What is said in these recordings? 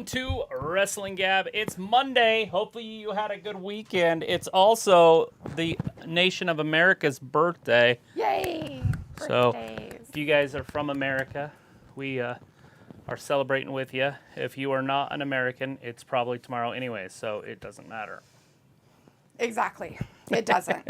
to Wrestling Gab. It's Monday. Hopefully you had a good weekend. It's also the nation of America's birthday. Yay! So Birthdays. if you guys are from America, we are celebrating with you. If you are not an American, it's probably tomorrow anyway, so it doesn't matter. Exactly. It doesn't.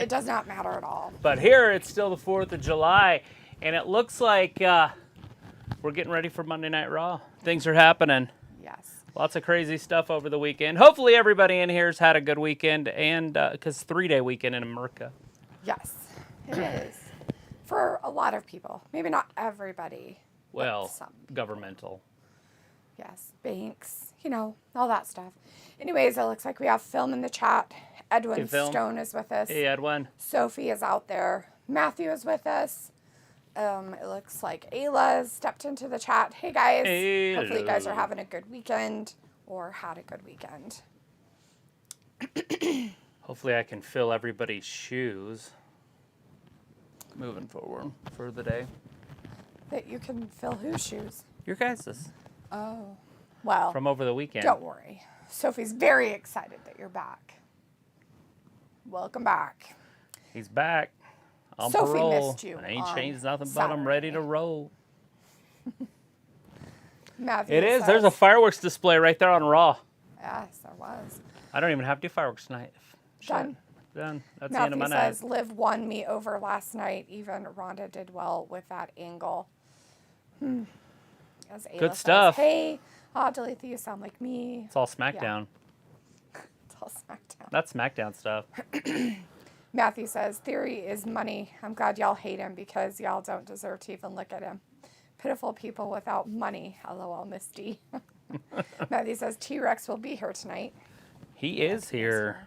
It does not matter at all. But here it's still the 4th of July, and it looks like we're getting ready for Monday Night Raw. Things are happening. Yes. Lots of crazy stuff over the weekend. Hopefully everybody in here's had a good weekend, and because 3-day weekend in America. Yes, it is. For a lot of people. Maybe not everybody. Well, some. governmental. Yes, banks, all that stuff. Anyways, it looks like we have film in the chat. Edwin Stone is with us. Hey, Edwin. Sophie is out there. Matthew is with us. It looks like Ayla stepped into the chat. Hey, guys. Hello. Hopefully you guys are having a good weekend or had a good weekend. Hopefully I can fill everybody's shoes moving forward for the day. That you can fill whose shoes? Your guys's. Oh. Well. From over the weekend. Don't worry. Sophie's very excited that you're back. Welcome back. He's back. On Sophie parole. missed you. I ain't changed nothing, but Saturday. I'm ready to roll. Matthew It is. says, There's a fireworks display right there on Raw. Yes, there was. I don't even have to do fireworks tonight. Done. Done. That's the end of Matthew my says, night. Liv won me over last night. Even Rhonda did well with that angle. As Ayla Good says, stuff. Hey, Deletha, you sound like me. It's all SmackDown. It's all SmackDown. That's SmackDown stuff. Matthew says, Theory is money. I'm glad y'all hate him because y'all don't deserve to even look at him. Pitiful people without money. LOL, Misty. Matthew says, T-Rex will be here tonight. He is here.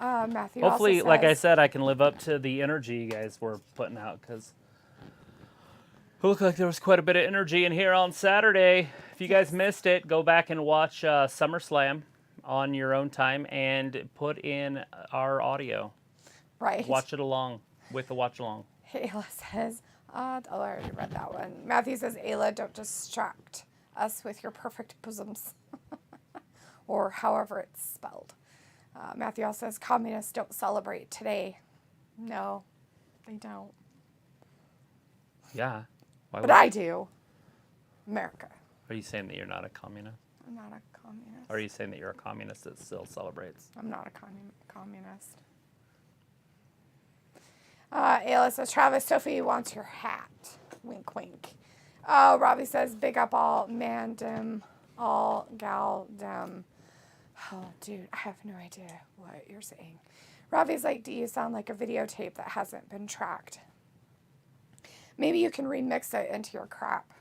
Matthew Hopefully, also like I says, said, I can live up to the energy you guys were putting out, because it looked like there was quite a bit of energy in here on Saturday. If you guys missed it, go back and watch SummerSlam on your own time and put in our audio. right. Watch it along with the watch along. Ayla says, I already read that one. Matthew says, Ayla, don't distract us with your perfect bosoms. Or however it's spelled. Matthew also says, communists don't celebrate today. No, they don't. Yeah. Why But would- I do. America. Are you saying that you're not a communist? I'm not a communist. Or are you saying that you're a communist that still celebrates? I'm not a communist. Ayla says, Travis, Sophie wants your hat. Wink, wink. Robbie says, big up all man dem, all gal dem. Oh, dude, I have no idea what you're saying. Robbie's like, do you sound like a videotape that hasn't been tracked? Maybe you can remix it into your crap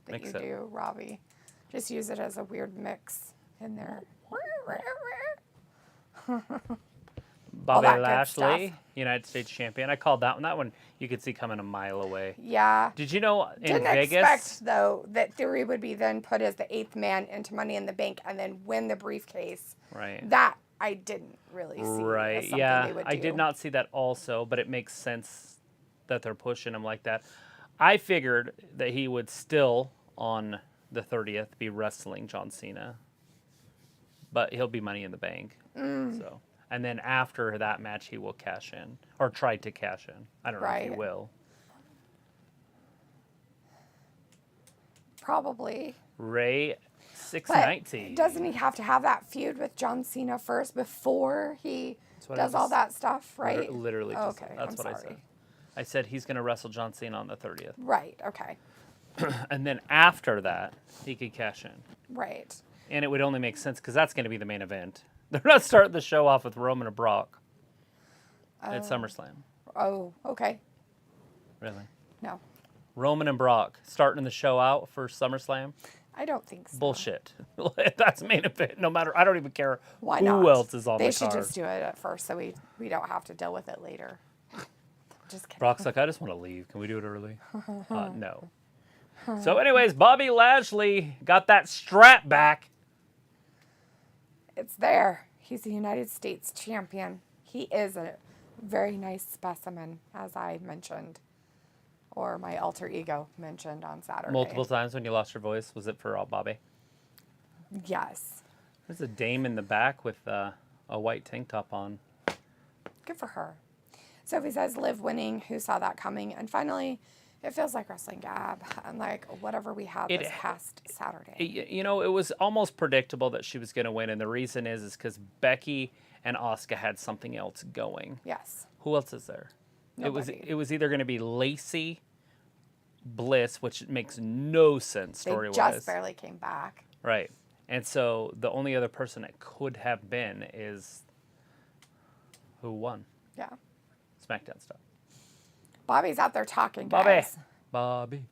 that you do, Robbie. Just use it as a weird mix in there. Bobby that good Lashley, stuff. United States champion. I called that one. That one you could see coming a mile away. Yeah. Did you know in Didn't Vegas? expect, though, that Theory would be then put as the 8th man into Money in the Bank and then win the briefcase. Right. That I didn't really see. Right. As something Yeah. they would I do. did not see that also, but it makes sense that they're pushing him like that. I figured that he would still on the 30th be wrestling John Cena, but he'll be Money in the Bank. So, and then after that match, he will cash in or try to cash in. I don't know if he Right. will. Probably. Ray But 619. doesn't he have to have that feud with John Cena first before he what I does all just- that stuff, right? Literally, just, Okay, that's I'm what I sorry. said. I said he's going to wrestle John Cena on the 30th. Right, okay. And then after that, he could cash in. Right. And it would only make sense because that's going to be the main event. They're not starting the show off with Roman and Brock at SummerSlam. Oh, okay. Really? No, Roman and Brock starting the show out for SummerSlam? I don't think so. Bullshit. That's main event. No matter, I don't even care Why who not? else is on They the should card. just do it at first so we don't have to deal with it later. Just kidding. Brock's like, I just want to leave. Can we do it early? No. So anyways, Bobby Lashley got that strap back. It's there. He's a United States champion. He is a very nice specimen, as I mentioned, or my alter ego mentioned on Saturday. Multiple times when you lost your voice. Was it for Bobby? Yes. There's a dame in the back with a white tank top on. Good for her. Sophie says, Liv winning. Who saw that coming? And finally, it feels like Wrestling Gab. And like whatever we had this past Saturday. You know, it was almost predictable that she was going to win. And the reason is because Becky and Asuka had something else going. Yes. Who else is there? Nobody. It was either going to be Lacey, Bliss, which makes no sense story-wise. They just barely came back. Right. And so the only other person it could have been is who won? Yeah. SmackDown stuff. Bobby's out there talking, guys. Bobby.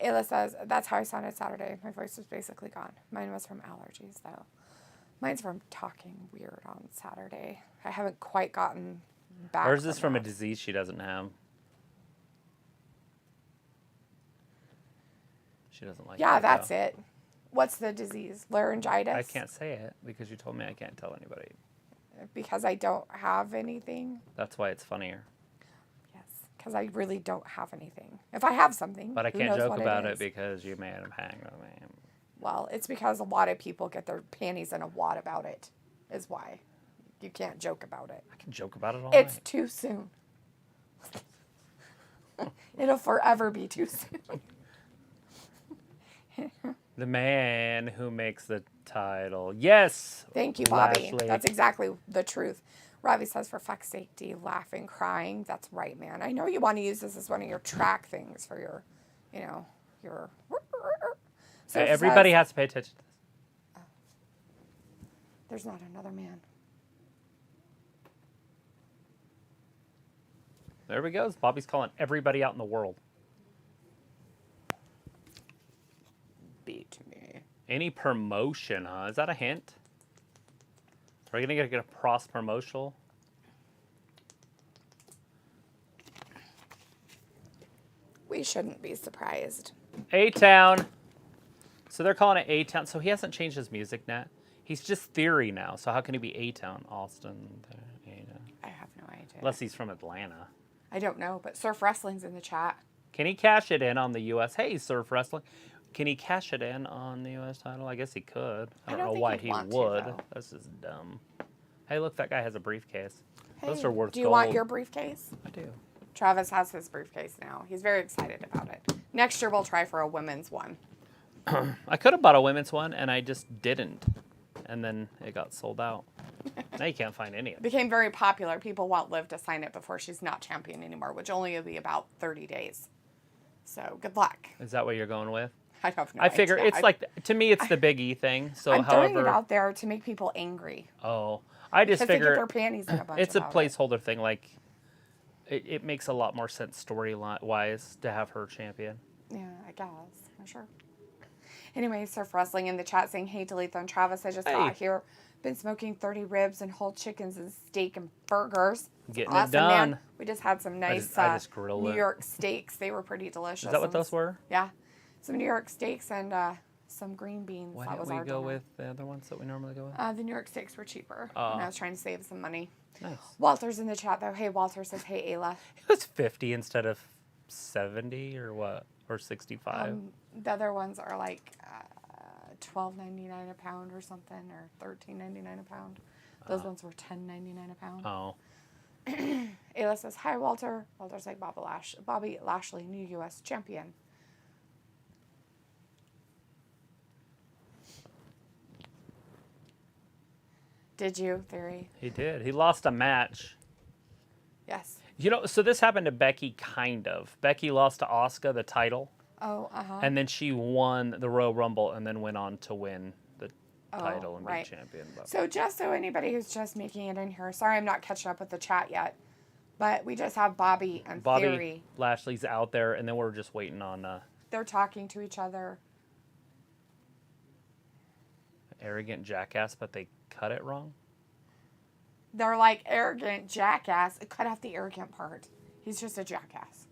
Ayla says, that's how I sounded Saturday. My voice was basically gone. Mine was from allergies, though. Mine's from talking weird on Saturday. I haven't quite gotten back. Or is this from a disease she doesn't have? She doesn't like it. Yeah, that's it. What's the disease? Laryngitis? I can't say it because you told me I can't tell anybody. Because I don't have anything? That's why it's funnier. Yes, because I really don't have anything. If I have something, but I who can't knows joke what about it it is. because you made him hang with me. Well, it's because a lot of people get their panties in a wad about it, is why. You can't joke about it. I can joke about it all It's night. too soon. It'll forever be too soon. The man who makes the title. Yes! Thank you, Bobby. Lashley. That's exactly the truth. Ravi says, for fuck's sake, do you laughing, crying? That's right, man. I know you want to use this as one of your track things for your, your... So everybody has to pay attention to this. There's not another man. There we go. Bobby's calling everybody out in the world. Beat me. Any promotion, huh? Is that a hint? Are we going to get a cross promotional? We shouldn't be surprised. A-Town. So they're calling it A-Town. So he hasn't changed his music, Nat. He's just Theory now. So how can he be A-Town? Austin. A-Town. I have no idea. Unless he's from Atlanta. I don't know, but Surf Wrestling's in the chat. Can he cash it in on the U.S.? Hey, Surf Wrestling. Can he cash it in on the U.S. title? I guess he could. I don't know think why he'd he want to, would. though. This is dumb. Hey, look, that guy has a briefcase. Hey, Those are worth do you gold. want your briefcase? I do. Travis has his briefcase now. He's very excited about it. Next year we'll try for a women's one. I could have bought a women's one, and I just didn't. And then it got sold out. Now you can't find any of It it. became very popular. People want Liv to sign it before she's not champion anymore, which only will be about 30 days. So good luck. Is that what you're going with? I have no I figure idea. it's like, to me, it's the Big E thing. So I'm throwing however, it out there to make people angry. oh, I just Because they get figure their panties in a bunch it's a about it. placeholder thing. Like, it makes a lot more sense story-wise to have her champion. Yeah, I guess. I'm sure. Anyway, Surf Wrestling in the chat saying, hey, Deletha and Travis, I just got here. Been smoking 30 ribs and whole chickens and steak and burgers. Getting Awesome, it done. man. We just had some nice I just grilled New it. York steaks. They were pretty delicious. Is that what those were? Yeah. Some New York steaks and some green beans. Why that didn't was we our go dinner. with the other ones that we normally go with? The New York steaks were cheaper. Oh. And I was trying to save some money. Nice. Walter's in the chat, though. Hey, Walter says, hey, Ayla. It was 50 instead of 70 or what? Or 65? The other ones are like $12.99 a pound or something, or $13.99 a pound. Those ones were $10.99 a pound. Oh. Ayla says, hi, Walter. Walter's like, Bobby Lashley, new U.S. champion. Did you, Theory? He did. He lost a match. Yes. You know, so this happened to Becky, kind of. Becky lost to Asuka the title, Oh, uh-huh. and then she won the Royal Rumble and then went on to win the title and right. be champion. But So just so anybody who's just making it in here, sorry I'm not catching up with the chat yet, but we just have Bobby and Bobby Theory. Lashley's out there, and then we're just waiting on They're talking to each other. arrogant jackass, but they cut it wrong. They're like arrogant jackass. Cut out the arrogant part. He's just a jackass.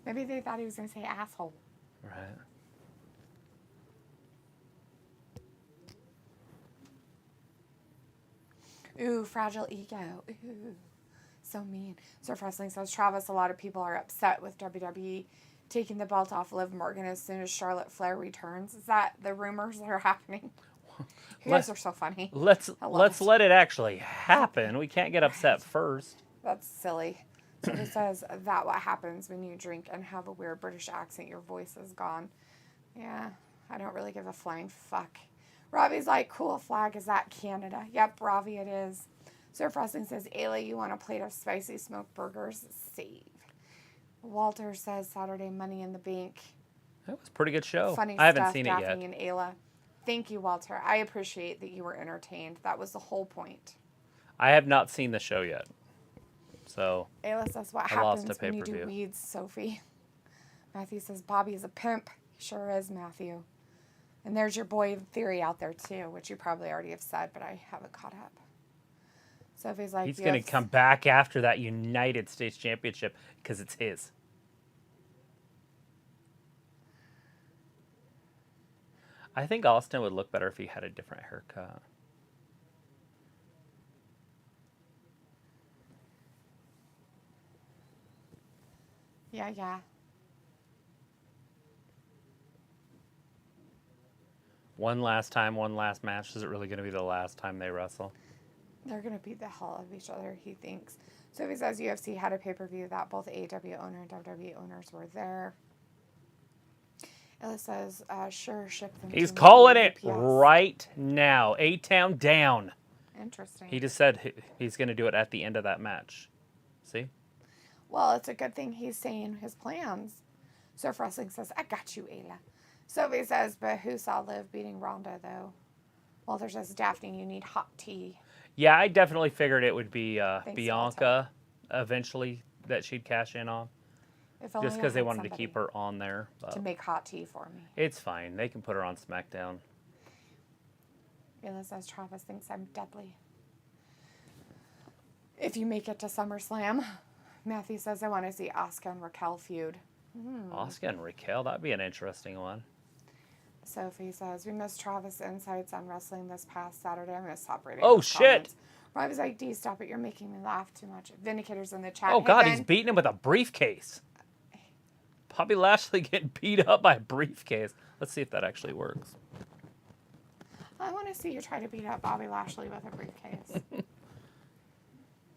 Maybe they thought he was going to say asshole. Right. Ooh, fragile ego. Ooh, so mean. Surf Wrestling says, Travis, a lot of people are upset with WWE taking the belt off Liv Morgan as soon as Charlotte Flair returns. Is that the rumors that are happening? You guys are so funny. Let's let it actually happen. We can't get upset first. That's silly. So it says that what happens when you drink and have a weird British accent, your voice is gone. Yeah, I don't really give a flying fuck. Robbie's like, cool flag, is that Canada? Yep, Robbie it is. Surf Wrestling says, Ayla, you want a plate of spicy smoked burgers? Save. Walter says, Saturday Money in the Bank. That was a pretty good show. Funny I haven't stuff, seen Daphne it yet. and Ayla. Thank you, Walter. I appreciate that you were entertained. That was the whole point. I have not seen the show yet. So Ayla says, what I lost happens a when you do pay-per-view. weeds, Sophie? Matthew says, Bobby is a pimp. He sure is, Matthew. And there's your boy theory out there, too, which you probably already have said, but I haven't caught up. Sophie's like, he's going to come back after that United States Championship because it's his. I think Austin would look better if he had a different haircut. Yeah. One last time, one last match. Is it really going to be the last time they wrestle? They're going to beat the hell out of each other, he thinks. Sophie says UFC had a pay-per-view that both AEW owner and WWE owners were there. Ella says, sure, ship them. He's to calling me, it UPS. right now. A-Town down. Interesting. He just said he's going to do it at the end of that match. See? Well, it's a good thing he's saying his plans. Surf Wrestling says, I got you, Ayla. Sophie says, but who saw Liv beating Ronda, though? Walter says, Daphne, you need hot tea. Yeah, I definitely figured it would be Thanks, Bianca eventually that she'd cash in on. If only Just I because they had wanted to somebody keep her on there. But to make hot tea for me. it's fine. They can put her on SmackDown. Ayla says, Travis thinks I'm deadly. If you make it to SummerSlam, Matthew says, I want to see Asuka and Raquel feud. Asuka and Raquel, that'd be an interesting one. Sophie says, we missed Travis' insights on wrestling this past Saturday. I'm going to stop reading Oh, those shit. comments. Robbie's like, D, stop it. You're making me laugh too much. Vindicator's in the chat. Oh, Hey, God, Vin. he's beating him with a briefcase. Bobby Lashley getting beat up by a briefcase. Let's see if that actually works. I want to see you try to beat up Bobby Lashley with a briefcase.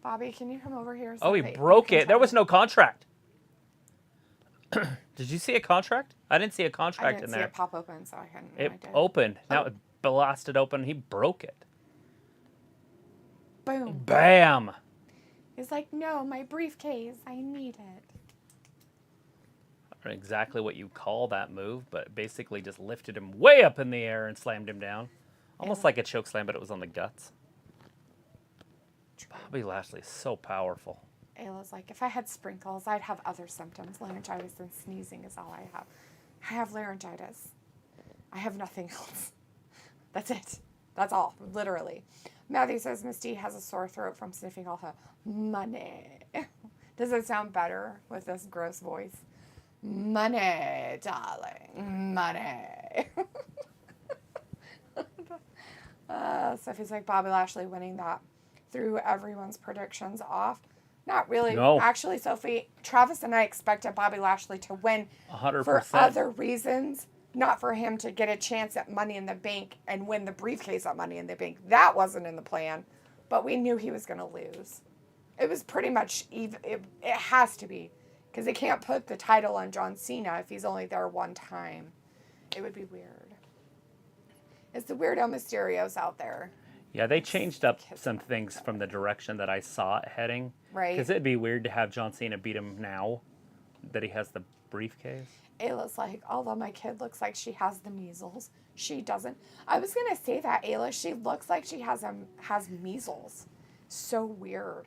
Bobby, can you come over here? Oh, he that you broke can it. There try was to- no contract. Did you see a contract? I didn't see a I contract didn't in see there. it pop open, so I couldn't. It I did. opened. Now Oh. it blasted open. He broke it. Boom. Bam. He's like, no, my briefcase. I need it. I don't know exactly what you call that move, but basically just lifted him way up in the air and slammed him down. Almost like a choke slam, but it was on the guts. Bobby Lashley is so powerful. Ayla's like, if I had sprinkles, I'd have other symptoms. Laryngitis and sneezing is all I have. I have laryngitis. I have nothing else. That's it. That's all, literally. Matthew says Misty has a sore throat from sniffing all her money. Does it sound better with this gross voice? Money, darling. Money. Sophie's like, Bobby Lashley winning that threw everyone's predictions off. Not really. No. Actually, Sophie, Travis and I expected Bobby Lashley to win 100%. for other reasons, not for him to get a chance at Money in the Bank and win the briefcase at Money in the Bank. That wasn't in the plan, but we knew he was going to lose. It was pretty much even. It has to be, because they can't put the title on John Cena if he's only there one time. It would be weird. It's the weirdo Mysterios out there. Yeah, they changed up some things from the direction that I saw it heading. Right. Because it'd be weird to have John Cena beat him now that he has the briefcase. Ayla's like, although my kid looks like she has the measles, she doesn't. I was going to say that, Ayla. She looks like she has measles. So weird.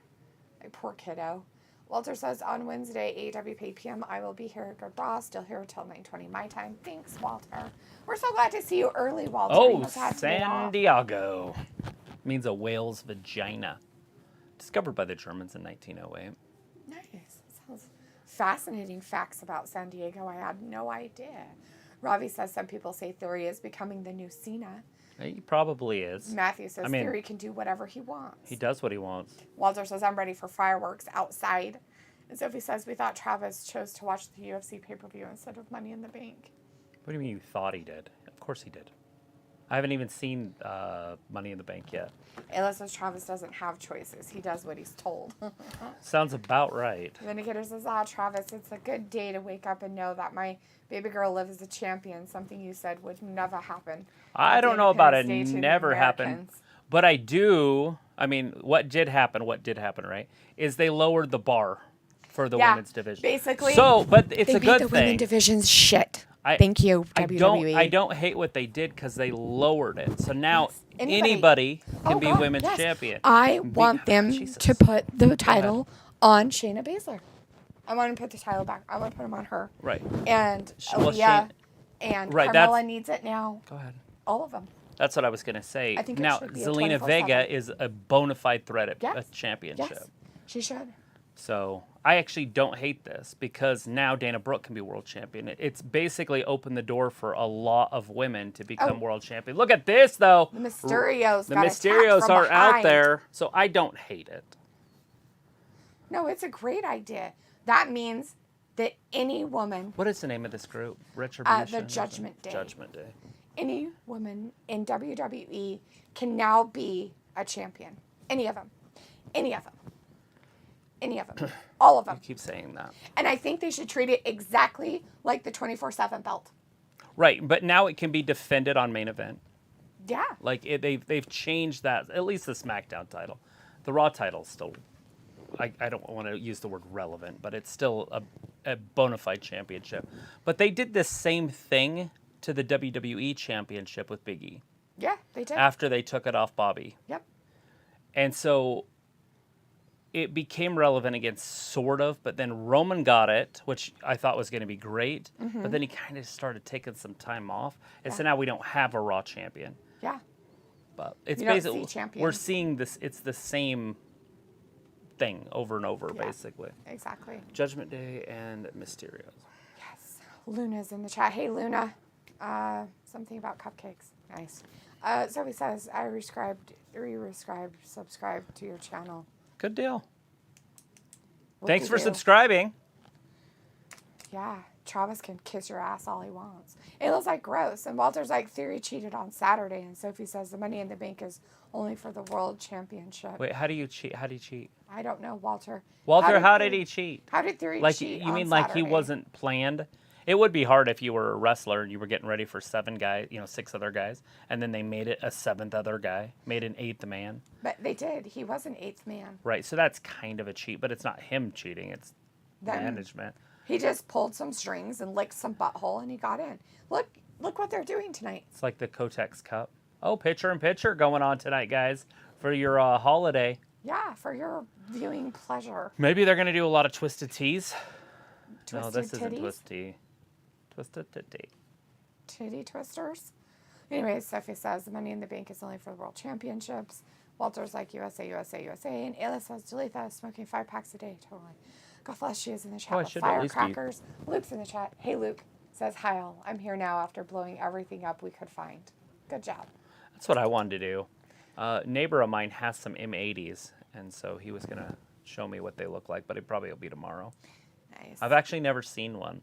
Like, poor kiddo. Walter says, on Wednesday, AEW pay PM, I will be here. Good Raw, still here till 9:20 my time. Thanks, Walter. We're so glad to see you early, Walter. You Oh, must have had to get San off. Diego. Means a whale's vagina. Discovered by the Germans in 1908. Nice. Sounds fascinating facts about San Diego. I had no idea. Ravi says some people say Theory is becoming the new Cena. He probably is. Matthew says I mean, Theory can do whatever he wants. He does what he wants. Walter says I'm ready for fireworks outside. Sophie says, we thought Travis chose to watch the UFC pay-per-view instead of Money in the Bank. What do you mean you thought he did? Of course he did. I haven't even seen Money in the Bank yet. Ayla says Travis doesn't have choices. He does what he's told. Sounds about right. Vindicator says, Travis, it's a good day to wake up and know that my baby girl lives as a champion. Something you said would never happen. I don't know about it never happened. But I do. I mean, what did happen, right, is they lowered the bar for the women's division. Basically. So, but it's they a good the thing. Women's division's shit. Thank you, WWE. I don't hate what they did because they lowered it. So now anybody can be women's champion. I want them to put the title on Shayna Baszler. I want to put the title back. I want to put them on her. Right. And Aaliyah and Carmella needs it now. Go ahead. All of them. That's what I was going to say. I think now, Zelina Vega is a bona fide threat at a championship. Yes, she should. So I actually don't hate this because now Dana Brooke can be world champion. It's basically opened the door for a lot of women to become world champion. Look at this, though. The Mysterios. The Mysterios are out there, so I don't hate it. No, it's a great idea. That means that any woman. What is the name of this group? Retribution. The Judgment Day. Judgment Day. Any woman in WWE can now be a champion. Any of them. Any of them. Any of them. All of them. You keep saying that. And I think they should treat it exactly like the 24/7 belt. Right, but now it can be defended on main event. Yeah. Like they've changed that. At least the SmackDown title, the Raw title still. I don't want to use the word relevant, but it's still a bona fide championship. But they did the same thing to the WWE championship with Big E. Yeah, they did. After they took it off Bobby. Yep. And so it became relevant again, sort of, but then Roman got it, which I thought was going to be great, but then he kind of started taking some time off. And so now we don't have a Raw champion. Yeah. But it's You don't basically, see champions. we're seeing this, it's the same thing over and over, basically. Exactly. Judgment Day and Mysterios. Yes. Luna's in the chat. Hey, Luna. Something about cupcakes. Nice. Zoe says, I subscribed to your channel. Good deal. Thanks for subscribing. Yeah. Travis can kiss your ass all he wants. Ayla's like, gross. And Walter's like, Theory cheated on Saturday. And Sophie says the Money in the Bank is only for the World Championship. Wait, how do you cheat? How do you cheat? I don't know, Walter. Walter, how did he cheat? How did Theory cheat You mean on like Saturday? he wasn't planned? It would be hard if you were a wrestler and you were getting ready for 6 other guys, and then they made it a 7th other guy, made an 8th man. But they did. He was an 8th man. Right, so that's kind of a cheat, but it's not him cheating, it's management. He just pulled some strings and licked some butthole and he got in. Look what they're doing tonight. It's like the Kotex Cup. Oh, pitcher and pitcher going on tonight, guys, for your holiday. Yeah, for your viewing pleasure. Maybe they're going to do a lot of Twisted Teas. Twisted No, this titties? isn't Twisty. Twisted Titty. Titty twisters. Anyways, Sophie says the Money in the Bank is only for the World Championships. Walter's like USA, USA, USA. And Ayla says Jalitha is smoking 5 packs a day. Totally. God bless, she is in the chat with firecrackers. Luke's in the chat. Hey, Luke. Says, hi all. I'm here now after blowing everything up we could find. Good job. That's what I wanted to do. A neighbor of mine has some M80s, and so he was going to show me what they look like, but it probably will be tomorrow. Nice. I've actually never seen one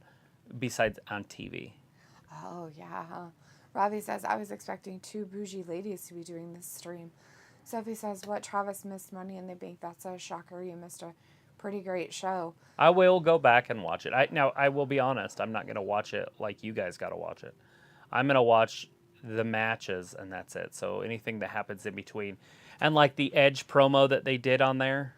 besides on TV. Oh, yeah. Robbie says, I was expecting 2 bougie ladies to be doing this stream. Sophie says, what, Travis missed Money in the Bank? That's a shocker. You missed a pretty great show. I will go back and watch it. Now, I will be honest. I'm not going to watch it like you guys got to watch it. I'm going to watch the matches, and that's it. So anything that happens in between. And like the Edge promo that they did on there,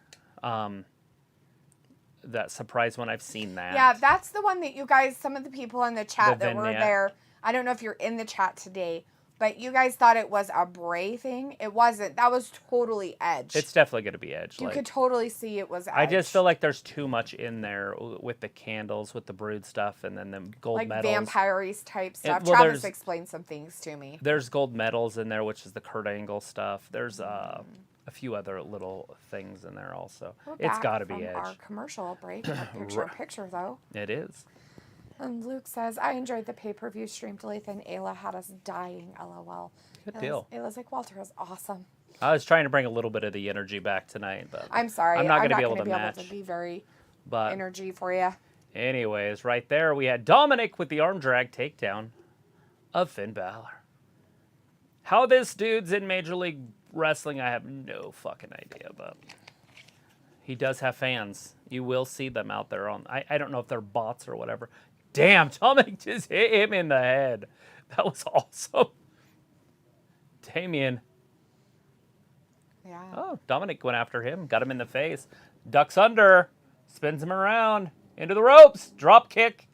that surprise one, I've seen that. Yeah, that's the one that you guys, some of the people in the chat The that were vignette. there, I don't know if you're in the chat today, but you guys thought it was a Bray thing. It wasn't. That was totally Edge. It's definitely going to be Edge. You could totally see it was Edge. I just feel like there's too much in there with the candles, with the brood stuff, and then the gold like medals. vampire-y type stuff. well, Travis there's- explained some things to me. There's gold medals in there, which is the Kurt Angle stuff. There's a few other little things in there also. We're It's back got to from be Edge. our commercial break. A picture, though. It is. And Luke says, I enjoyed the pay-per-view stream. Talitha and Ayla had us dying, LOL. Good deal. Ayla's like, Walter is awesome. I was trying to bring a little bit of the energy back tonight, but I'm sorry. I'm not going to be gonna able to match. be very But energy for you. anyways, right there we had Dominic with the arm drag takedown of Finn Balor. How this dude's in Major League Wrestling, I have no fucking idea, but he does have fans. You will see them out there on. I don't know if they're bots or whatever. Damn, Dominic just hit him in the head. That was awesome. Damien. Yeah. Oh, Dominic went after him, got him in the face. Ducks under, spins him around, into the ropes, drop kick.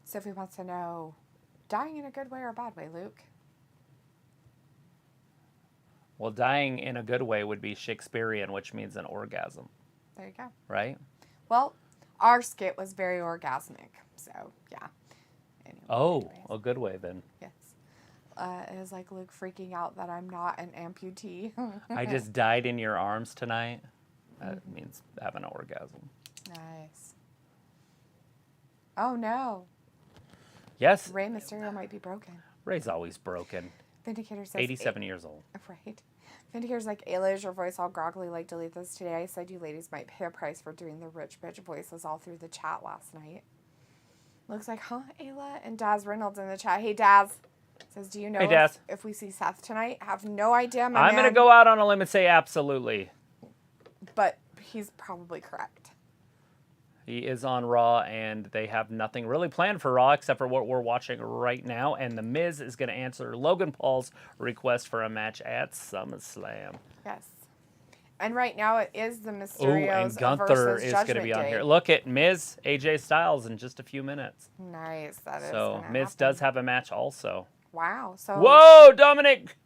Sophie wants to know, dying in a good way or a bad way, Luke? Well, dying in a good way would be Shakespearean, which means an orgasm, There you go. right? Well, our skit was very orgasmic, so yeah. Anyway, Oh, anyways, a good way then. yes. It was like Luke freaking out that I'm not an amputee. I just died in your arms tonight. That means having an orgasm. Nice. Oh no. Yes, Rey Mysterio might be broken. Ray's always broken. Vindicator says 87 years old. Right. Vindicator's like, Ayla, is your voice all groggly like delete this today? I said you ladies might pay a price for doing the rich bitch voices all through the chat last night. Looks like, huh, Ayla? And Daz Reynolds in the chat. Hey, Daz. Says, do you know Hey, Daz. if we see Seth tonight? Have no idea, my I'm man. going to go out on a limb and say absolutely. But he's probably correct. He is on Raw, and they have nothing really planned for Raw except for what we're watching right now. And The Miz is going to answer Logan Paul's request for a match at SummerSlam. Yes. And right now it is the Ooh, Mysterios and Gunther versus is going to Judgment be on Day. here. Look at Miz, AJ Styles in just a few minutes. Nice. That is So gonna Miz happen. does have a match also. Wow. So Whoa, Dominic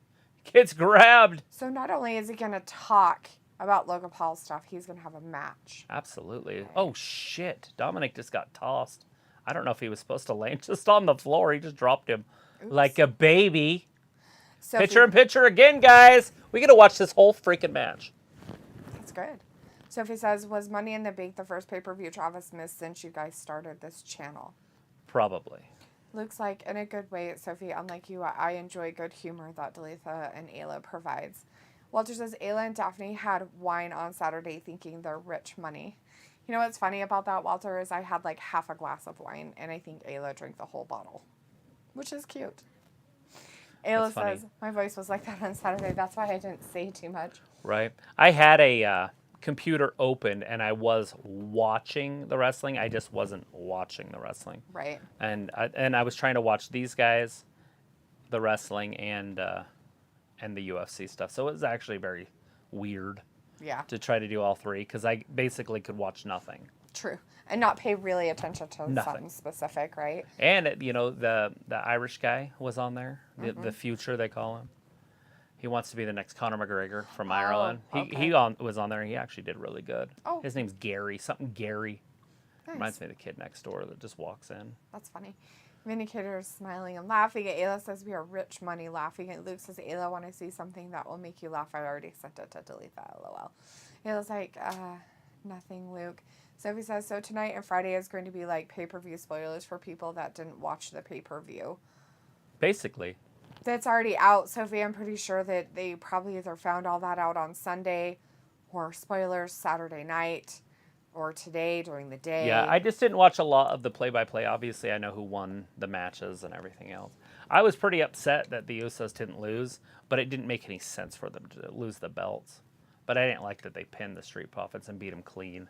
gets grabbed. So not only is he going to talk about Logan Paul stuff, he's going to have a match. Absolutely. Oh, shit. Dominic just got tossed. I don't know if he was supposed to land just on the floor. He just dropped him like a baby. So Picture in picture again, guys. We got to watch this whole freaking match. That's good. Sophie says, was Money in the Bank the first pay-per-view Travis missed since you guys started this channel? Probably. Looks like, in a good way, Sophie, unlike you, I enjoy good humor that Dalitha and Ayla provides. Walter says, Ayla and Daphne had wine on Saturday thinking they're rich money. You know what's funny about that, Walter, is I had like half a glass of wine, and I think Ayla drank the whole bottle, which is cute. Ayla says, my voice was like that on Saturday. That's why I didn't say too much. Right. I had a computer open, and I was watching the wrestling. I just wasn't watching the wrestling. Right. And I was trying to watch these guys, the wrestling, and the UFC stuff. So it was actually very weird Yeah. to try to do all three because I basically could watch nothing. True. And not pay really attention to Nothing. something specific, right? And you know the Irish guy was on there, the future they call him. He wants to be the next Conor McGregor from Ireland. He was on there. And he actually did really good. Oh. His name's Gary. Something Gary. Nice. Reminds me of the kid next door that just walks in. That's funny. Vindicator is smiling and laughing. Ayla says we are rich money laughing. And Luke says, Ayla, want to see something that will make you laugh? I already sent it to delete that, lol. Ayla's like, nothing, Luke. Sophie says, so tonight and Friday is going to be like pay-per-view spoilers for people that didn't watch the pay-per-view. Basically. That's already out, Sophie. I'm pretty sure that they probably either found all that out on Sunday or spoilers Saturday night or today during the day. Yeah, I just didn't watch a lot of the play-by-play. Obviously, I know who won the matches and everything else. I was pretty upset that the Usos didn't lose, but it didn't make any sense for them to lose the belts. But I didn't like that they pinned the Street Profits and beat them clean.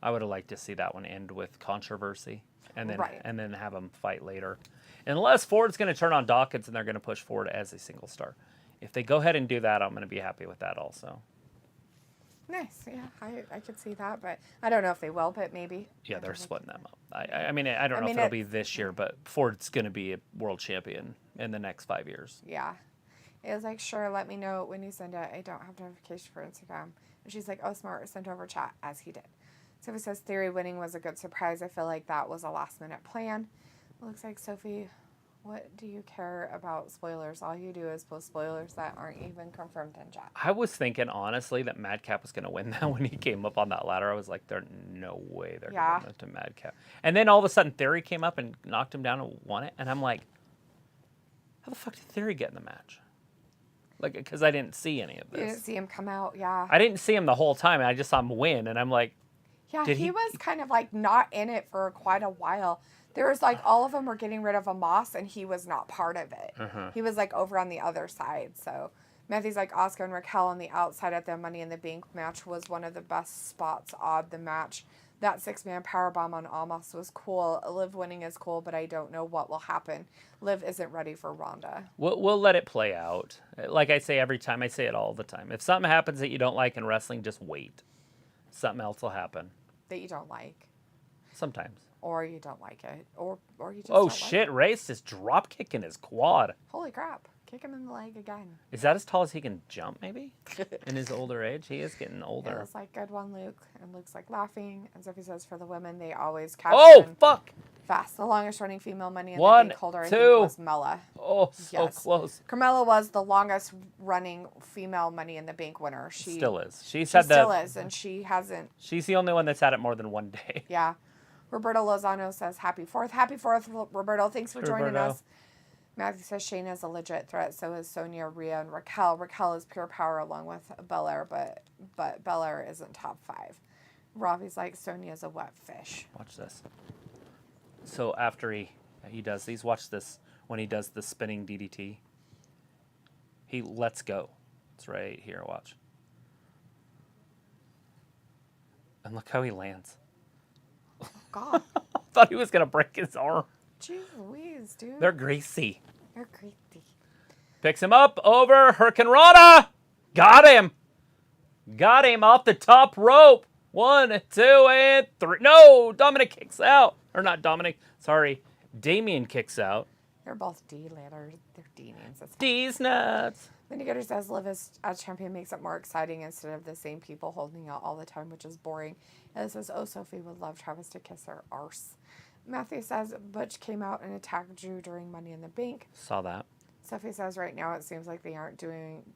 I would have liked to see that one end with controversy and then have them fight later. Unless Ford's going to turn on Dawkins and they're going to push Ford as a single star. If they go ahead and do that, I'm going to be happy with that also. Nice, yeah, I could see that, but I don't know if they will, but maybe. Yeah, they're splitting them up. I mean, I don't know if it'll be this year, but Ford's going to be a world champion in the next 5 years. Yeah. It was like, sure, let me know when you send it. I don't have notification for Instagram. And she's like, oh, smart, send over chat, as he did. Sophie says Theory winning was a good surprise. I feel like that was a last-minute plan. It looks like, Sophie, what do you care about spoilers? All you do is post spoilers that aren't even confirmed in chat. I was thinking, honestly, that Madcap was going to win that when he came up on that ladder. I was like, there's no way they're going to win to Madcap. And then all of a sudden, Theory came up and knocked him down and won it. And I'm like, how the fuck did Theory get in the match? Like, because I didn't see any of You didn't this. see him come out, yeah. I didn't see him the whole time. I just saw him win, and I'm like, Yeah, Did he he- was kind of like not in it for quite a while. There was like all of them were getting rid of Amos, and he was not part of it. He was like over on the other side. So Matthew's like Oscar and Raquel on the outside at the Money in the Bank match was one of the best spots on the match. That 6-man powerbomb on Amos was cool. Liv winning is cool, but I don't know what will happen. Liv isn't ready for Ronda. we'll let it play out. Like I say every time, I say it all the time. If something happens that you don't like in wrestling, just wait. Something else will happen. That you don't like. Sometimes. Or you don't like it. Or you just Oh, don't shit. Like Ray's just drop kicking his quad. it. Holy crap. Kick him in the leg again. Is that as tall as he can jump, maybe? In his older age? He is getting It older. was like, good one, Luke. And Luke's like laughing. And Sophie says for the women, they always catch Oh, in fuck! fast. The longest running female Money in the One, Bank holder, I two. think, was Mella. Oh, so Yes. close. Carmella was the longest running female Money in the Bank winner. She Still is. She still is, and she hasn't. She's the only one that's had it more than one day. Yeah. Roberto Lozano says, Happy 4th. Happy 4th, Roberto. Thanks for joining Roberto. us. Matthew says Shayna is a legit threat. So is Sonya, Rhea, and Raquel. Raquel is pure power along with Belair, but Belair isn't top 5. Ravi's like, Sonya's a wet fish. Watch this. So after he does these, watch this. When he does the spinning DDT, he lets go. It's right here. Watch. And look how he lands. God. I thought he was going to break his arm. Jeez Louise, dude. They're greasy. They're creepy. Picks him up over Hurricanrana. Got him. Got him off the top rope. 1, 2, and 3. No, Dominic kicks out. Or not Dominic. Sorry. Damien kicks out. They're both D letters. They're D names. That's D's nuts. Vindicator says Liv as champion makes it more exciting instead of the same people holding out all the time, which is boring. And it says, oh, Sophie would love Travis to kiss her arse. Matthew says Butch came out and attacked Drew during Money in the Bank. Saw that. Sophie says right now it seems like they aren't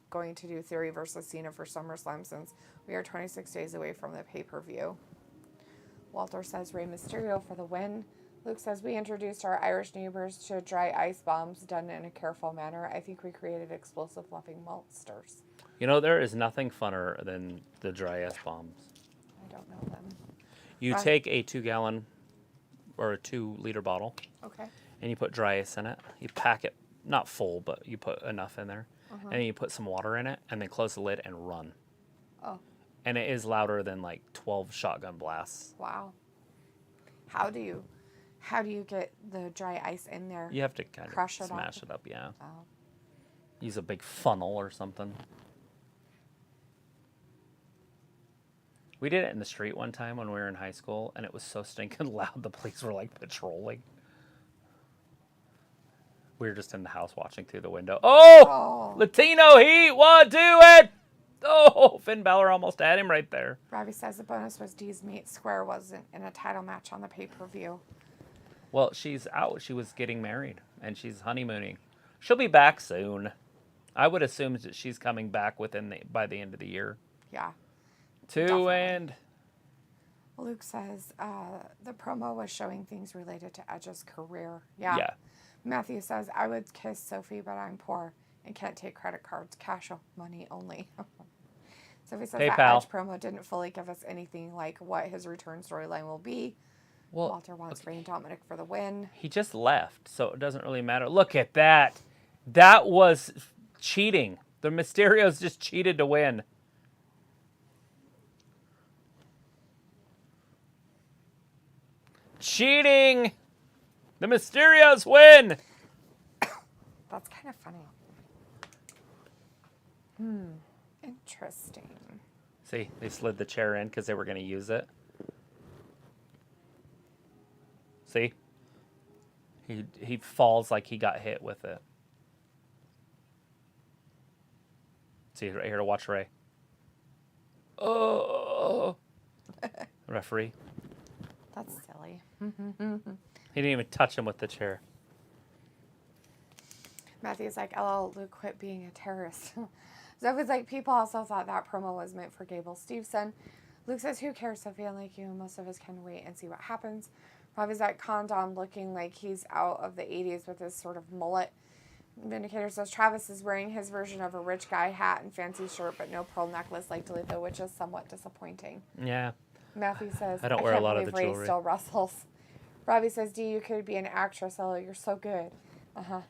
going to do Theory versus Cena for SummerSlam since we are 26 days away from the pay-per-view. Walter says Rey Mysterio for the win. Luke says we introduced our Irish neighbors to dry ice bombs done in a careful manner. I think we created explosive loving monsters. You know, there is nothing funner than the dry ice bombs. I don't know them. You Right. take a 2-gallon or a 2-liter bottle Okay. and you put dry ice in it. You pack it, not full, but you put enough in there. And then you put some water in it and then close the lid and run. Oh, And it is louder than like 12 shotgun blasts. wow. How do you get the dry ice in there? You have to kind Crush of it smash up. it up, yeah. Oh. Use a big funnel or something. We did it in the street one time when we were in high school, and it was so stinking loud, the police were like patrolling. We were just in the house watching through the window. Oh! Oh. Latino Heat, 1, 2, and... Oh, Finn Balor almost had him right there. Robbie says the bonus was Dee's mate Square wasn't in a title match on the pay-per-view. Well, she's out. She was getting married, and she's honeymooning. She'll be back soon. I would assume that she's coming back by the end of the year. Yeah. 2, Definitely. and... Luke says the promo was showing things related to Edge's career. Yeah. Yeah. Matthew says, I would kiss Sophie, but I'm poor and can't take credit cards. Cash money only. Sophie says that PayPal. Edge promo didn't fully give us anything like what his return storyline will be. Well, Walter wants Ray and Dominic for the win. he just left, so it doesn't really matter. Look at that. That was cheating. The Mysterios just cheated to win. Cheating! The Mysterios win! That's kind of funny. Interesting. See, they slid the chair in because they were going to use it. See? He falls like he got hit with it. See, right here to watch Ray. Oh! Referee. That's silly. He didn't even touch him with the chair. Matthew's like, LL, Luke, quit being a terrorist. Sophie's like, people also thought that promo was meant for Gable Steveson. Luke says, who cares, Sophie? Unlike you, most of us can wait and see what happens. Robbie's like, Condom looking like he's out of the 80s with his sort of mullet. Vindicator says Travis is wearing his version of a rich guy hat and fancy shirt, but no pearl necklace like Dalitha, which is somewhat disappointing. Yeah. Matthew says, I don't wear a can't lot of believe the Ray jewelry. still wrestles. Robbie says, D, you could be an actress. Oh, you're so good.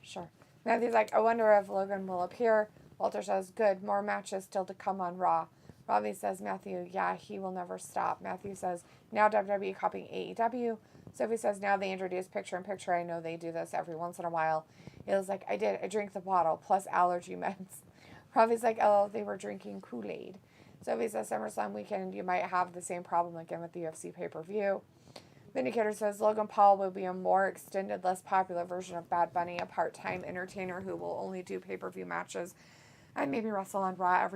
Sure. Matthew's like, I wonder if Logan will appear. Walter says, good, more matches still to come on Raw. Robbie says, Matthew, yeah, he will never stop. Matthew says, now WWE copying AEW. Sophie says, now they introduce picture-in-picture. I know they do this every once in a while. Ayla's like, I did. I drank the bottle, plus allergy meds. Robbie's like, oh, they were drinking Kool-Aid. Sophie says, SummerSlam weekend, you might have the same problem again with the UFC pay-per-view. Vindicator says, Logan Paul will be a more extended, less popular version of Bad Bunny, a part-time entertainer who will only do pay-per-view matches and maybe wrestle on Raw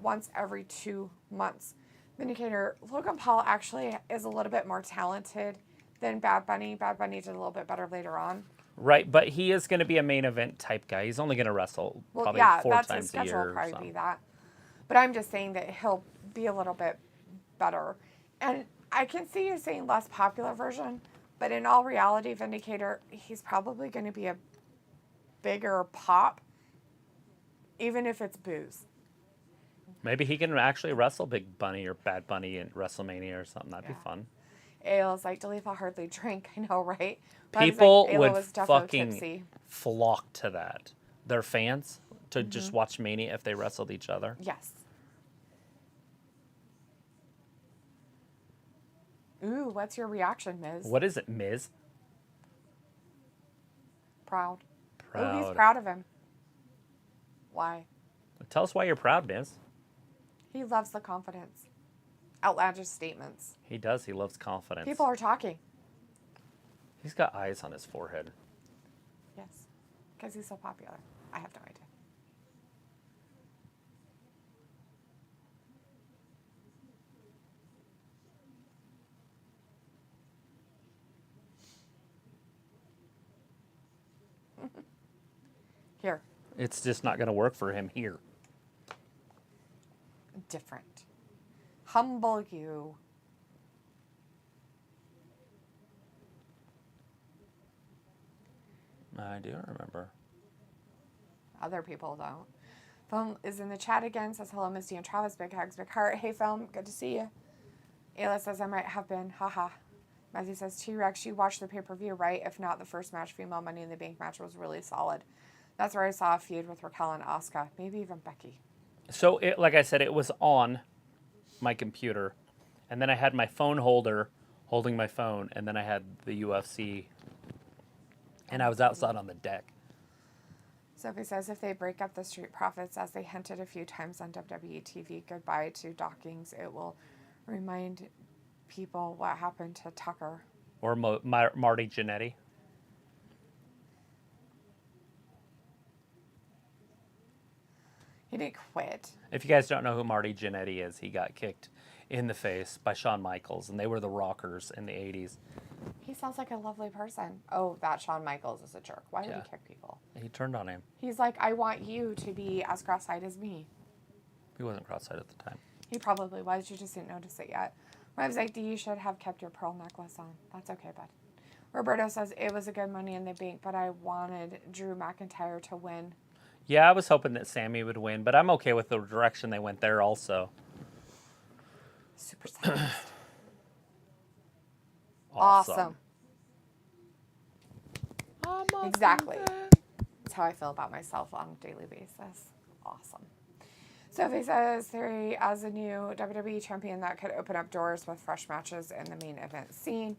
once every 2 months. Vindicator, Logan Paul actually is a little bit more talented than Bad Bunny. Bad Bunny did a little bit better later on. Right, but he is going to be a main event type guy. He's only going to wrestle probably 4 times his schedule a year. Will probably be that. But I'm just saying that he'll be a little bit better. And I can see you saying less popular version, but in all reality, Vindicator, he's probably going to be a bigger pop, even if it's booze. Maybe he can actually wrestle Big Bunny or Bad Bunny in WrestleMania or something. That'd be fun. Ayla's like, Dalitha hardly drink. I know, right? People like, would fucking flock to that. Their fans to just watch Mania if they wrestled each other. Yes. Ooh, what's your reaction, Miz? What is it, Miz? Proud. Proud. Ooh, he's proud of him. Why? Tell us why you're proud, Miz. He loves the confidence. Outlandish statements. He does. He loves confidence. People are talking. He's got eyes on his forehead. Yes. Because he's so popular. I have no idea. Here. It's just not going to work for him here. Different. Humble you. I do remember. Other people don't. Film is in the chat again. Says hello, Misty and Travis. Big hugs, big heart. Hey, Film. Good to see you. Ayla says I might have been. Haha. Matthew says T-Rex, you watched the pay-per-view, right? If not, the first match, female Money in the Bank match, was really solid. That's where I saw a feud with Raquel and Asuka. Maybe even Becky. So, like I said, it was on my computer. And then I had my phone holder holding my phone. And then I had the UFC. And I was outside on the deck. Sophie says if they break up the Street Profits, as they hinted a few times on WWE TV, goodbye to Dawkins. It will remind people what happened to Tucker. Or Marty Jannetty. He didn't quit. If you guys don't know who Marty Jannetty is, he got kicked in the face by Shawn Michaels. And they were the Rockers in the 80s. He sounds like a lovely person. Oh, that Shawn Michaels is a jerk. Why would he kick people? He turned on him. He's like, I want you to be as cross-eyed as me. He wasn't cross-eyed at the time. He probably was. You just didn't notice it yet. I was like, you should have kept your pearl necklace on. That's okay, bud. Roberto says, it was a good Money in the Bank, but I wanted Drew McIntyre to win. Yeah, I was hoping that Sammy would win, but I'm okay with the direction they went there also. Super scientist. Awesome. Exactly. That's how I feel about myself on a daily basis. Awesome. Sophie says, Theory as a new WWE champion that could open up doors with fresh matches in the main event scene.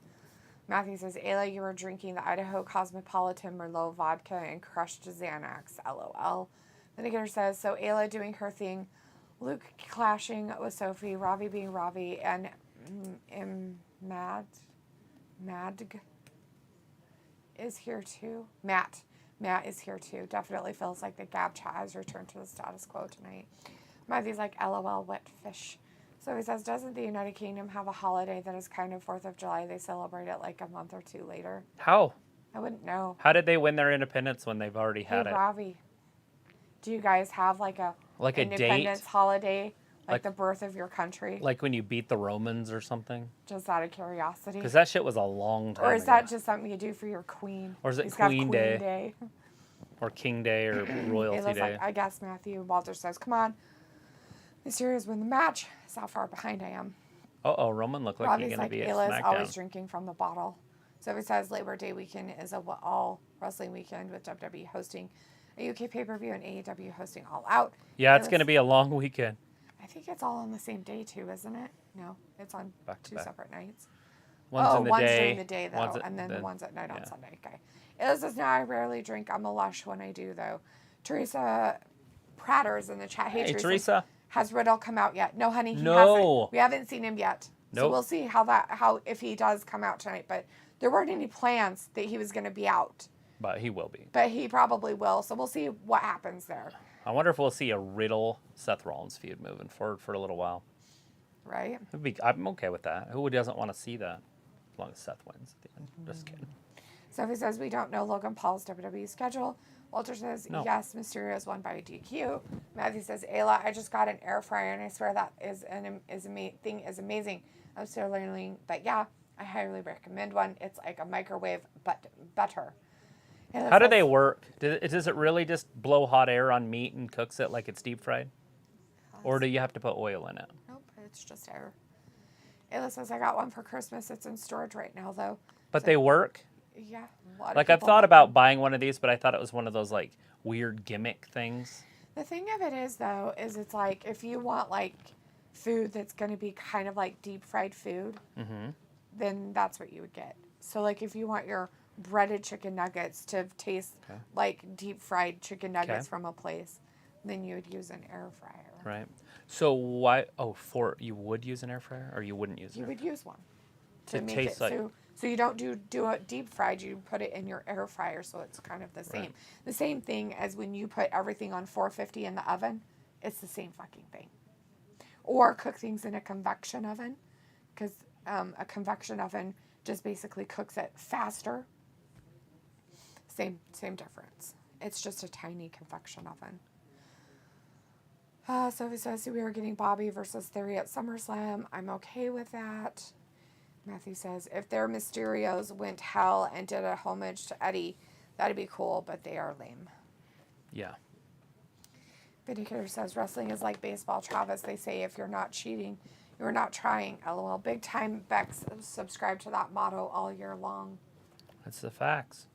Matthew says, Ayla, you were drinking the Idaho Cosmopolitan Merlot vodka and crushed Xanax. LOL. Vindicator says, so Ayla doing her thing, Luke clashing with Sophie, Ravi being Ravi, and Madg is here too. Matt is here too. Definitely feels like the Gab chat has returned to the status quo tonight. Matthew's like, LOL, wet fish. So he says, doesn't the United Kingdom have a holiday that is kind of 4th of July? They celebrate it like a month or two later. How? I wouldn't know. How did they win their independence when they've already had it? Ravi, do you guys have like a independence date? Holiday? Like the birth of your country? Like when you beat the Romans or something? Just out of curiosity. Because that shit was a long time Or is ago. that just something you do for your queen? Or is it He's got Queen Day? Or King Day or Royalty Ayla's Day. like, I guess, Matthew. Walter says, come on. Mysterios win the match. That's how far behind I am. Uh-oh, Roman looked like he's Robbie's going to like, be at Ayla's always SmackDown. drinking from the bottle. So he says Labor Day weekend is a all wrestling weekend with WWE hosting a UK pay-per-view and AEW hosting All Out. Yeah, it's Ayla's- going to be a long weekend. I think it's all on the same day too, isn't it? No, it's on Back to two back. separate nights. One's in the one's day. during the day though, one's at- and then the one's at night on yeah. Sunday. Okay. Ayla says, no, I rarely drink. I'm a lush when I do though. Teresa Prater's in the chat. Hey, Hey, Teresa. Teresa. Has Riddle come out yet? No, honey, he No. hasn't. We haven't seen him yet. So Nope. we'll see if he does come out tonight. But there weren't any plans that he was going to be out. But he will be. But he probably will. So we'll see what happens there. I wonder if we'll see a Riddle Seth Rollins feud moving forward for a little while. Right? I'm okay with that. Who doesn't want to see that? As long as Seth wins at the end. Just kidding. Sophie says we don't know Logan Paul's WWE schedule. Walter says, No. yes, Mysterios won by DQ. Matthew says, Ayla, I just got an air fryer and I swear that thing is amazing. I'm still learning, but yeah, I highly recommend one. It's like a microwave, but better. Ayla How do says- they work? Does it really just blow hot air on meat and cooks it like it's deep fried? Or do you have to put oil in it? Nope, it's just air. Ayla says, I got one for Christmas. It's in storage right now, though. But they work? Yeah. A lot of Like, I've people thought like about them. buying one of these, but I thought it was one of those, like, weird gimmick things. The thing of it is, though, is it's like if you want, like, food that's going to be kind of like deep fried food, then that's what you would get. So, like, if you want your breaded chicken nuggets to taste like deep fried chicken nuggets from a place, then you would use an air fryer. Right. So why? Oh, you would use an air fryer, or you wouldn't use You it? would use one to It make tastes it like- so you don't do it deep fried. You put it in your air fryer, so it's kind of the same. Right. The same thing as when you put everything on 450 in the oven. It's the same fucking thing. Or cook things in a convection oven, because a convection oven just basically cooks it faster. Same difference. It's just a tiny convection oven. Sophie says we are getting Bobby versus Theory at SummerSlam. I'm okay with that. Matthew says if their Mysterios went hell and did a homage to Eddie, that'd be cool, but they are lame. Yeah. Vindicator says wrestling is like baseball, Travis. They say if you're not cheating, you're not trying. LOL. Big time Bex subscribe to that motto all year long. That's the facts.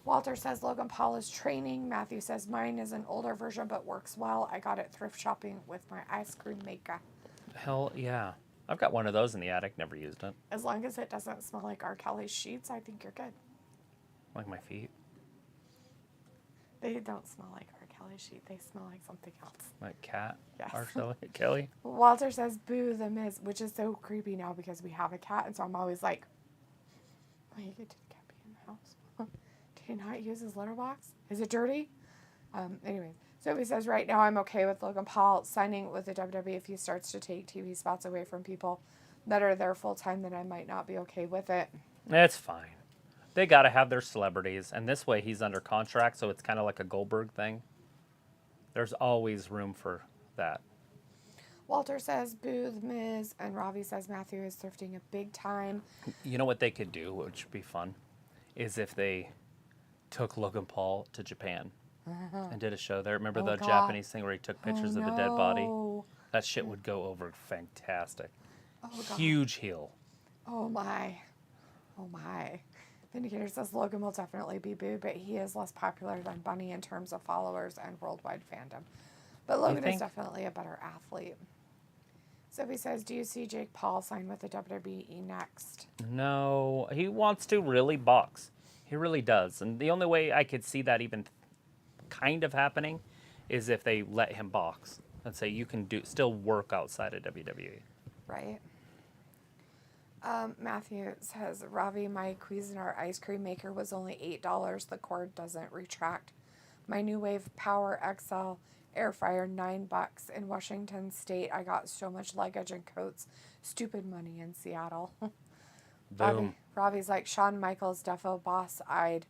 Walter says Logan Paul is training. Matthew says mine is an older version but works well. I got it thrift shopping with my ice cream maker. Hell yeah. I've got one of those in the attic. Never used it. As long as it doesn't smell like R. Kelly's sheets, I think you're good. Like my feet. They don't smell like R. Kelly's sheet. They smell like something else. Like cat. Yes. Or Kelly. Walter says boo the Miz, which is so creepy now because we have a cat, and so I'm always like, why did the cat be in the house? Did he not use his litter box? Is it dirty? Anyway, Sophie says right now I'm okay with Logan Paul signing with the WWE if he starts to take TV spots away from people that are there full time. Then I might not be okay with it. It's fine. They got to have their celebrities. And this way he's under contract, so it's kind of like a Goldberg thing. There's always room for that. Walter says boo the Miz, and Robbie says Matthew is thrifting a big time. You know what they could do, which would be fun, is if they took Logan Paul to Japan and did a show there. Remember Oh, the God. Japanese thing where he took pictures of the dead body? No. That shit would go over fantastic. Oh, God. Huge heel. Oh my. Oh my. Vindicator says Logan will definitely be booed, but he is less popular than Bunny in terms of followers and worldwide fandom. But Logan is think? definitely a better athlete. Sophie says, do you see Jake Paul sign with the WWE next? No, he wants to really box. He really does. And the only way I could see that even kind of happening is if they let him box and say you can still work outside of WWE. Right. Matthew says, Ravi, my Cuisinart ice cream maker was only $8. The cord doesn't retract. My New Wave Power XL air fryer, $9 in Washington State. I got so much luggage and coats. Stupid money in Seattle. Boom. Ravi's like Shawn Michaels, defo boss-eyed,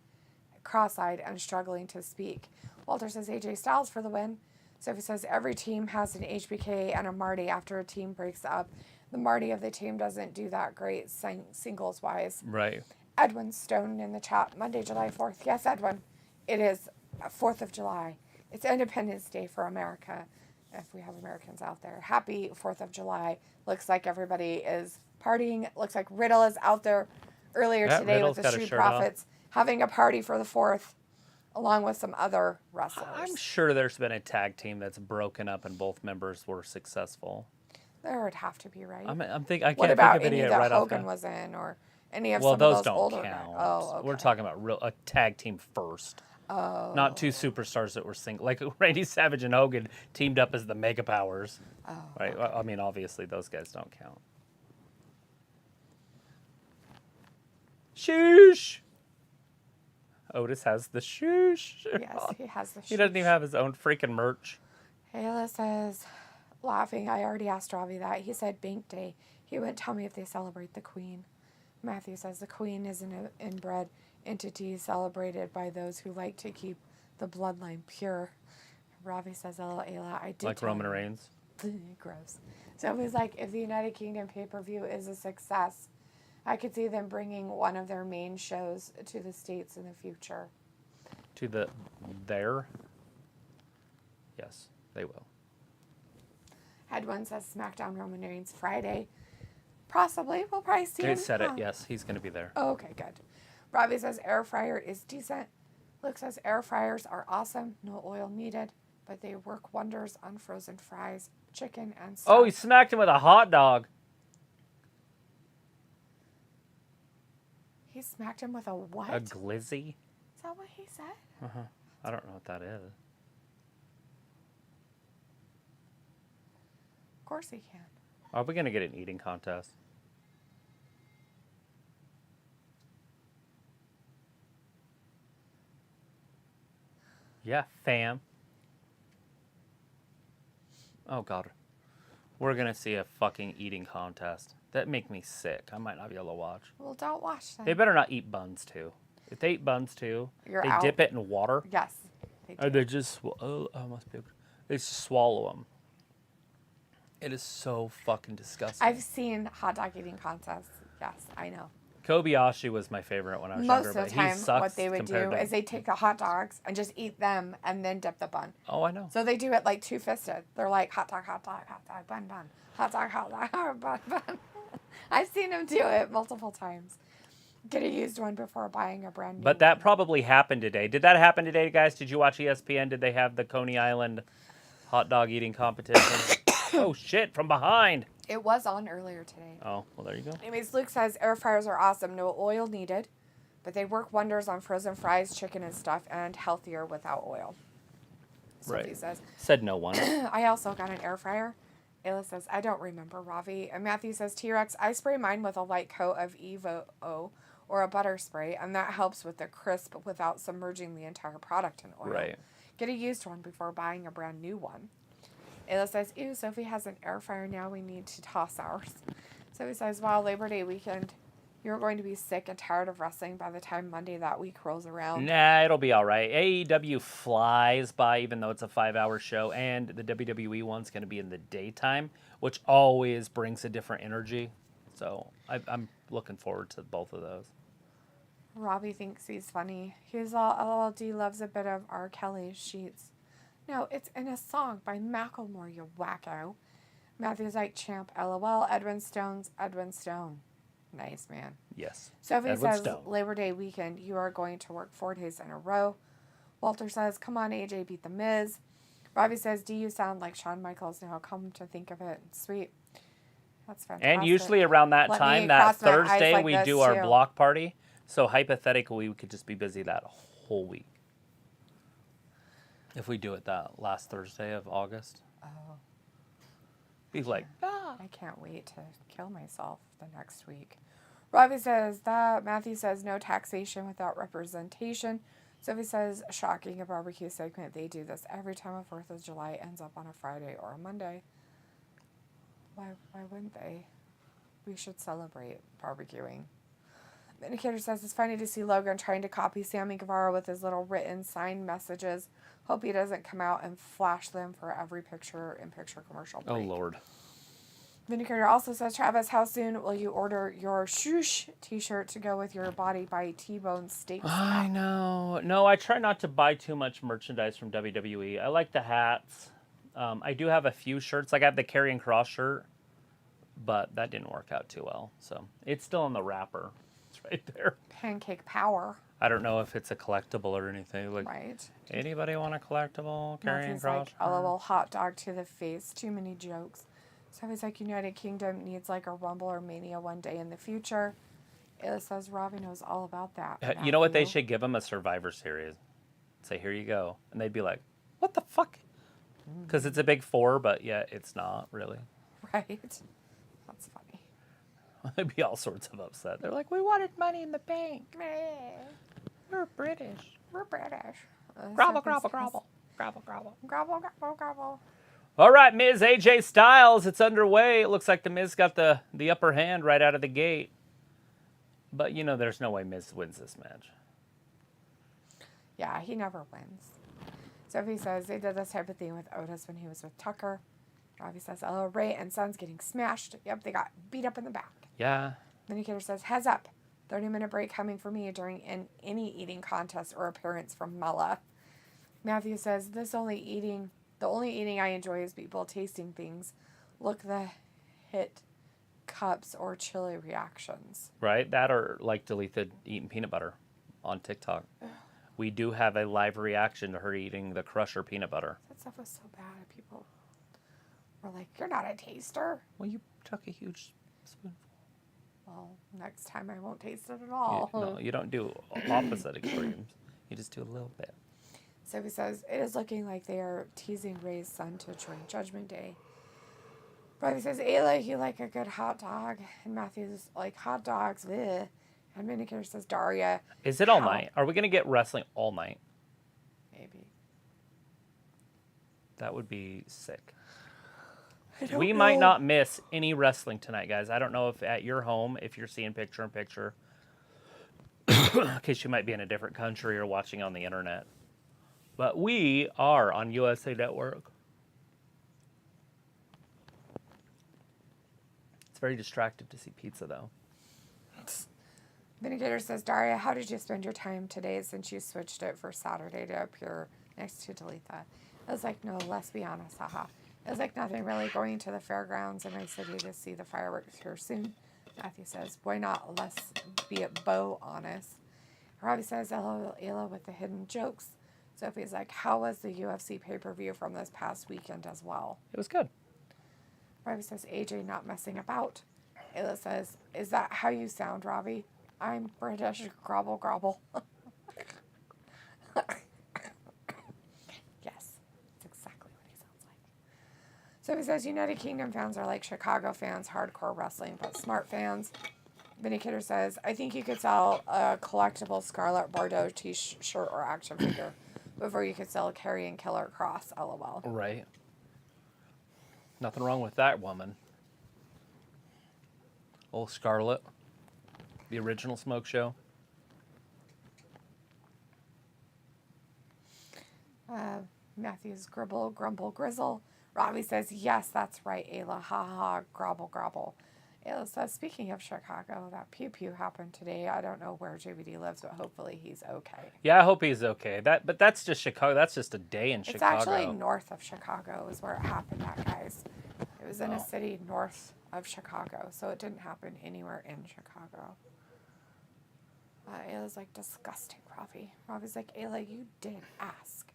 cross-eyed, and struggling to speak. Walter says AJ Styles for the win. Sophie says every team has an HBK and a Marty after a team breaks up. The Marty of the team doesn't do that great singles-wise. Right. Edwin Stone in the chat, Monday, July 4th. Yes, Edwin, it is 4th of July. It's Independence Day for America, if we have Americans out there. Happy 4th of July. Looks like everybody is partying. It looks like Riddle is out there earlier Yeah, today Riddle's with the got a Street shirt on. Profits having a party for the 4th, along with some other wrestlers. I'm sure there's been a tag team that's broken up and both members were successful. There would have to be, right? I can't What think about of any any that right off. Hogan was in, or any of Well, some those of those don't older count. guys? Oh, okay. We're talking about a tag team first. Oh. Not two superstars that were single. Like Randy Savage and Hogan teamed up as the Mega Powers. Oh. Right. Okay. I mean, obviously those guys don't count. Shoosh. Otis has the shoosh. Yes, he has the He doesn't even have his own freaking merch. Ayla says, laughing, I already asked Ravi that. He said Bank Day. He wouldn't tell me if they celebrate the Queen. Matthew says the Queen is an inbred entity celebrated by those who like to keep the bloodline pure. Ravi says, oh, Ayla, I did Like tell Roman you." Reigns. Gross. So it was like, if the United Kingdom pay-per-view is a success, I could see them bringing one of their main shows to the States in the future. To there? Yes, they will. Headone says SmackDown Roman Reigns Friday. Possibly. We'll probably see He him. said it. Yes, he's going to be there. Oh, okay, good. Robbie says air fryer is decent. Luke says air fryers are awesome. No oil needed, but they work wonders on frozen fries, chicken, and stuff. Oh, he smacked him with a hot dog. He smacked him with a what? A glizzy? Is that what he said? Uh-huh. I don't know what that is. Of course he can. Are we going to get an eating contest? Yeah, fam. Oh, God. We're going to see a fucking eating contest. That make me sick. I might not be able to watch. Well, don't watch them. They better not eat buns, too. If they eat buns, too, You're they out. dip it in water. Yes. They do. Or they just, I must be able to. They swallow them. It is so fucking disgusting. I've seen hot dog eating contests. Yes, I know. Kobayashi was my favorite when I was Most younger, of the but he time, sucks what they would do compared to... is they take the hot dogs and just eat them and then dip the bun. Oh, I know. So they do it like two-fisted. They're like hot dog, bun, bun. Hot dog, bun, bun. I've seen them do it multiple times. Get a used one before buying a brand new But that probably happened today. Did that happen today, guys? Did you watch ESPN? Did they have the Coney Island hot dog eating competition? Oh, shit, from behind. It was on earlier today. Oh, well, there you go. Anyways, Luke says air fryers are awesome. No oil needed. But they work wonders on frozen fries, chicken, and stuff, and healthier without oil. Sophie Right. says, Said no one. I also got an air fryer. Ayla says, I don't remember, Ravi. And Matthew says, T-Rex, I spray mine with a light coat of Evo or a butter spray, and that helps with the crisp without submerging the entire product in oil. Right. Get a used one before buying a brand new one. Ayla says, ew, Sophie has an air fryer now. We need to toss ours. Sophie says, wow, Labor Day weekend, you're going to be sick and tired of wrestling by the time Monday that week rolls around. Nah, it'll be all right. AEW flies by, even though it's a 5-hour show, and the WWE one's going to be in the daytime, which always brings a different energy. So I'm looking forward to both of those. Robbie thinks he's funny. He's all, LLD loves a bit of R. Kelly's Sheets. No, it's in a song by Macklemore, you wacko. Matthew's like, champ, LOL, Edwin Stone's Edwin Stone. Nice, man. Yes. Sophie Edwin says, Stone. Labor Day weekend, you are going to work 4 days in a row. Walter says, come on, AJ, beat the Miz. Robbie says, do you sound like Shawn Michaels now? Come to think of it. Sweet. That's fantastic. And usually around that Let time, me that cross my eyes Thursday, like we this, do our too. block party. So hypothetically, we could just be busy that whole week. If we do it that last Thursday of August. Oh. Be like, I can't wait to kill myself the next week. Robbie says that. Matthew says no taxation without representation. Sophie says, shocking, a barbecue segment. They do this every time a 4th of July ends up on a Friday or a Monday. Why wouldn't they? We should celebrate barbecuing. Indicator says it's funny to see Logan trying to copy Sammy Guevara with his little written signed messages. Hope he doesn't come out and flash them for every picture-in-picture commercial break. oh, Lord. Vindicator also says, Travis, how soon will you order your Shoosh t-shirt to go with your Body by T-Bone Steaks? I know. No, I try not to buy too much merchandise from WWE. I like the hats. I do have a few shirts. Like I have the Karrion Kross shirt, but that didn't work out too well. So it's still in the wrapper. It's right there. Pancake Power. I don't know if it's a collectible or anything. Like, right. Anybody want a collectible Karrion Kross? Like, a little hot dog to the face. Too many jokes. So he's like, United Kingdom needs like a Rumble or Mania one day in the future. Ayla says Robbie knows all about that. You know what? They should give him a Survivor Series. Say, here you go. And they'd be like, what the fuck? Because it's a big four, but yet it's not really. Right. That's funny. They'd be all sorts of upset. They're like, we wanted Money in the Bank. We're British. We're British. Grovel, grovel, grovel. Grovel, grovel. Grovel, grovel, grovel. All right, Miz AJ Styles. It's underway. It looks like the Miz got the upper hand right out of the gate. But, you know, there's no way Miz wins this match. Yeah, he never wins. Sophie says they did this type of thing with Otis when he was with Tucker. Robbie says, oh, Ray and Son's getting smashed. Yep, they got beat up in the back. Yeah. Vindicator says, heads up. 30-minute break coming for me during any eating contest or appearance from Mella. Matthew says, the only eating I enjoy is people tasting things. Look the hit cups or chili reactions. Right? That or like Deleted eating peanut butter on TikTok. We do have a live reaction to her eating the Crusher peanut butter. That stuff was so bad. People were like, you're not a taster. Well, you took a huge spoonful. Well, next time I won't taste it at all. No, you don't do opposite extremes. You just do a little bit. So he says, it is looking like they are teasing Ray's son to join Judgment Day. Robbie says, Ayla, you like a good hot dog. And Matthew's like, hot dogs, bleh. And Vindicator says, Daria. Is it all night? Are we going to get wrestling all night? Maybe. That would be sick. We might not miss any wrestling tonight, guys. I don't know if at your home, if you're seeing picture-in-picture, in case you might be in a different country or watching on the internet. But we are on USA Network. It's very distracting to see pizza, though. Vindicator says, Daria, how did you spend your time today since you switched it for Saturday to appear next to Talitha? I was like, no, let's be honest, haha. It was like nothing really going to the fairgrounds in my city to see the fireworks here soon. Matthew says, why not? Let's be honest. Robbie says, Ella with the hidden jokes. Sophie's like, how was the UFC pay-per-view from this past weekend as well? It was good. Robbie says, AJ not messing about. Ayla says, is that how you sound, Robbie? I'm British. Grobble, grobble. Yes, that's exactly what he sounds like. Sophie says, United Kingdom fans are like Chicago fans, hardcore wrestling, but smart fans. Vindicator says, I think you could sell a collectible Scarlet Bordeaux t-shirt or action figure before you could sell a Karrion Killer Cross, LOL. Right. Nothing wrong with that woman. Old Scarlet. The original Smoke Show. Matthew's grumble, grizzle. Robbie says, yes, that's right, Ayla. Ha ha, grobble, grobble. Ayla says, speaking of Chicago, that pew-pew happened today. I don't know where JVD lives, but hopefully he's okay. Yeah, I hope he's okay. But that's just Chicago. That's just a day in Chicago. It's actually north of Chicago is where it happened at, guys. It was in a city north of Chicago, so it didn't happen anywhere in Chicago. Ayla's like, disgusting, Robbie. Robbie's like, Ayla, you did ask.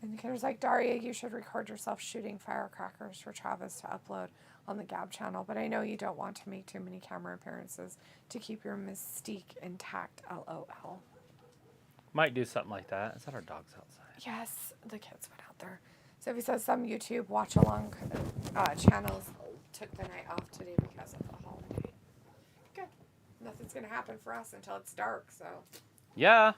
And the kidder's like, Daria, you should record yourself shooting firecrackers for Travis to upload on the Gab channel, but I know you don't want to make too many camera appearances to keep your mystique intact, LOL. Might do something like that. Is that our dogs outside? Yes, the kids went out there. Sophie says some YouTube watch-along channels took the night off today because of the holiday. Good. Nothing's going to happen for us until it's dark, so. Yeah.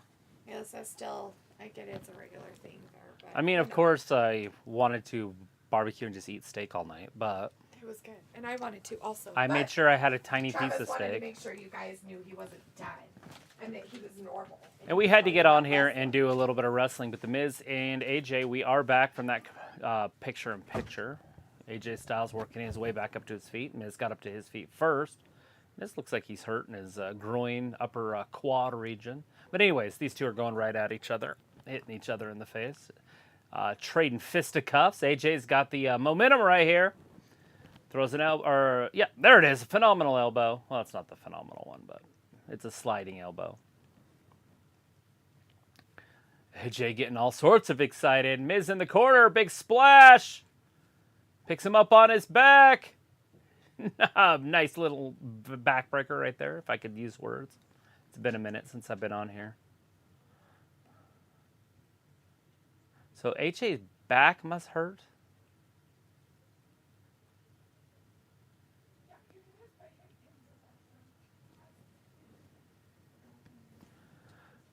Yeah, so still, I get it's a regular thing there. But, I mean, of course, I wanted to barbecue and just eat steak all night, but. It was good. And I wanted to also. I made sure I had a tiny Travis piece of wanted to steak. make sure you guys knew he wasn't dead and that he was normal. And we had to get on here and do a little bit of wrestling. But The Miz and AJ, we are back from that picture-in-picture. AJ Styles working his way back up to his feet. Miz got up to his feet first. Miz looks like he's hurt in his groin, upper quad region. But anyways, these two are going right at each other, hitting each other in the face. Trading fisticuffs. AJ's got the momentum right here. Throws an elbow, or yeah, there it is. Phenomenal elbow. Well, it's not the phenomenal one, but it's a sliding elbow. AJ getting all sorts of excited. Miz in the corner, big splash. Picks him up on his back. Nice little backbreaker right there, if I could use words. It's been a minute since I've been on here. So AJ's back must hurt.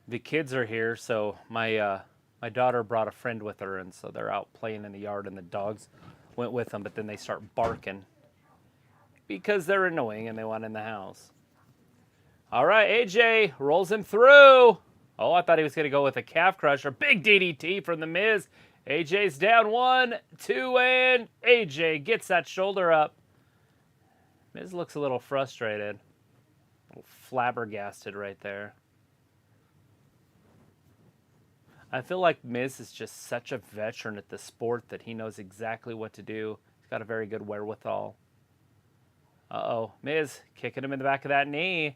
The kids are here, so my daughter brought a friend with her, and so they're out playing in the yard, and the dogs went with them, but then they start barking because they're annoying and they want in the house. All right, AJ rolls him through. Oh, I thought he was going to go with a calf crusher. Big DDT from The Miz. AJ's down 1, 2, and AJ gets that shoulder up. Miz looks a little frustrated. A little flabbergasted right there. I feel like Miz is just such a veteran at the sport that he knows exactly what to do. He's got a very good wherewithal. Uh-oh. Miz kicking him in the back of that knee.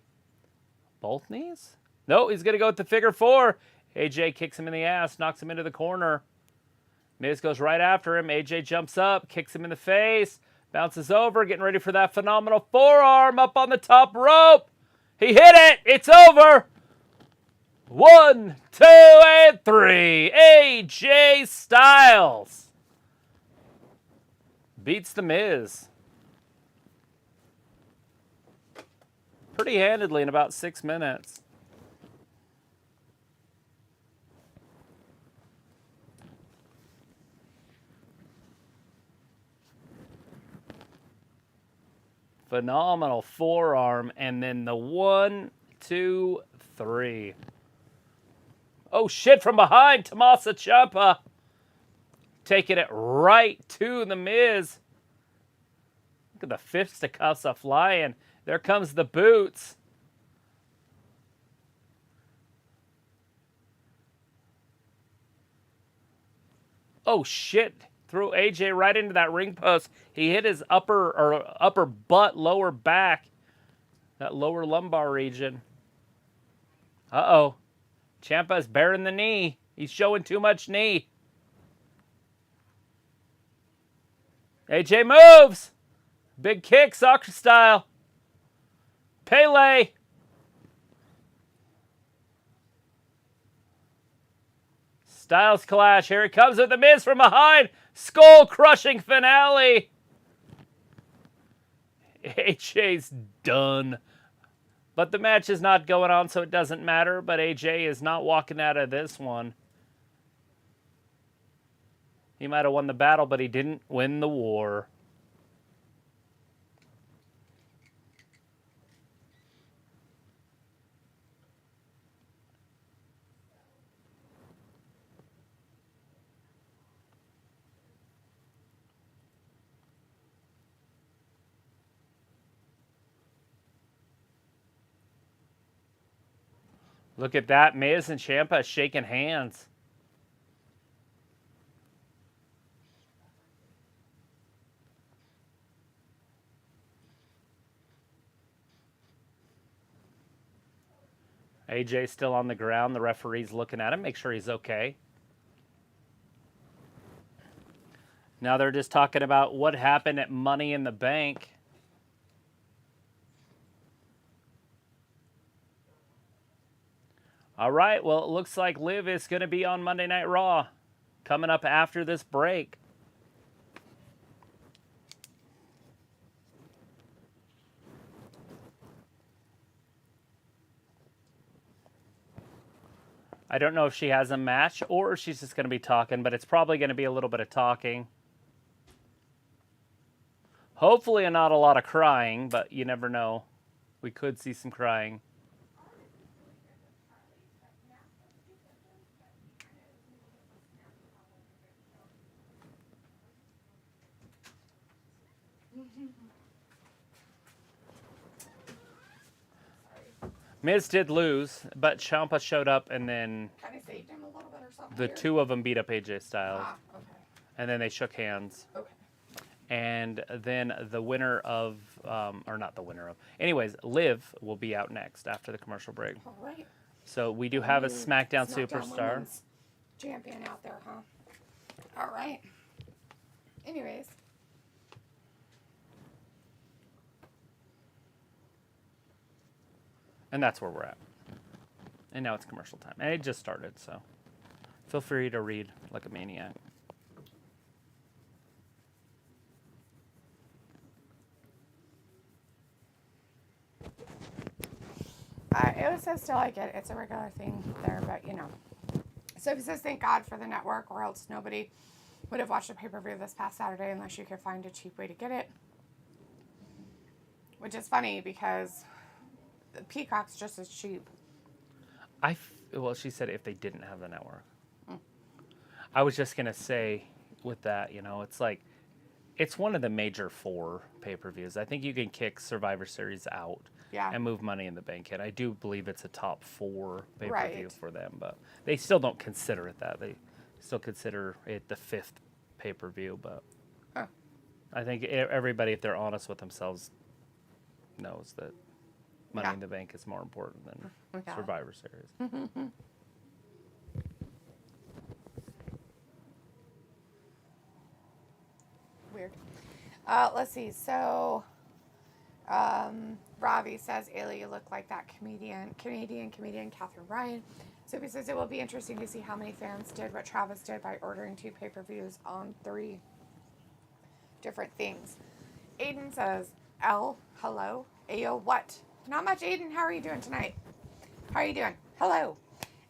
Both knees? No, he's going to go with the figure 4. AJ kicks him in the ass, knocks him into the corner. Miz goes right after him. AJ jumps up, kicks him in the face, bounces over, getting ready for that phenomenal forearm up on the top rope. He hit it. It's over. 1, 2, and 3. AJ Styles beats The Miz pretty handedly in about 6 minutes. Phenomenal forearm, and then the 1, 2, 3. Oh, shit, from behind, Tommaso Ciampa. Taking it right to The Miz. Look at the fisticuffs are flying. There comes the boots. Oh, shit. Threw AJ right into that ring post. He hit his upper butt, lower back. That lower lumbar region. Uh-oh. Ciampa's bearing the knee. He's showing too much knee. AJ moves. Big kick, soccer style. Pele. Styles clash. Here it comes with The Miz from behind. Skull-crushing finale. AJ's done. But the match is not going on, so it doesn't matter. But AJ is not walking out of this one. He might have won the battle, but he didn't win the war. Look at that. Miz and Ciampa shaking hands. AJ still on the ground. The referee's looking at him, make sure he's okay. Now they're just talking about what happened at Money in the Bank. All right, well, it looks like Liv is going to be on Monday Night Raw coming up after this break. I don't know if she has a match or if she's just going to be talking, but it's probably going to be a little bit of talking. Hopefully not a lot of crying, but you never know. We could see some crying. Miz did lose, but Ciampa showed up, and then Kind of saved him a little bit or something. the two of them beat up AJ Styles, Okay. and then they shook hands. Okay. And then the winner of, or not the winner of, anyways, Liv will be out next after the commercial break. All right. So we do have a New SmackDown superstar. Women's champion out there, huh? All right. Anyways. And that's where we're at. And now it's commercial time. And it just started, so feel free to read like a maniac. It says still like it. It's a regular thing there, but you know. So he says, thank God for the network, or else nobody would have watched a pay-per-view this past Saturday unless you could find a cheap way to get it. Which is funny because the Peacock's just as cheap. Well, she said if they didn't have the network. I was just going to say with that, you know, it's like, it's one of the major 4 pay-per-views. I think you can kick Survivor Series out and move Money in the Bank in. I do believe it's a top 4 pay-per-view for them, but they still don't consider it that. They still consider it the 5th pay-per-view, but I think everybody, if they're honest with themselves, knows that Money in the Bank is more important than Survivor Series. Weird. Let's see. So, Ravi says, Ayla, you look like that Canadian comedian Catherine Ryan. So he says it will be interesting to see how many fans did what Travis did by ordering 2 pay-per-views on 3 different things. Aiden says, L, hello. Ayo, what? Not much, Aiden. How are you doing tonight? How are you doing? Hello.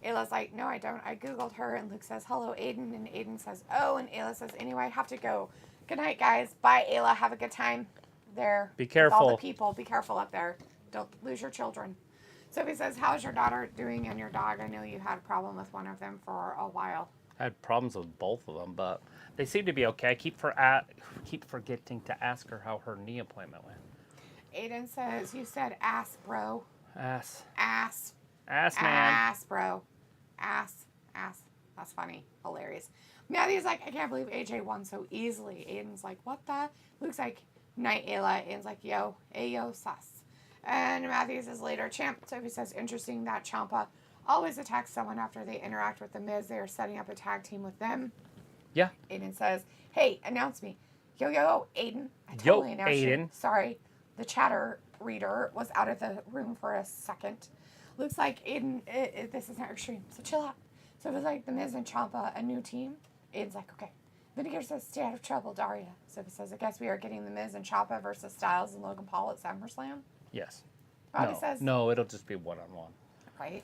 Ayla's like, no, I don't. I Googled her, and Luke says, hello, Aiden. And Aiden says, oh, and Ayla says, anyway, I have to go. Good night, guys. Bye, Ayla. Have a good time there. Be careful. With all the people. Be careful up there. Don't lose your children. Sophie says, how's your daughter doing and your dog? I know you had a problem with one of them for a while. I had problems with both of them, but they seem to be okay. I keep forgetting to ask her how her knee appointment went. Aiden says, you said ass, bro. Ass. Ass. Ass, man. Ass, bro. Ass. That's funny. Hilarious. Matthew's like, I can't believe AJ won so easily. Aiden's like, what the? Luke's like, night, Ayla. Aiden's like, yo, ayo, sus. And Matthew says later, champ. Sophie says, interesting that Ciampa always attacks someone after they interact with the Miz. They are setting up a tag team with them. Yeah. Aiden says, hey, announce me. Yo, Aiden. I totally announced Aiden. you. Sorry. The chatter reader was out of the room for a second. Looks like Aiden, this is not extreme, so chill out. So it was like the Miz and Ciampa, a new team. Aiden's like, okay. Vinegar says, stay out of trouble, Daria. So he says, I guess we are getting the Miz and Ciampa versus Styles and Logan Paul at SummerSlam. Yes. Robbie says, no, it'll just be one-on-one. Right.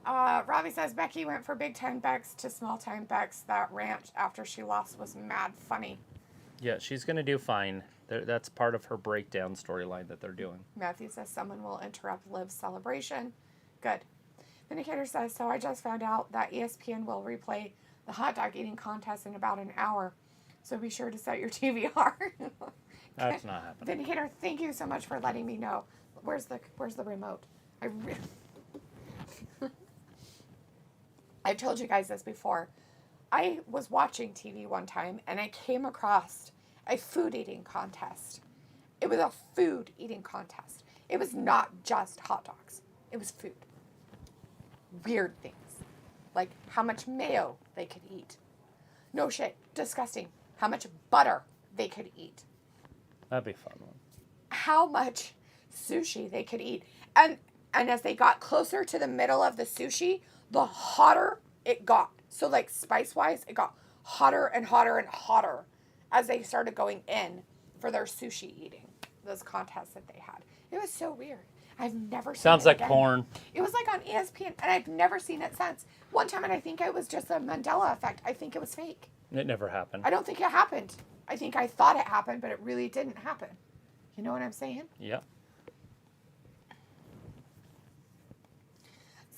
Robbie says, Becky went for big time Bex to small time Bex. That rant after she lost was mad funny. Yeah, she's going to do fine. That's part of her breakdown storyline that they're doing. Matthew says someone will interrupt Liv's celebration. Good. Vindicator says, so I just found out that ESPN will replay the hot dog eating contest in about an hour. So be sure to set your DVR. That's not happening. Vindicator, thank you so much for letting me know. Where's the remote? I've told you guys this before. I was watching TV one time and I came across a food eating contest. It was a food eating contest. It was not just hot dogs. It was food. Weird things. Like how much mayo they could eat. No shit. Disgusting. How much butter they could eat. That'd be a fun one. How much sushi they could eat. And as they got closer to the middle of the sushi, the hotter it got. So like spice-wise, it got hotter and hotter and hotter as they started going in for their sushi eating. Those contests that they had. It was so weird. I've never seen Sounds it like again. porn. It was like on ESPN, and I've never seen it since. One time, and I think it was just a Mandela effect. I think it was fake. It never happened. I don't think it happened. I think I thought it happened, but it really didn't happen. You know what I'm saying? Yep.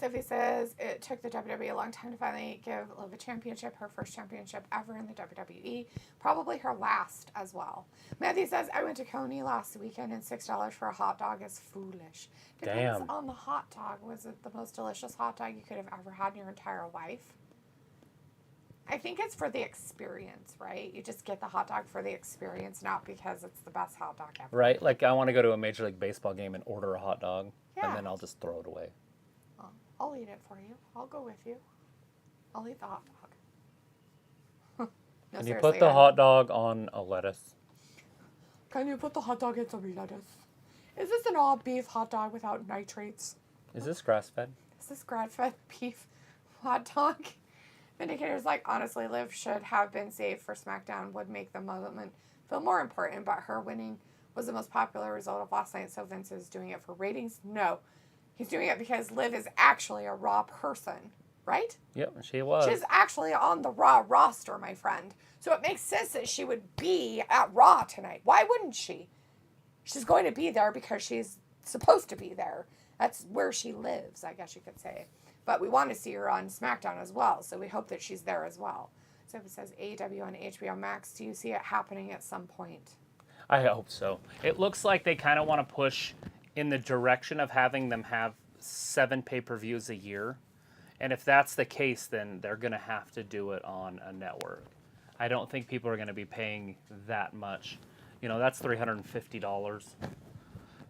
Sophie says it took the WWE a long time to finally give Liv a championship, her first championship ever in the WWE. Probably her last as well. Matthew says, I went to Coney last weekend and $6 for a hot dog is foolish. Depends Damn. on the hot dog. Was it the most delicious hot dog you could have ever had in your entire life? I think it's for the experience, right? You just get the hot dog for the experience, not because it's the best hot dog ever. Right? Like, I want to go to a Major League Baseball game and order a hot dog, Yeah. and then I'll just throw it away. I'll eat it for you. I'll go with you. I'll eat the hot dog. No, Can you seriously, put the I hot dog on a lettuce? Can you put the hot dog in some lettuce? Is this an all beef hot dog without nitrates? Is this grass-fed? Is this grass-fed beef hot dog? Vindicator's like, honestly, Liv should have been saved for SmackDown. Would make the moment feel more important, but her winning was the most popular result of last night, so Vince is doing it for ratings? No. He's doing it because Liv is actually a Raw person, right? Yep, she was. She's actually on the Raw roster, my friend. So it makes sense that she would be at Raw tonight. Why wouldn't she? She's going to be there because she's supposed to be there. That's where she lives, I guess you could say. But we want to see her on SmackDown as well, so we hope that she's there as well. So it says AEW on HBO Max. Do you see it happening at some point? I hope so. It looks like they kind of want to push in the direction of having them have 7 pay-per-views a year. And if that's the case, then they're going to have to do it on a network. I don't think people are going to be paying that much. You know, that's $350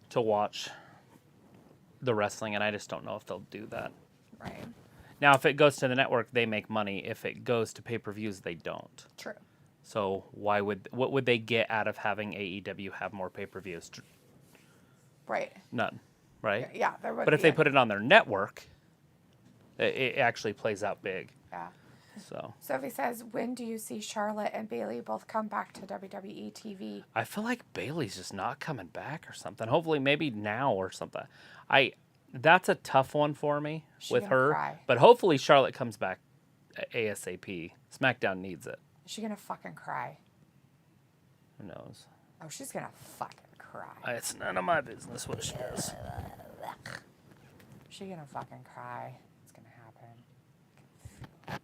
to watch the wrestling, and I just don't know if they'll do that. Right. Now, if it goes to the network, they make money. If it goes to pay-per-views, they don't. True. So what would they get out of having AEW have more pay-per-views? Right. None, right? Yeah, there would But if be they put it on their network, it actually plays out big. Yeah. So Sophie says, when do you see Charlotte and Bayley both come back to WWE TV? I feel like Bayley's just not coming back or something. Hopefully, maybe now or something. That's a tough one for me with gonna her. cry? But hopefully, Charlotte comes back ASAP. SmackDown needs it. Is she gonna fucking cry? Who knows? Oh, she's gonna fucking cry. It's none of my business what she does. She's gonna fucking cry. It's gonna happen.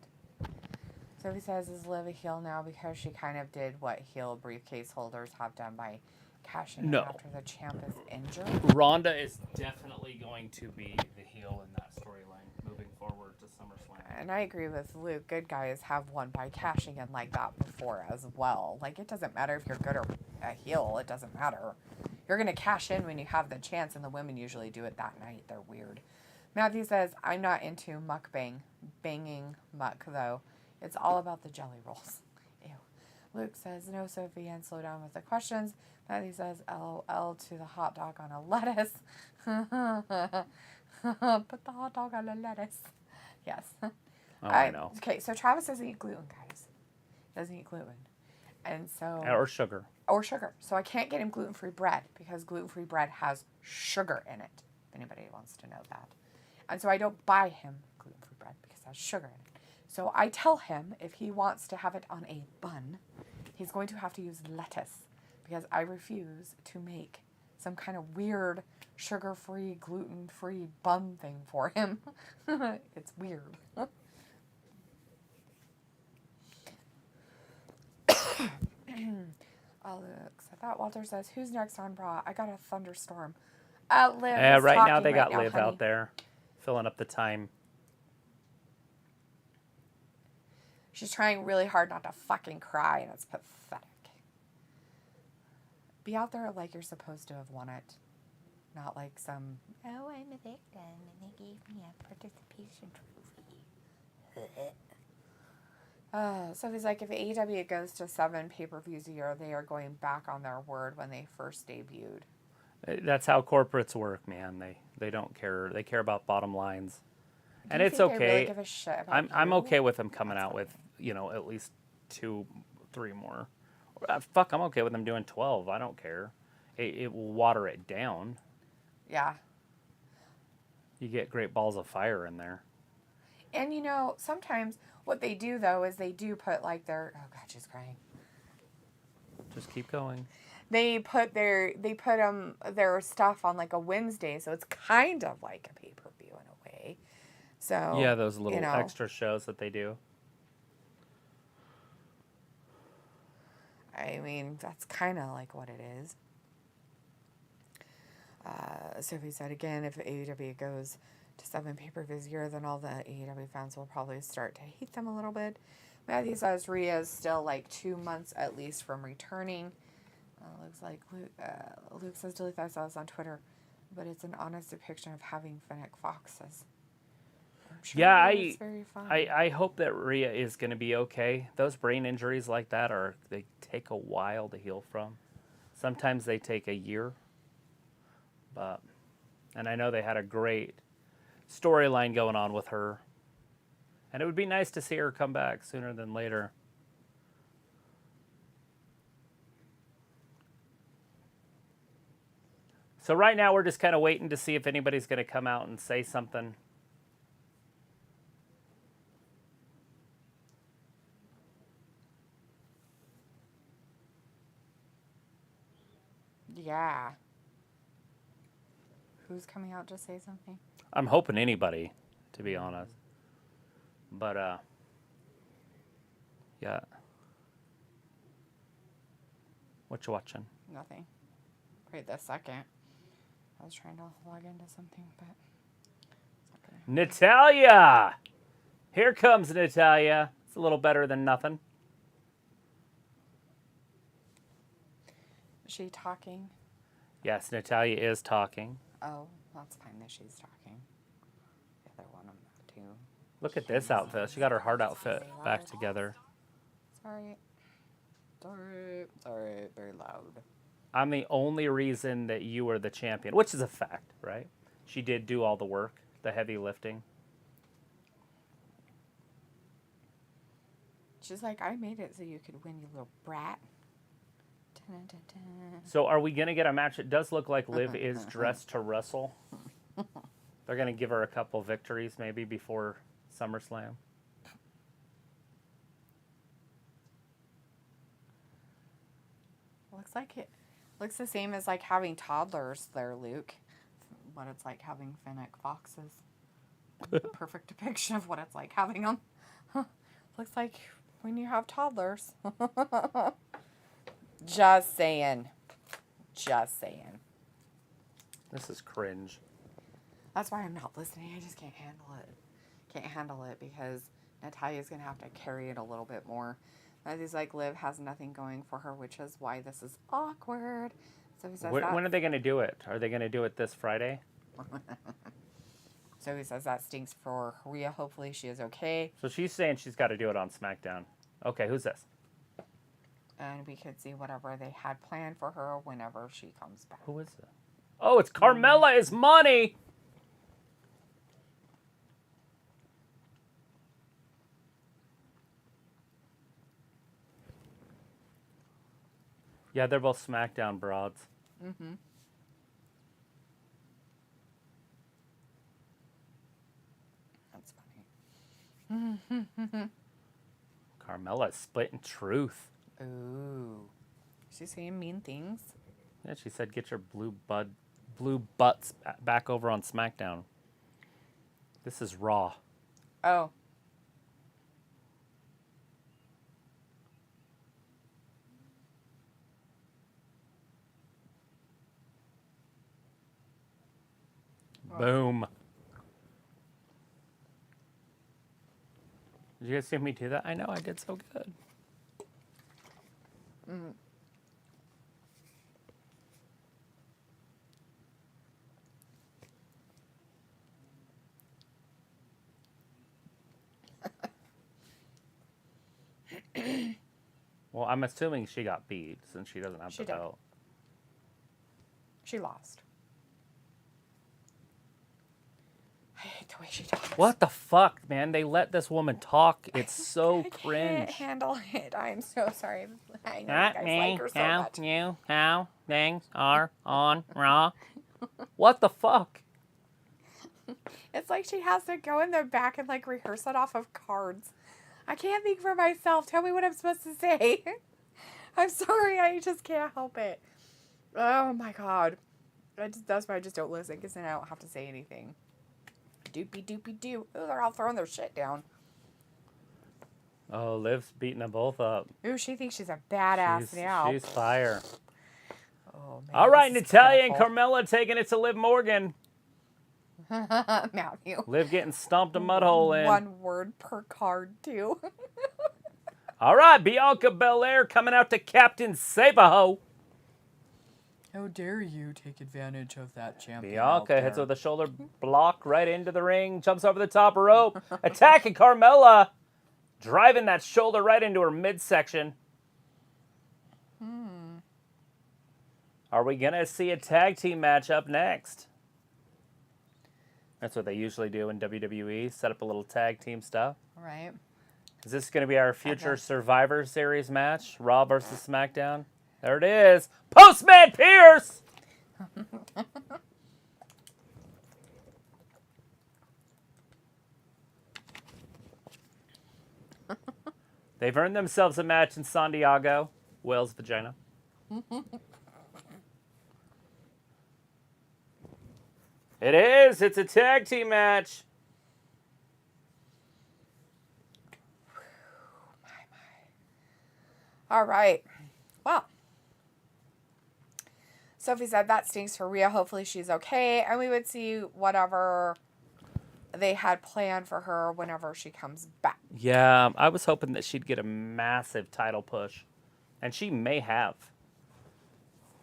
Sophie says, is Liv a heel now because she kind of did what heel briefcase holders have done by cashing in No. after the champ is injured? Ronda is definitely going to be the heel in that storyline moving forward to SummerSlam. And I agree with Luke. Good guys have won by cashing in like that before as well. Like, it doesn't matter if you're good or a heel. It doesn't matter. You're going to cash in when you have the chance, and the women usually do it that night. They're weird. Matthew says, I'm not into mukbang. Banging muck, though. It's all about the jelly rolls. Ew. Luke says, no, Sophie, and slow down with the questions. Matthew says, LOL to the hot dog on a lettuce. Put the hot dog on a lettuce. Yes. Oh, I know. Okay, so Travis doesn't eat gluten, guys. He doesn't eat gluten. And so... Or sugar. Or sugar. So I can't get him gluten-free bread because gluten-free bread has sugar in it, if anybody wants to know that. And so I don't buy him gluten-free bread because it has sugar in it. So I tell him if he wants to have it on a bun, he's going to have to use lettuce because I refuse to make some kind of weird sugar-free, gluten-free bun thing for him. It's weird. Oh, look. I thought Walter says, who's next on Raw? I got a thunderstorm. Liv is Right now talking they got right now, Liv honey. out there filling up the time. She's trying really hard not to fucking cry, and it's pathetic. Be out there like you're supposed to have won it. Not like some, oh, I'm a victim, and they gave me a participation trophy. Sophie's like, if AEW goes to 7 pay-per-views a year, they are going back on their word when they first debuted. That's how corporates work, man. They don't care. They care about bottom lines. And Do you it's think okay. They really give a shit about I'm you? okay with them coming out with, at least 2, 3 more. Fuck, I'm okay with them doing 12. I don't care. It will water it down. Yeah. You get great balls of fire in there. And sometimes what they do though is they do put like their, oh God, she's crying. Just keep going. They put their stuff on like a Wednesday, so it's kind of like a pay-per-view in a way. So Yeah, those little extra shows that they do. I mean, that's kind of like what it is. Sophie said again, if AEW goes to 7 pay-per-views a year, then all the AEW fans will probably start to hate them a little bit. Matthew says Rhea is still like 2 months at least from returning. Looks like Luke says delete that. I saw this on Twitter, but it's an honest depiction of having Fennec Foxes. Sure, Yeah, it's very fun. I hope that Rhea is going to be okay. Those brain injuries like that they take a while to heal from. Sometimes they take a year. And I know they had a great storyline going on with her. And it would be nice to see her come back sooner than later. So right now we're just kind of waiting to see if anybody's going to come out and say something. Yeah. Who's coming out to say something? I'm hoping anybody, to be honest. But, yeah. What you watching? Nothing. Right this second. I was trying to log into something, but it's not gonna. Natalia! Here comes Natalia. It's a little better than nothing. Is she talking? Yes, Natalia is talking. Oh, that's fine that she's talking. The other one, I'm not too. Look at this outfit. She got her heart outfit back together. Sorry, very loud. I'm the only reason that you were the champion, which is a fact, right? She did do all the work, the heavy lifting. She's like, I made it so you could win, you little brat. Dun-dun-dun-dun. So are we going to get a match? It does look like Liv is dressed to wrestle. They're going to give her a couple victories maybe before SummerSlam. Looks like it looks the same as like having toddlers there, Luke. What it's like having Fennec Foxes. Perfect depiction of what it's like having them. Looks like when you have toddlers. Just saying. Just saying. This is cringe. That's why I'm not listening. I just can't handle it. Can't handle it because Natalia's going to have to carry it a little bit more. Matthew's like, Liv has nothing going for her, which is why this is awkward. So he says When are they going to do it? Are they going to do it this Friday? So he says that stinks for Rhea. Hopefully she is okay. So she's saying she's got to do it on SmackDown. Okay, who's this? And we could see whatever they had planned for her whenever she comes back. Who is it? Oh, it's Carmella is money. Yeah, they're both SmackDown broads. Mm-hmm. That's funny. Carmella is splitting truth. Ooh. She's saying mean things. Yeah, she said, "Get your blue butts back over on SmackDown." This is Raw. Oh. Boom. Did you guys see me do that? I know I did so good. Mm. Well, I'm assuming she got beat since she doesn't have the belt. She lost. I hate the way she talks. What the fuck, man? They let this woman talk. It's so I cringe. can't handle it. I'm so sorry. I know you guys like her so much. How things are on Raw. What the fuck? It's like she has to go in the back and like rehearse it off of cards. I can't think for myself. Tell me what I'm supposed to say. I'm sorry. I just can't help it. Oh my God. That's why I just don't listen because then I don't have to say anything. Doopy doopy doo. Ooh, they're all throwing their shit down. Oh, Liv's beating them both up. Ooh, she thinks she's a badass now. She's fire. Oh, man. All right, this is Natalya and pitiful. Carmella taking it to Liv Morgan. Matthew. Liv getting stomped a mud hole in. One word per card, too. All right, Bianca Belair coming out to Captain Save-A-Ho. How dare you take advantage of that champion? Bianca hits with a shoulder block right into the ring, jumps over the top rope, attacking Carmella, driving that shoulder right into her midsection. Are we going to see a tag team match up next? That's what they usually do in WWE, set up a little tag team stuff. Right. Is this going to be our future Survivor Series match? Raw versus SmackDown? There it is. Postman Pierce! They've earned themselves a match in San Diego. Whale's vagina. It is. It's a tag team match. All right. Well. Sophie said that stinks for Rhea. Hopefully she's okay. And we would see whatever they had planned for her whenever she comes back. Yeah, I was hoping that she'd get a massive title push. And she may have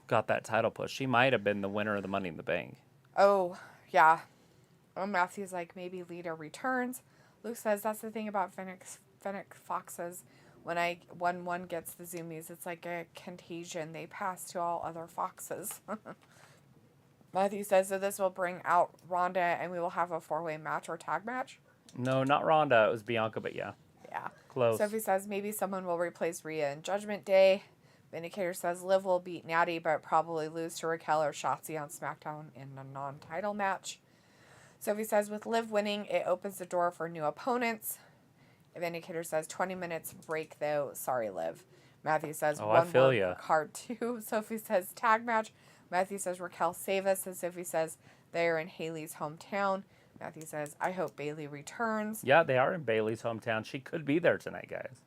got that title push. She might have been the winner of the Money in the Bank. Oh, yeah. Oh, Matthew's like, maybe Lita returns. Luke says, that's the thing about Fennec Foxes. When one gets the zoomies, it's like a contagion. They pass to all other foxes. Matthew says that this will bring out Ronda and we will have a 4-way match or tag match. No, not Ronda. It was Bianca, but yeah. Yeah. Close. Sophie says maybe someone will replace Rhea in Judgment Day. Vindicator says Liv will beat Natty, but probably lose to Raquel or Shotzi on SmackDown in a non-title match. Sophie says with Liv winning, it opens the door for new opponents. Vindicator says 20 minutes break though. Sorry, Liv. Matthew says I feel word ya. card 2. Sophie says tag match. Matthew says Raquel save us. And Sophie says they are in Haley's hometown. Matthew says I hope Bayley returns. Yeah, they are in Bayley's hometown. She could be there tonight, guys.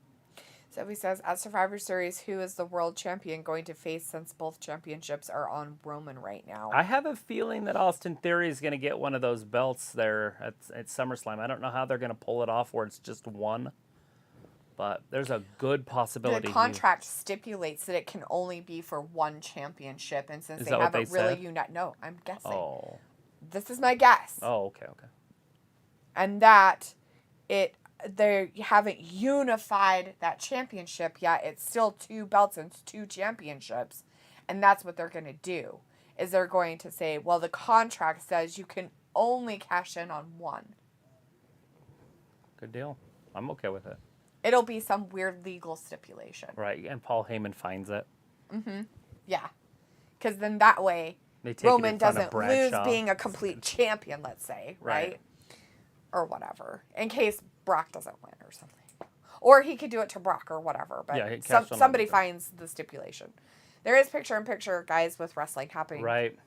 Sophie says at Survivor Series, who is the world champion going to face since both championships are on Roman right now? I have a feeling that Austin Theory is going to get one of those belts there at SummerSlam. I don't know how they're going to pull it off where it's just one, but there's a good possibility. The contract stipulates that it can only be for one championship, and since Is they that what haven't they really said? united, no, I'm guessing. Oh. This is my guess. Oh, okay. And that they haven't unified that championship yet. It's still 2 belts and 2 championships. And that's what they're going to do. Is they're going to say, well, the contract says you can only cash in on one. Good deal. I'm okay with it. It'll be some weird legal stipulation. Right, and Paul Heyman finds it. Yeah. Because then that way, They take it Roman in front of doesn't Bradshaw. lose being a complete champion, let's say, right? Or whatever. In case Brock doesn't win or something. Or he could do it to Brock or whatever. But Yeah, he'd cash on somebody that. finds the stipulation. There is picture-in-picture, guys, with wrestling happening. Right.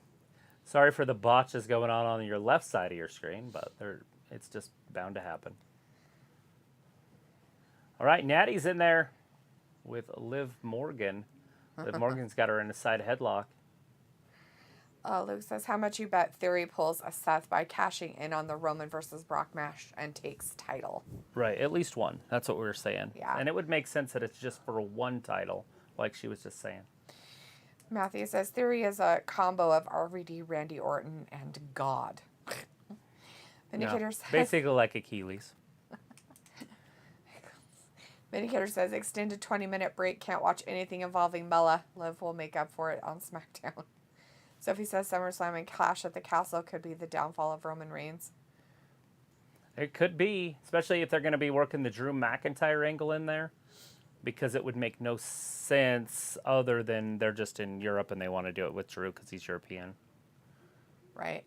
Sorry for the botches going on your left side of your screen, but it's just bound to happen. All right, Natty's in there with Liv Morgan. Liv Morgan's got her in a side headlock. Luke says, how much you bet Theory pulls a Seth by cashing in on the Roman versus Brock match and takes title? Right, at least one. That's what we were saying. Yeah. And it would make sense that it's just for one title, like she was just saying. Matthew says, Theory is a combo of RVD, Randy Orton, and God. Vindicator Yeah, says, basically like Achilles. Vindicator says, extended 20-minute break. Can't watch anything involving Mella. Liv will make up for it on SmackDown. Sophie says SummerSlam and Clash at the Castle could be the downfall of Roman Reigns. It could be, especially if they're going to be working the Drew McIntyre angle in there, because it would make no sense other than they're just in Europe and they want to do it with Drew because he's European. Right.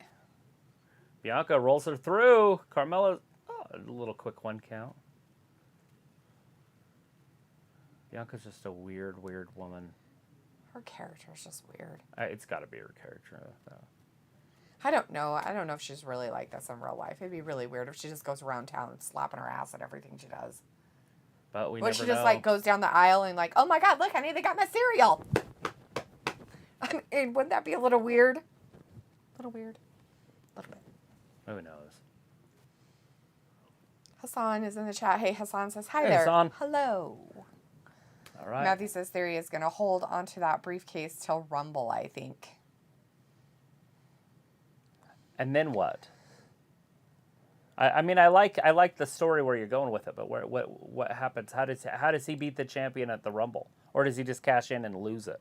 Bianca rolls her through. Carmella, a little quick 1 count. Bianca's just a weird woman. Her character's just weird. It's got to be her character, though. I don't know. I don't know if she's really like this in real life. It'd be really weird if she just goes around town slapping her ass at everything she does. But we Or never she just know. like goes down the aisle and like, oh my God, look, honey, they got my cereal. I mean, wouldn't that be a little weird? A little weird. A little bit. Who knows? Hassan is in the chat. Hey, Hassan says, hi Hey, there. Hassan. Hello. All right. Matthew says Theory is going to hold onto that briefcase till Rumble, I think. And then what? I mean, I like the story where you're going with it, but what happens? How does he beat the champion at the Rumble, or does he just cash in and lose it?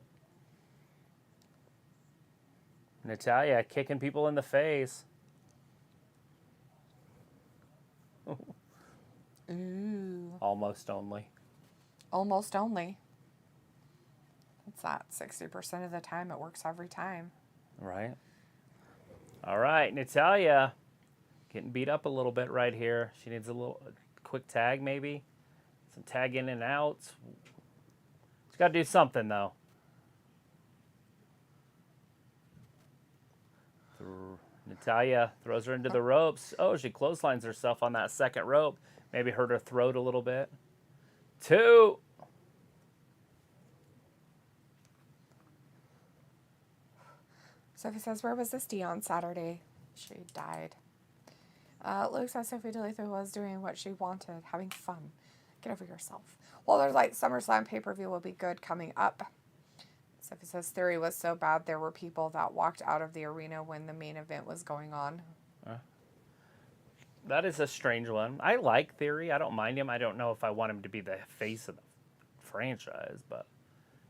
Natalya kicking people in the face. Ooh. Almost only. Almost only. It's that 60% of the time. It works every time. Right. All right, Natalya getting beat up a little bit right here. She needs a quick tag, maybe. Some tag in and outs. She's got to do something, though. Natalya throws her into the ropes. Oh, she clotheslines herself on that second rope. Maybe hurt her throat a little bit. 2. Sophie says, where was this on Saturday? She died. Luke says Sophie DeLitho was doing what she wanted, having fun. Get over yourself. Well, there's like SummerSlam pay-per-view will be good coming up. Sophie says Theory was so bad there were people that walked out of the arena when the main event was going on. That is a strange one. I like Theory. I don't mind him. I don't know if I want him to be the face of the franchise, but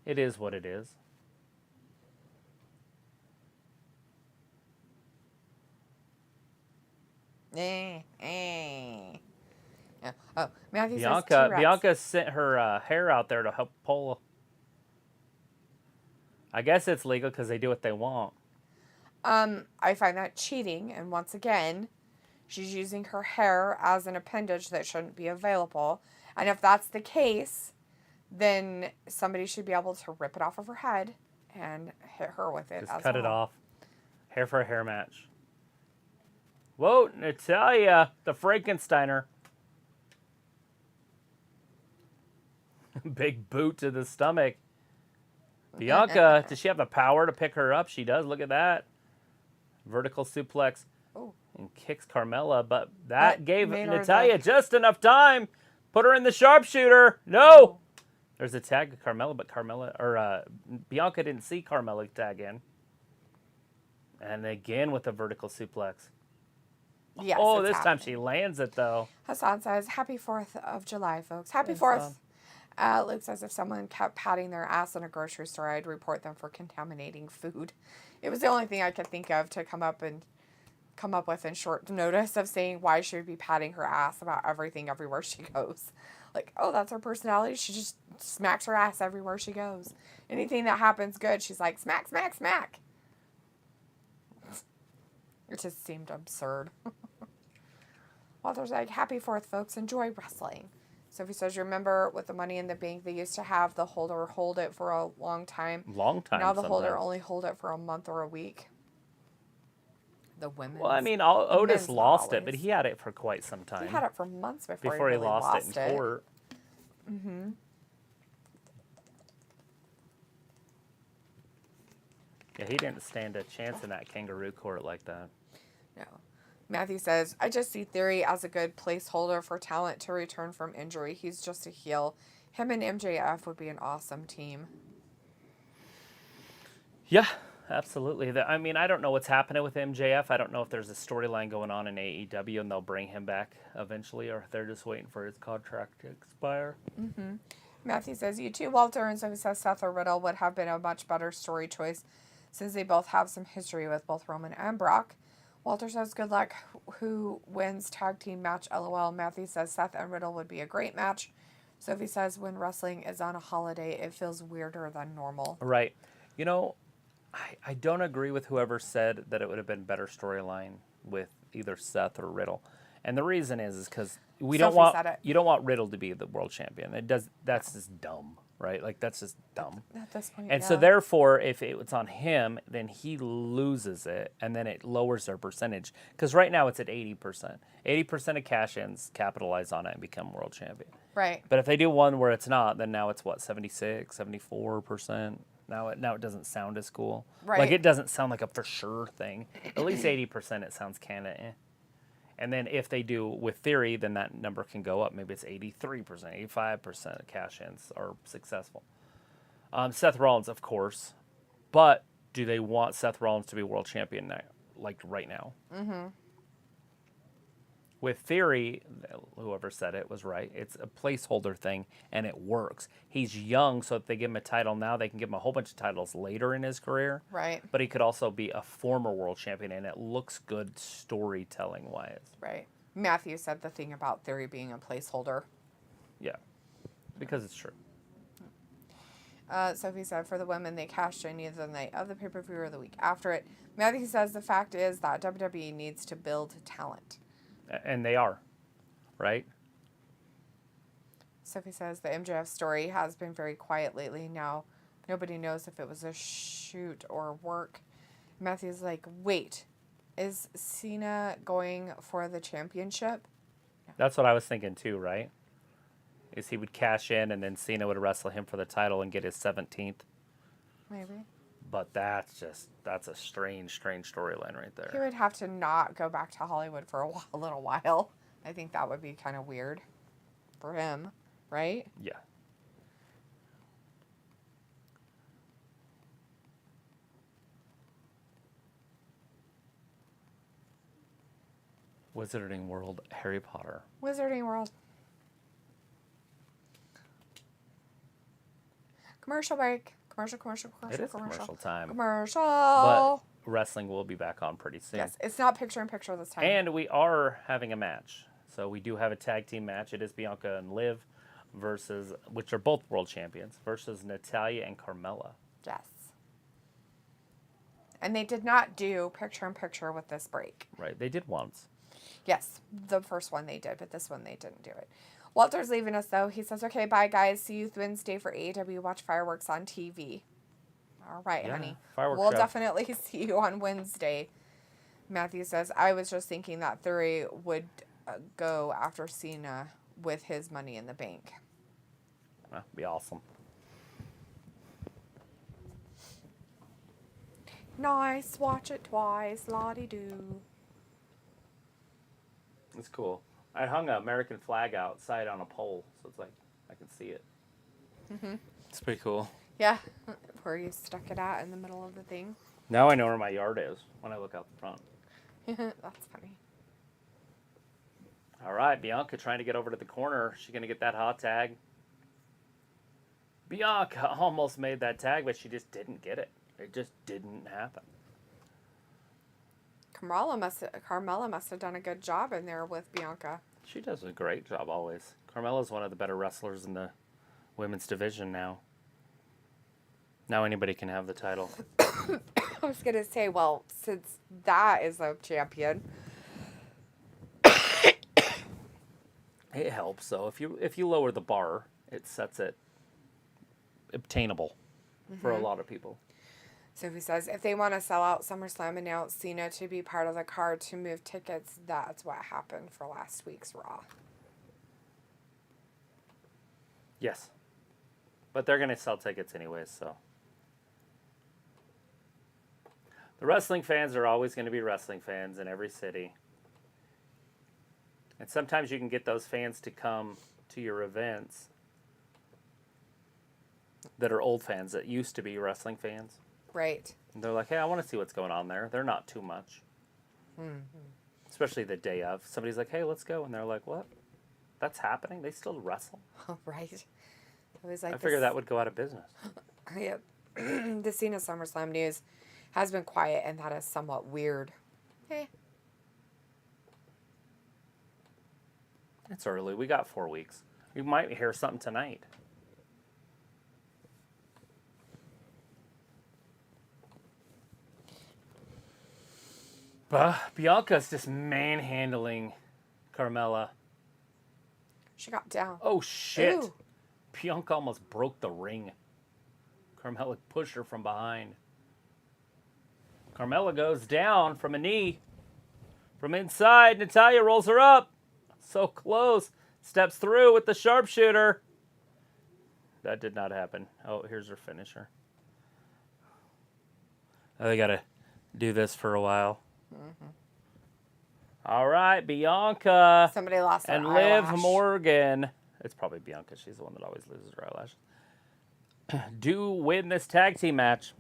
it is what it is. Yeah. Oh, Matthew says Bianca sent her hair out there to help pull. I guess it's legal because they do what they want. I find that cheating, and once again, she's using her hair as an appendage that shouldn't be available. And if that's the case, then somebody should be able to rip it off of her head and hit her with it. Just cut it off. Hair for a hair match. Whoa, Natalya, the Frankensteiner. Big boot to the stomach. Bianca, does she have the power to pick her up? She does. Look at that. Vertical suplex. Ooh. And kicks Carmella, but that gave made her Natalya just enough time. Put her in the sharpshooter. No. There's a tag to Carmella, but Bianca didn't see Carmella tag in. And again with a vertical suplex. Yes, Oh, this happening. time she lands it, though. Hassan says, happy 4th of July, folks. Happy Yes, 4th. Luke says, if someone kept patting their ass in a grocery store, I'd report them for contaminating food. It was the only thing I could think of to come up with in short notice of saying why she would be patting her ass about everything everywhere she goes. Like, oh, that's her personality. She just smacks her ass everywhere she goes. Anything that happens good, she's like, smack, smack, smack. It just seemed absurd. Walter's like, happy 4th, folks. Enjoy wrestling. Sophie says, remember with the Money in the Bank, they used to have the holder hold it for a long time. Long time. Now the holder only hold it for a month or a week. The women. Well, I mean, Otis lost it, but he had it for quite some time. He had it for months before he really lost it in court. Mm-hmm. Yeah, he didn't stand a chance in that kangaroo court like that. No. Matthew says, I just see Theory as a good placeholder for talent to return from injury. He's just a heel. Him and MJF would be an awesome team. Yeah, absolutely. I mean, I don't know what's happening with MJF. I don't know if there's a storyline going on in AEW and they'll bring him back eventually, or if they're just waiting for his contract to expire. Mm-hmm. Matthew says, you too, Walter. And Sophie says, Seth or Riddle would have been a much better story choice since they both have some history with both Roman and Brock. Walter says, good luck. Who wins tag team match? LOL. Matthew says, Seth and Riddle would be a great match. Sophie says, when wrestling is on a holiday, it feels weirder than normal. Right. You know, I don't agree with whoever said that it would have been better storyline with either Seth or Riddle. And the reason is because you don't want Riddle to be the world champion. That's just dumb. right? Like, that's just dumb. At this point, And so, yeah. therefore, if it's on him, then he loses it, and then it lowers their percentage. Because right now it's at 80%. 80% of cash-ins capitalize on it and become world champion. Right. But if they do one where it's not, then now it's what, 76, 74%? Now it doesn't sound as cool. Right. Like, it doesn't sound like a for sure thing. At least 80% it sounds kind of eh. And then if they do with Theory, then that number can go up. Maybe it's 83%, 85% of cash-ins are successful. Seth Rollins, of course. But do they want Seth Rollins to be world champion now, like right now? Mm-hmm. With Theory, whoever said it was right. It's a placeholder thing, and it works. He's young, so if they give him a title now, they can give him a whole bunch of titles later in his career. Right. But he could also be a former world champion, and it looks good storytelling-wise. Right. Matthew said the thing about Theory being a placeholder. Yeah, because it's true. Sophie said, for the women, they cashed in either the night of the pay-per-view or the week after it. Matthew says the fact is that WWE needs to build talent. And they are, right? Sophie says the MJF story has been very quiet lately. Now, nobody knows if it was a shoot or work. Matthew's like, wait, is Cena going for the championship? That's what I was thinking too, right? Is he would cash in and then Cena would wrestle him for the title and get his 17th. Maybe. But that's a strange storyline right He there. would have to not go back to Hollywood for a little while. I think that would be kind of weird for him, right? Yeah. Wizarding World, Harry Potter. Wizarding World. Commercial break. Commercial. It is commercial time. Commercial. But wrestling will be back on pretty soon. Yes, it's not picture-in-picture this time. And we are having a match. So we do have a tag team match. It is Bianca and Liv versus, which are both world champions, versus Natalya and Carmella. Yes. And they did not do picture-in-picture with this break. Right. They did once. Yes, the first one they did, but this one they didn't do it. Walter's leaving us, though. He says, okay, bye, guys. See you Wednesday for AEW. Watch fireworks on TV. All right, honey. Fireworks We'll show. definitely see you on Wednesday. Matthew says, I was just thinking that Theory would go after Cena with his money in the bank. That'd be awesome. Nice. Watch it twice. Lottie-doo. It's cool. I hung an American flag outside on a pole, so it's like I can see it. Mm-hmm. It's pretty cool. Yeah. Where you stuck it at in the middle of the thing. Now I know where my yard is when I look out the front. That's funny. All right, Bianca trying to get over to the corner. She's going to get that hot tag. Bianca almost made that tag, but she just didn't get it. It just didn't happen. Carmella must have done a good job in there with Bianca. She does a great job always. Carmella's one of the better wrestlers in the women's division now. Now anybody can have the title. I was going to say, well, since that is a champion. It helps, though. If you lower the bar, it sets it obtainable for a lot of people. Sophie says, if they want to sell out SummerSlam, announce Cena to be part of the card to move tickets. That's what happened for last week's Raw. Yes. But they're going to sell tickets anyways, so. The wrestling fans are always going to be wrestling fans in every city. And sometimes you can get those fans to come to your events that are old fans that used to be wrestling fans. Right. And they're like, hey, I want to see what's going on there. They're not too much. Mm-hmm. Especially the day of. Somebody's like, hey, let's go. And they're like, what? That's happening? They still wrestle? Oh, right. I was like, I figured that would go out of business. Yep. The Cena SummerSlam news has been quiet, and that is somewhat weird. It's early. We got 4 weeks. We might hear something tonight. Bianca's just manhandling Carmella. She got down. Oh, shit. Ooh. Bianca almost broke the ring. Carmella pushed her from behind. Carmella goes down from a knee. From inside, Natalya rolls her up. So close. Steps through with the sharpshooter. That did not happen. Oh, here's her finisher. Oh, they got to do this for a while. Mm-hmm. All right, Bianca. Somebody lost their and eyelash. Liv Morgan. It's probably Bianca. She's the one that always loses her eyelashes. Do win this tag team match.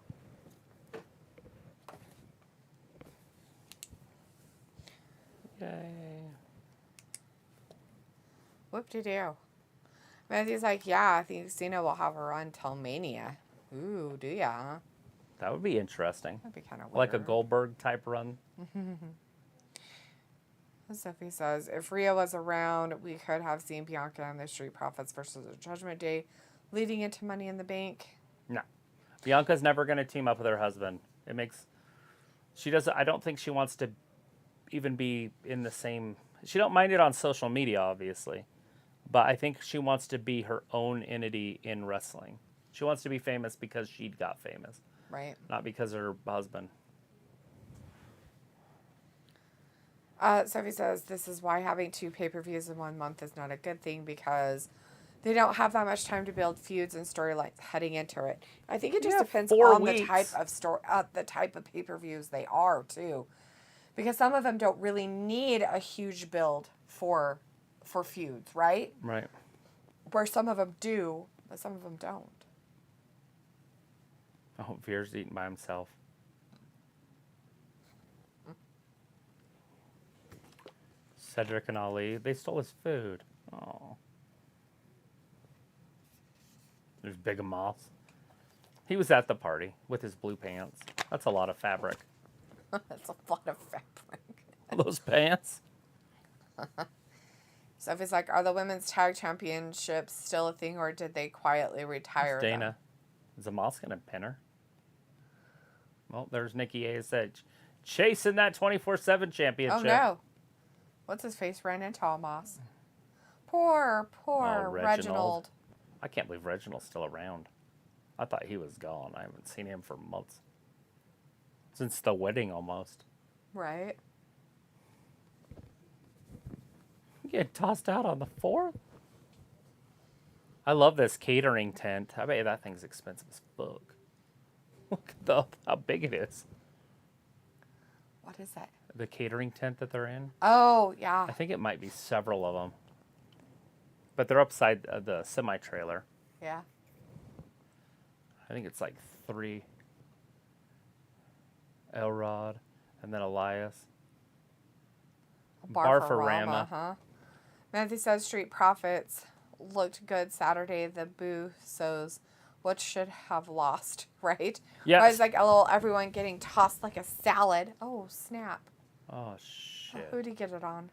Yay. Whoop-de-doo. Matthew's like, yeah, I think Cena will have a run till Mania. Ooh, do ya? That would be interesting. That'd be kind of weird. Like a Goldberg type run. Sophie says, if Rhea was around, we could have seen Bianca and the Street Profits versus the Judgment Day leading into Money in the Bank. No. Bianca's never going to team up with her husband. She doesn't, I don't think she wants to even be in the same, she don't mind it on social media, obviously. But I think she wants to be her own entity in wrestling. She wants to be famous because she got famous. Right. Not because of her husband. Sophie says, this is why having 2 pay-per-views in 1 month is not a good thing because they don't have that much time to build feuds and storylines heading into it. I think it just depends 4 on weeks. the type of pay-per-views they are, too. Because some of them don't really need a huge build for feuds, right? Right. Where some of them do, but some of them don't. Oh, Veer's eating by himself. Cedric and Ali, they stole his food. Oh. There's Big Moss. He was at the party with his blue pants. That's a lot of fabric. That's a lot of fabric. Those pants. Sophie's like, are the women's tag championships still a thing, or did they quietly retire It's Dana. them? Is Moss going to pin her? Well, there's Nikki A.S.H. chasing that 24/7 championship. Oh, no. What's his face ran into Moss? Poor Reginald. I can't believe Reginald's still around. I thought he was gone. I haven't seen him for months. Since the wedding, almost. Right. Get tossed out on the 4th? I love this catering tent. I bet you that thing's expensive as fuck. Look at how big it is. What is that? The catering tent that they're in. Oh, yeah. I think it might be several of them. But they're upside the semi-trailer. Yeah. I think it's like 3. Elrod, and then Elias. Barfarama, huh? Matthew says Street Profits looked good Saturday. The Boo-Sos, what should have lost, right? Yes. I was like, lol, everyone getting tossed like a salad. Oh, snap. Oh, shit. Who'd he get it on?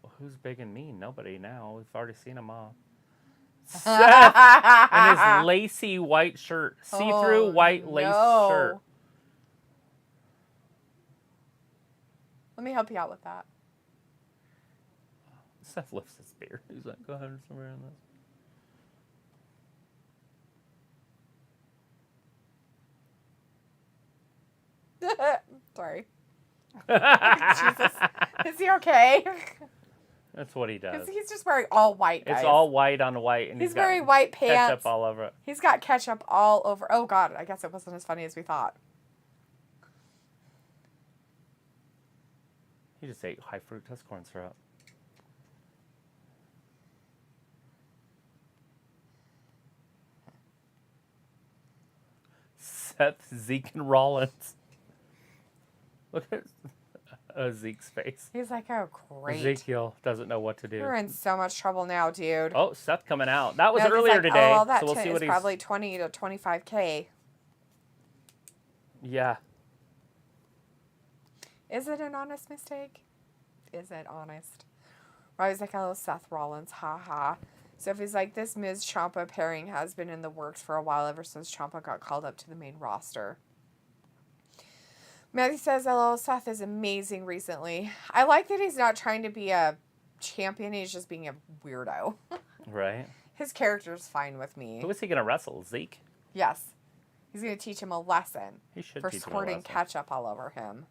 Well, who's big and mean? Nobody now. We've already seen them all. Seth and his lacy white shirt. See-through white lace shirt. Let me help you out with that. Seth lifts his beard. He's like, go ahead and somewhere in this. Sorry. Jesus. Is he okay? That's what he does. Because he's just wearing all white, guys. It's all white on white. And he's wearing white pants. Ketchup all over it. He's got ketchup all over. Oh, God. I guess it wasn't as funny as we thought. He just ate high fructose corn syrup. Seth, Zeke, and Rollins. Look at Zeke's face. He's like, oh, great. Ezekiel doesn't know what to do. You're in so much trouble now, dude. Oh, Seth coming out. That was No, earlier today. Oh, that so we'll see what is probably 20 to 25K. Yeah. Is it an honest mistake? Is it honest? Robbie's like, oh, Seth Rollins, haha. Sophie's like, this Miz Ciampa pairing has been in the works for a while ever since Ciampa got called up to the main roster. Matthew says, hello, Seth is amazing recently. I like that he's not trying to be a champion. He's just being a weirdo. Right. His character's fine with me. Who is he going to wrestle? Zeke? Yes. He's going to teach him a lesson. He should for teach him a squirting lesson. ketchup all over him.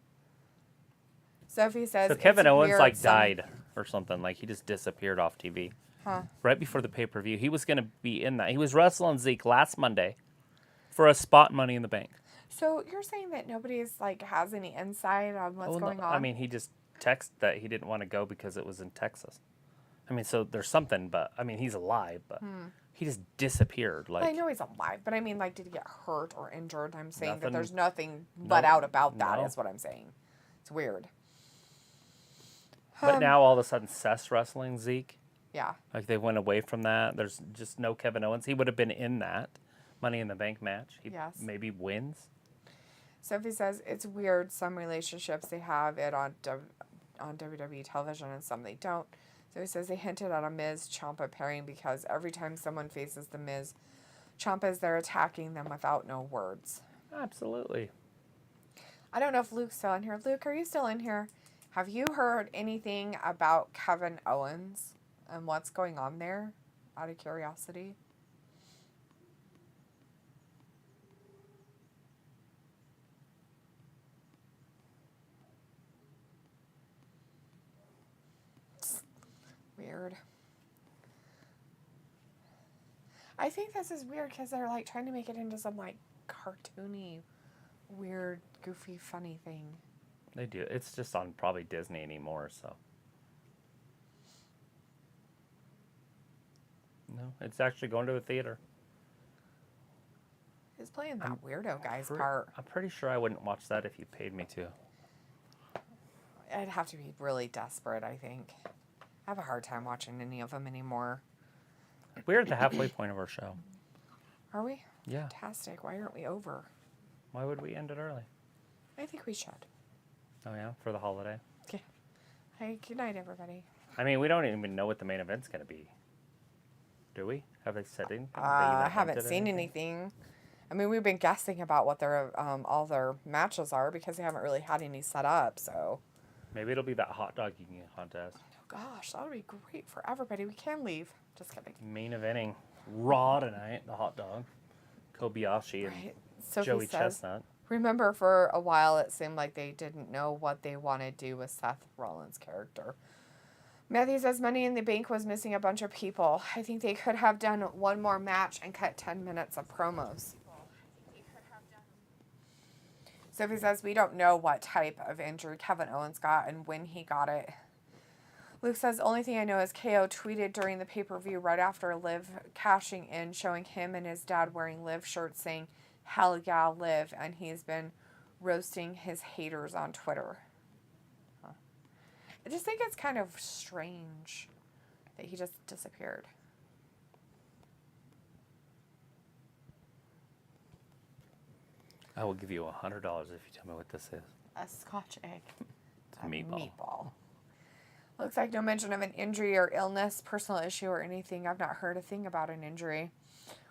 Sophie says, So Kevin it's Owens weird like died or something. Like he just disappeared off TV. Huh. Right before the pay-per-view. He was going to be in that. He was wrestling Zeke last Monday for a spot in Money in the Bank. So you're saying that nobody's like has any insight on what's going on? I mean, he just texted that he didn't want to go because it was in Texas. I mean, so there's something, but I mean, he's alive, but he just disappeared. Like I know he's alive, but I mean, like, did he get hurt or injured? I'm saying that Nothing- there's nothing but out about that, no. is what I'm saying. It's weird. But now all of a sudden, Seth's wrestling Zeke. Yeah. Like they went away from that. There's just no Kevin Owens. He would have been in that Money in the Bank match. He Yes. maybe wins. Sophie says it's weird. Some relationships they have it on WWE television and some they don't. So he says they hinted at a Miz Ciampa pairing because every time someone faces the Miz, Ciampa is there attacking them without no words. Absolutely. I don't know if Luke's still in here. Luke, are you still in here? Have you heard anything about Kevin Owens and what's going on there? Out of curiosity. Weird. I think this is weird because they're like trying to make it into some like cartoony, weird, goofy, funny thing. They do. It's just on probably Disney anymore, so. No, it's actually going to a theater. Who's playing that weirdo guy's part? I'm pretty sure I wouldn't watch that if you paid me to. I'd have to be really desperate, I think. I have a hard time watching any of them anymore. We're at the halfway point of our show. Are we? Yeah. Fantastic. Why aren't we over? Why would we end it early? I think we should. Oh, yeah? For the holiday? Yeah. Hey, good night, everybody. I mean, we don't even know what the main event's going to be. Do we? Have they said anything? I haven't seen anything. I mean, we've been guessing about what their all their matches are because they haven't really had any set up, so. Maybe it'll be that hot dog eating contest. Oh, gosh, that would be great for everybody. We can leave. Just kidding. Main eventing. Raw tonight, the hot dog. Kobayashi and Right. Sophie Joey says, Chestnut. remember for a while it seemed like they didn't know what they wanted to do with Seth Rollins' character. Matthew says Money in the Bank was missing a bunch of people. I think they could have done one more match and cut 10 minutes of promos. Sophie says we don't know what type of injury Kevin Owens got and when he got it. Luke says, only thing I know is KO tweeted during the pay-per-view right after Liv cashing in, showing him and his dad wearing Liv shirts saying, hell yeah, Liv, and he's been roasting his haters on Twitter. Huh. I just think it's kind of strange that he just disappeared. I will give you $100 if you tell me what this is. A Scotch egg. It's a meatball. Looks like no mention of an injury or illness, personal issue or anything. I've not heard a thing about an injury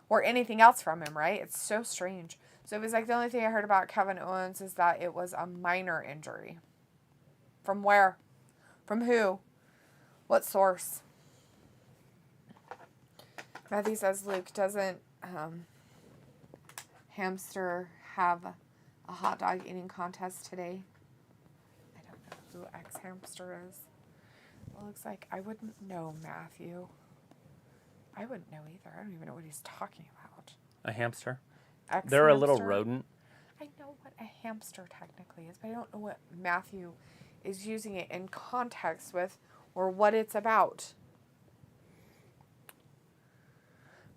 or anything else from him, right? It's so strange. So it was like the only thing I heard about Kevin Owens is that it was a minor injury. From where? From who? What source? Matthew says Luke doesn't Hamster have a hot dog eating contest today. I don't know who X Hamster is. It looks like I wouldn't know, Matthew. I wouldn't know either. I don't even know what he's talking about. A hamster? X They're a little hamster? rodent. I know what a hamster technically is, but I don't know what Matthew is using it in context with or what it's about.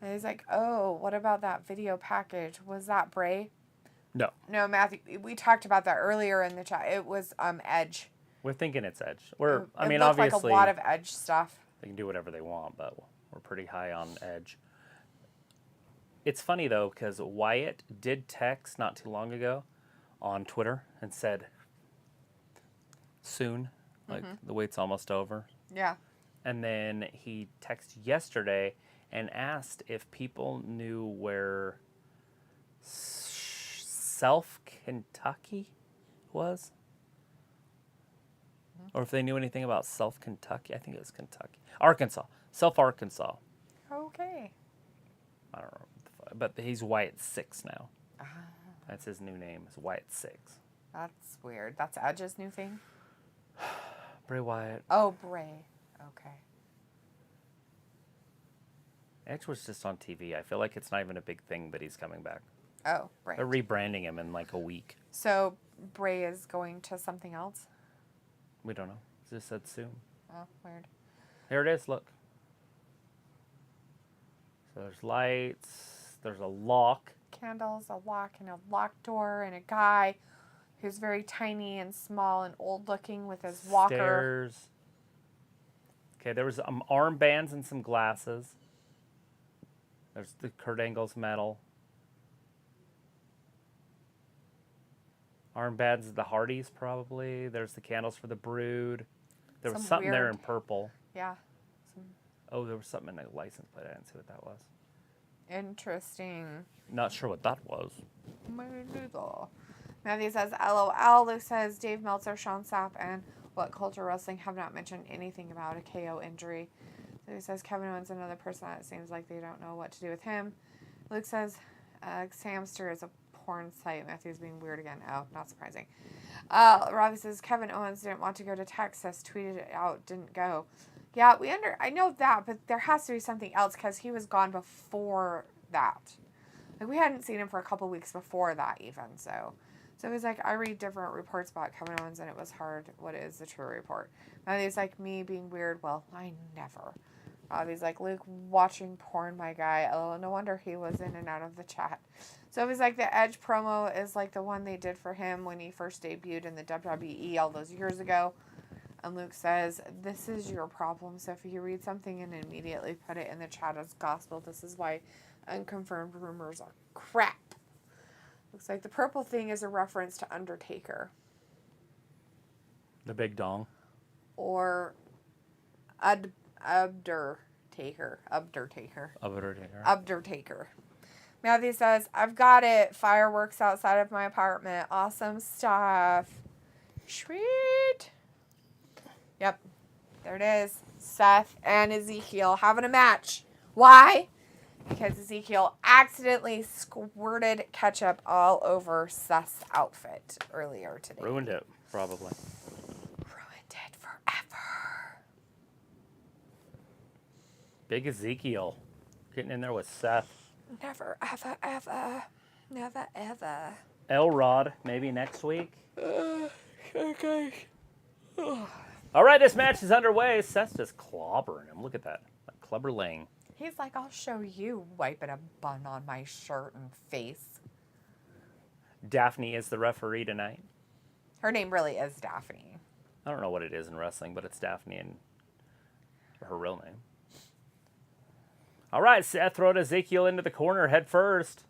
And he's like, oh, what about that video package? Was that Bray? No. No, Matthew, we talked about that earlier in the chat. It was Edge. We're thinking it's Edge. It looked Obviously, like a lot of Edge stuff. they can do whatever they want, but we're pretty high on Edge. It's funny, though, because Wyatt did text not too long ago on Twitter and said, soon, like the wait's almost over. Yeah. And then he texted yesterday and asked if people knew where Self Kentucky was. Or if they knew anything about Self Kentucky. I think it was Kentucky. Arkansas. Self Arkansas. Okay. I don't know. But he's Wyatt 6 now. That's his new name. Is Wyatt 6. That's weird. That's Edge's new thing? Bray Wyatt. Oh, Bray. Okay. Edge was just on TV. I feel like it's not even a big thing, but he's coming back. Oh, right. They're rebranding him in like a week. So Bray is going to something else? We don't know. It just said soon. Oh, weird. Here it is. Look. So there's lights. There's a lock. Candles, a lock, and a locked door, and a guy who's very tiny and small and old looking with his walker. Stairs. Okay, there was armbands and some glasses. There's the Kurt Angle's medal. Armbands of the Hardys, probably. There's the candles for the Brood. There was something there in purple. Yeah. Oh, there was something in the license plate. I didn't see what that was. Interesting. Not sure what that was. Matthew says, LOL. Luke says, Dave Meltzer, Sean Sapp, and What Culture Wrestling have not mentioned anything about a KO injury. So he says, Kevin Owens, another person that seems like they don't know what to do with him. Luke says, Samster is a porn site. Matthew's being weird again. Oh, not surprising. Robbie says, Kevin Owens didn't want to go to Texas. Tweeted it out, didn't go. Yeah, I know that, but there has to be something else because he was gone before that. Like, we hadn't seen him for a couple weeks before that even, so it was like, I read different reports about Kevin Owens, and it was hard. What is the true report? Matthew's like, me being weird. Well, I never. Robbie's like, Luke watching porn, my guy. Oh, no wonder he was in and out of the chat. So it was like the Edge promo is like the one they did for him when he first debuted in the WWE all those years ago. And Luke says, this is your problem. So if you read something and immediately put it in the chat as gospel, this is why unconfirmed rumors are crap. Looks like the purple thing is a reference to Undertaker. The big dong. Or Undertaker. Matthew says, I've got it. Fireworks outside of my apartment. Awesome stuff. Sweet. Yep. There it is. Seth and Ezekiel having a match. Why? Because Ezekiel accidentally squirted ketchup all over Seth's outfit earlier today. Ruined it, probably. Ruined it forever. Big Ezekiel. Getting in there with Seth. Never, ever, ever. Never, ever. Elrod, maybe next week. Okay. All right, this match is underway. Seth's just clobbering him. Look at that. Clubberling. He's like, I'll show you wiping a bun on my shirt and face. Daphne is the referee tonight. Her name really is Daphne. I don't know what it is in wrestling, but it's Daphne and her real name. All right, Seth throwing Ezekiel into the corner head first.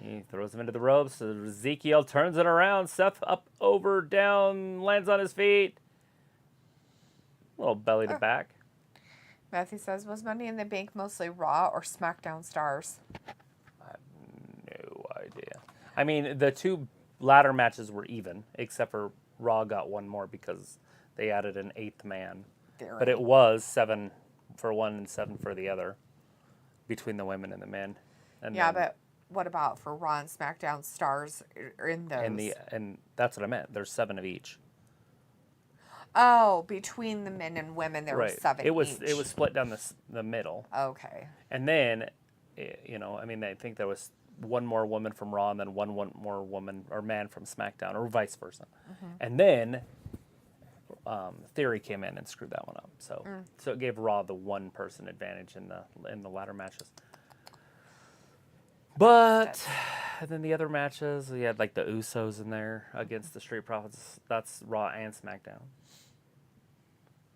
He throws him into the ropes. So Ezekiel turns it around. Seth up, over, down, lands on his feet. A little belly to back. Matthew says, was Money in the Bank mostly Raw or SmackDown stars? I have no idea. I mean, the two ladder matches were even, except for Raw got one more because they added an eighth man. But it was 7 for one and 7 for the other between the women and the men. And yeah, but what about for Raw and SmackDown stars in those? And that's what I meant. There's 7 of each. Oh, between the men and women, there were 7 It was each. It was split down the middle. Okay. And then, I mean, I think there was one more woman from Raw and then one more woman or man from SmackDown, or vice versa. Mm-hmm. And then Theory came in and screwed that one up. So so it gave Raw the one person advantage in the ladder matches. But then the other matches, we had like the Usos in there against the Street Profits. That's Raw and SmackDown.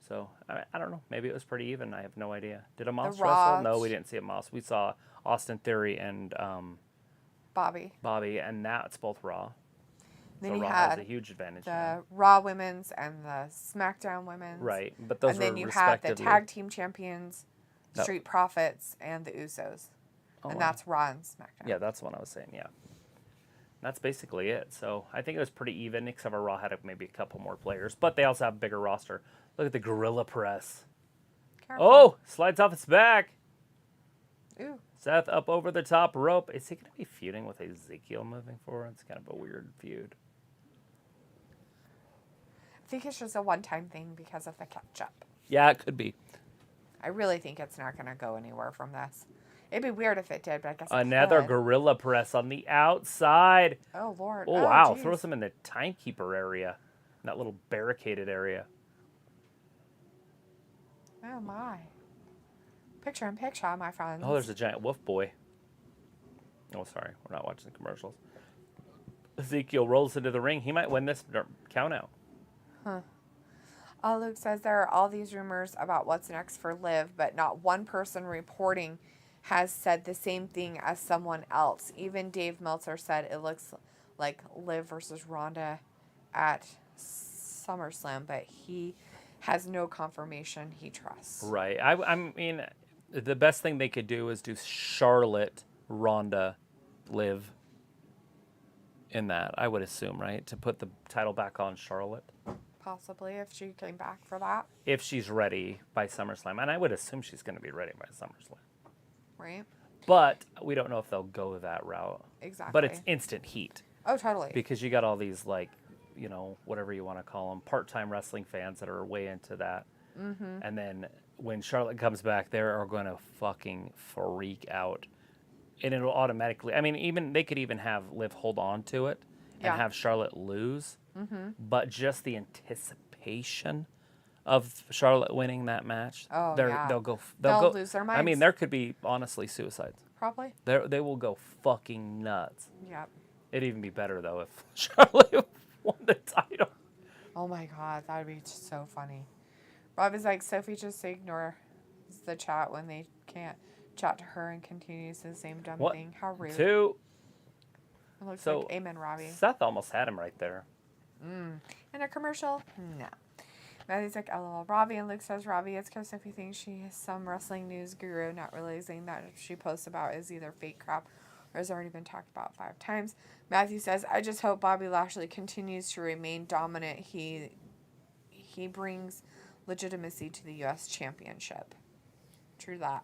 So, I don't know. Maybe it was pretty even. I have no idea. Did Amos wrestle? No, we didn't see Amos. We saw Austin Theory and Bobby, and now it's both Raw. Then so you Raw had has a huge advantage. The now. Raw women's and the SmackDown women's. Right, but those and then were you had the respectively tag team champions, Street Profits, and the Usos. Oh, and that's Raw and SmackDown. Yeah, that's what I was saying, yeah. That's basically it. So I think it was pretty even, except for Raw had maybe a couple more players. But they also have a bigger roster. Look at the Gorilla Press. Careful. Oh, slides off its back. Ooh. Seth up over the top rope. Is he going to be feuding with Ezekiel moving forward? It's kind of a weird feud. I think it's just a one-time thing because of the catch-up. Yeah, it could be. I really think it's not going to go anywhere from this. It'd be weird if it did, but I guess it Another could. gorilla press on the outside. Oh, Lord. Oh, wow. Geez. Throws him in the timekeeper area. That little barricaded area. Oh, my. Picture in picture, my friends. Oh, there's a giant wolf boy. Oh, sorry. We're not watching the commercials. Ezekiel rolls into the ring. He might win this count out. Huh. Luke says there are all these rumors about what's next for Liv, but not one person reporting has said the same thing as someone else. Even Dave Meltzer said it looks like Liv versus Ronda at SummerSlam, but he has no confirmation he trusts. Right. I mean, the best thing they could do is do Charlotte, Ronda, Liv in that, I would assume, right? To put the title back on Charlotte. Possibly, if she came back for that. If she's ready by SummerSlam. And I would assume she's going to be ready by SummerSlam. Right? But we don't know if they'll go that route. Exactly. But it's instant heat. Oh, totally. Because you got all these, like, you know, whatever you want to call them, part-time wrestling fans that are way into that. Mm-hmm. And then when Charlotte comes back, they are going to fucking freak out. And it'll automatically, I mean, even they could even have Liv hold on to it and have Charlotte lose. Mm-hmm. But just the anticipation of Charlotte winning that match, they'll lose their minds. I mean, there could be honestly suicides. Probably. They will go fucking nuts. Yep. It'd even be better though if Charlotte won the title. Oh my God, that would be so funny. Rob is like, Sophie just ignores the chat when they can't chat to her and continues the same dumb thing. How rude. Two. It looks like amen, Robbie. Seth almost had him right there. In a commercial? No. Matthew's like, LOL. Robbie, and Luke says, Robbie, it's because Sophie thinks she is some wrestling news guru, not realizing that she posts about is either fake crap or has already been talked about 5 times. Matthew says, I just hope Bobby Lashley continues to remain dominant. He brings legitimacy to the U.S. Championship. True that.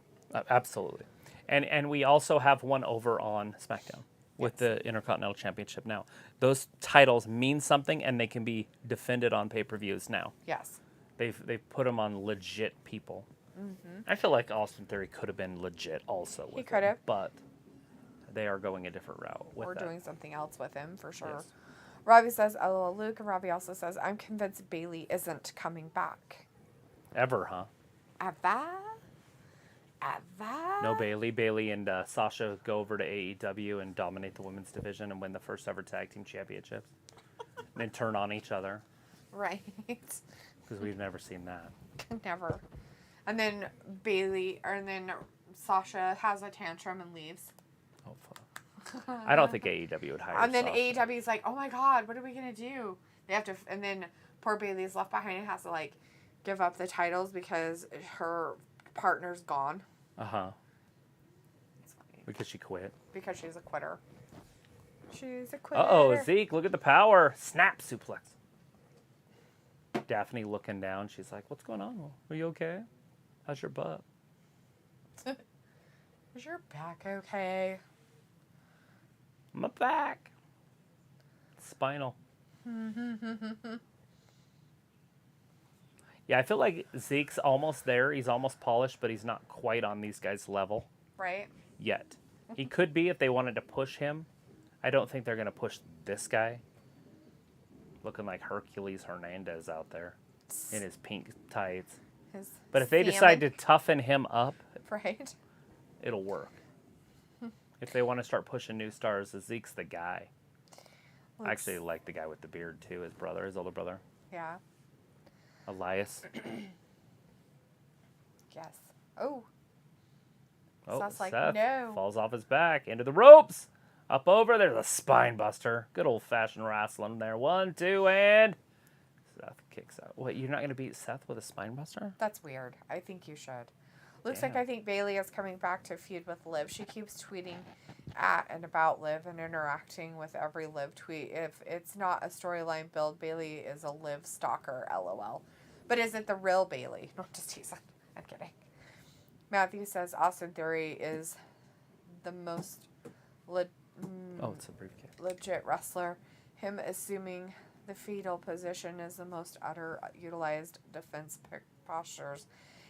Absolutely. And we also have one over on SmackDown with the Intercontinental Championship now. Those titles mean something, and they can be defended on pay-per-views now. Yes. They've put them on legit people. Mm-hmm. I feel like Austin Theory could have been legit also. He could have. But they are going a different route with that. Doing something else with him, for sure. Yes. Robbie says, LOL, Luke, and Robbie also says, I'm convinced Bailey isn't coming back. Ever, huh? Ever? No Bailey. Bailey and Sasha go over to AEW and dominate the women's division and win the first ever tag team championships. And then turn on each other. Right. Because we've never seen that. Never. And then Sasha has a tantrum and leaves. Oh, fuck. I don't think AEW would hire And then Sasha. AEW's like, oh my God, what are we going to do? They have to, and then poor Bailey's left behind and has to, like, give up the titles because her partner's gone. Uh-huh. It's funny. Because she quit. Because she's a quitter. She's a quitter. Uh-oh, Zeke, look at the power. Snap suplex. Daphne looking down. She's like, what's going on? Are you okay? How's your butt? Is your back okay? My back. Spinal. Yeah, I feel like Zeke's almost there. He's almost polished, but he's not quite on these guys' level. Right. Yet. He could be if they wanted to push him. I don't think they're going to push this guy. Looking like Hercules Hernandez out there in his pink tights. But if they decide to toughen him up, right, it'll work. If they want to start pushing new stars, Zeke's the guy. I actually like the guy with the beard, too, his older brother. Yeah. Elias. Yes. Oh. Seth like, no. Falls off his back into the ropes. Up over. There's a spine buster. Good old-fashioned wrestling there. 1, 2, and Seth kicks out. What, you're not going to beat Seth with a spine buster? That's weird. I think you should. Looks like I think Bailey is coming back to feud with Liv. She keeps tweeting at and about Liv and interacting with every Liv tweet. If it's not a storyline build, Bailey is a Liv stalker, LOL. But is it the real Bailey? No, just teasing. I'm kidding. Matthew says Austin Theory is the most le- it's a briefcase. legit wrestler. Him assuming the fetal position is the most underutilized defense postures.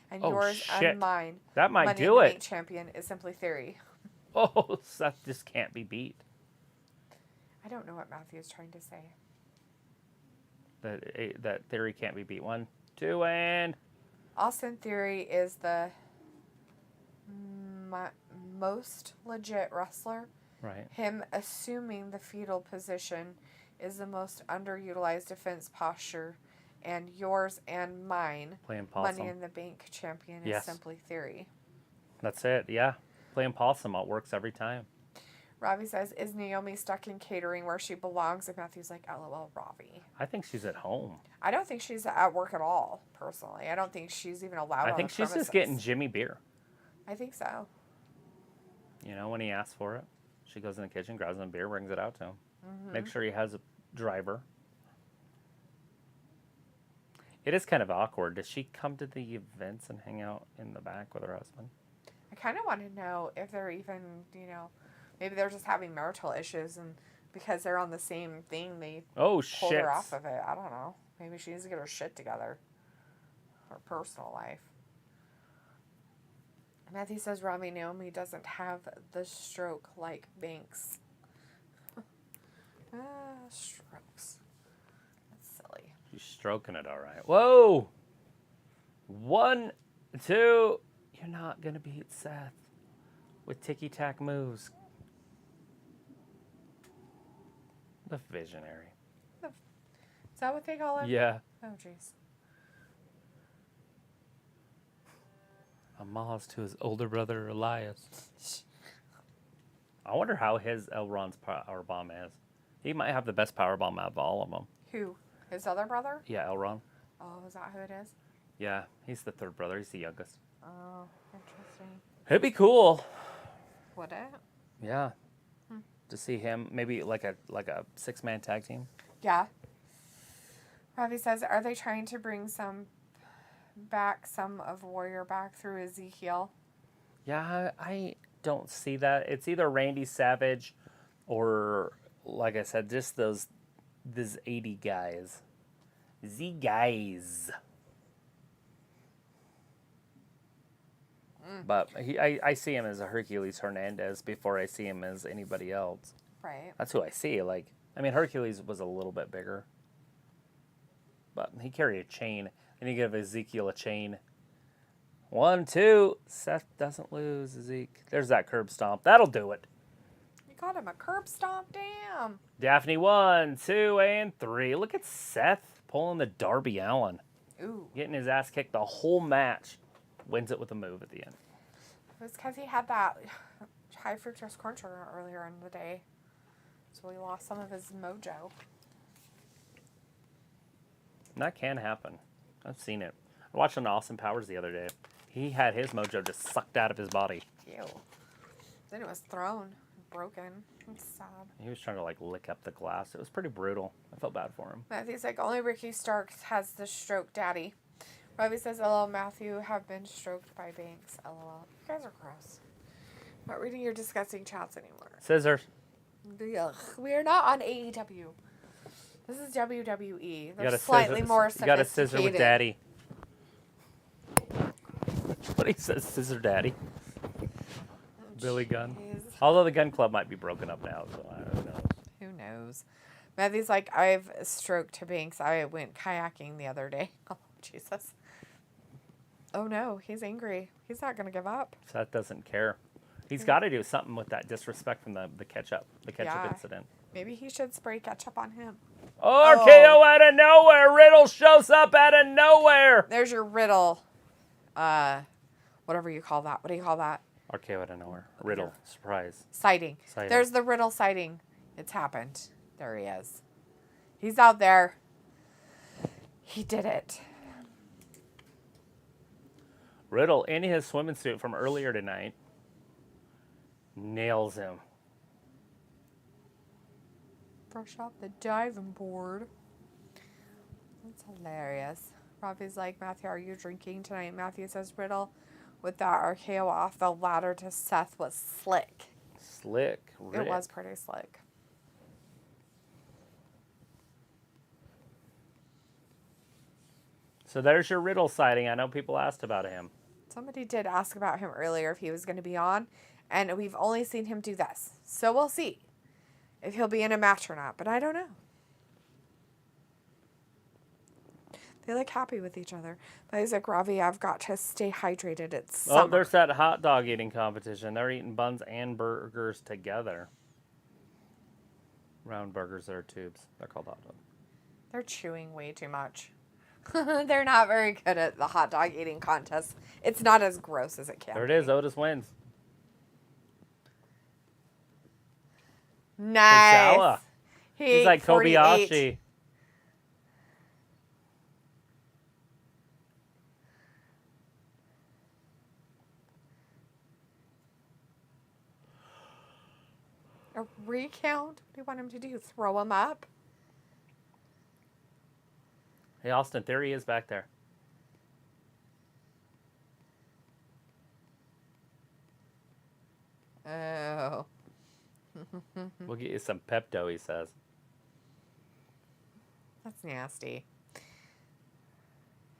And yours shit. and mine, That might Money do in the it. Bank champion, is simply theory. Oh, Seth just can't be beat. I don't know what Matthew is trying to say. That theory can't be beat. 1, 2, and... Austin Theory is the most legit wrestler. Right. Him assuming the fetal position is the most underutilized defense posture. And yours and mine, Playing possum. Money in the Bank champion, is Yes. simply theory. That's it, yeah. Playing possum, it works every time. Robbie says, is Naomi stuck in catering where she belongs? And Matthew's like, LOL, Robbie. I think she's at home. I don't think she's at work at all, personally. I don't think she's even allowed I on think the she's premises. just getting Jimmy beer. I think so. You know, when he asks for it, she goes in the kitchen, grabs him a beer, brings it out to him. Mm-hmm. Make sure he has a driver. It is kind of awkward. Does she come to the events and hang out in the back with her husband? I kind of want to know if they're even, maybe they're just having marital issues, and because they're on the same thing, they Oh, pulled shit. her off of it. I don't know. Maybe she needs to get her shit together. Her personal life. Matthew says Robbie Naomi doesn't have the stroke like Banks. Strokes. That's silly. She's stroking it all right. Whoa! 1, 2. You're not going to beat Seth with ticky-tack moves. The visionary. Is that what they call him? Yeah. Oh, jeez. A Moz to his older brother, Elias. I wonder how his Elron's powerbomb is. He might have the best powerbomb out of all of them. Who? His other brother? Yeah, Elron. Oh, is that who it is? Yeah, he's the third brother. He's the youngest. Oh, interesting. It'd be cool. Would it? Yeah. To see him, maybe like a 6-man tag team. Yeah. Ravi says, are they trying to bring some of Warrior back through Ezekiel? Yeah, I don't see that. It's either Randy Savage or, like I said, just these 80 guys. Z guys. But I see him as a Hercules Hernandez before I see him as anybody else. Right. That's who I see. Hercules was a little bit bigger. But he carried a chain. And you give Ezekiel a chain. 1, 2. Seth doesn't lose. Zeke. There's that curb stomp. That'll do it. You got him a curb stomp. Damn. Daphne 1, 2, and 3. Look at Seth pulling the Darby Allin. Ooh. Getting his ass kicked the whole match. Wins it with a move at the end. It was because he had that high fructose corn sugar earlier in the day. So he lost some of his mojo. And that can happen. I've seen it. I watched on Austin Powers the other day. He had his mojo just sucked out of his body. Ew. Then it was thrown. Broken. It's sad. He was trying to lick up the glass. It was pretty brutal. I felt bad for him. Matthew's like, only Ricky Starks has the stroke daddy. Robbie says, LOL, Matthew have been stroked by Banks. LOL. You guys are gross. I'm not reading your disgusting chats anymore. Scissors. Ugh. We are not on AEW. This is WWE. They're You slightly more You got a sophisticated. scissor with daddy. What he says, scissor daddy. Billy Gunn. Jeez. Although the gun club might be broken up now, so I don't know. Who knows? Matthew's like, I've stroked to Banks. I went kayaking the other day. Oh, Jesus. Oh, no. He's angry. He's not going to give up. Seth doesn't care. He's got to do something with that disrespect from the ketchup Yeah. incident. Maybe he should spray ketchup on him. RKO out of nowhere. Riddle shows up out of nowhere. There's your Riddle. Whatever you call that. What do you call that? RKO out of nowhere. Riddle. Surprise. Sighting. Sighting. There's the Riddle sighting. It's happened. There he is. He's out there. He did it. Riddle, in his swimming suit from earlier tonight, nails him. Fresh off the diving board. That's hilarious. Robbie's like, Matthew, are you drinking tonight? Matthew says, Riddle, with that RKO off the ladder to Seth was slick. Slick Rick. It was pretty slick. So there's your Riddle sighting. I know people asked about him. Somebody did ask about him earlier if he was going to be on, and we've only seen him do this. So we'll see if he'll be in a match or not, but I don't know. They look happy with each other. But he's like, Ravi, I've got to stay hydrated. It's summer. Oh, there's that hot dog eating competition. They're eating buns and burgers together. Round burgers that are tubes. They're called hot dogs. They're chewing way too much. They're not very good at the hot dog eating contest. It's not as gross as it can be. There it is. Otis wins. Nice. Tozawa. He's like 48. Kobayashi. A recount? What do you want him to do? Throw him up? Hey, Austin, there he is back there. Oh. We'll get you some Pepto, he says. That's nasty.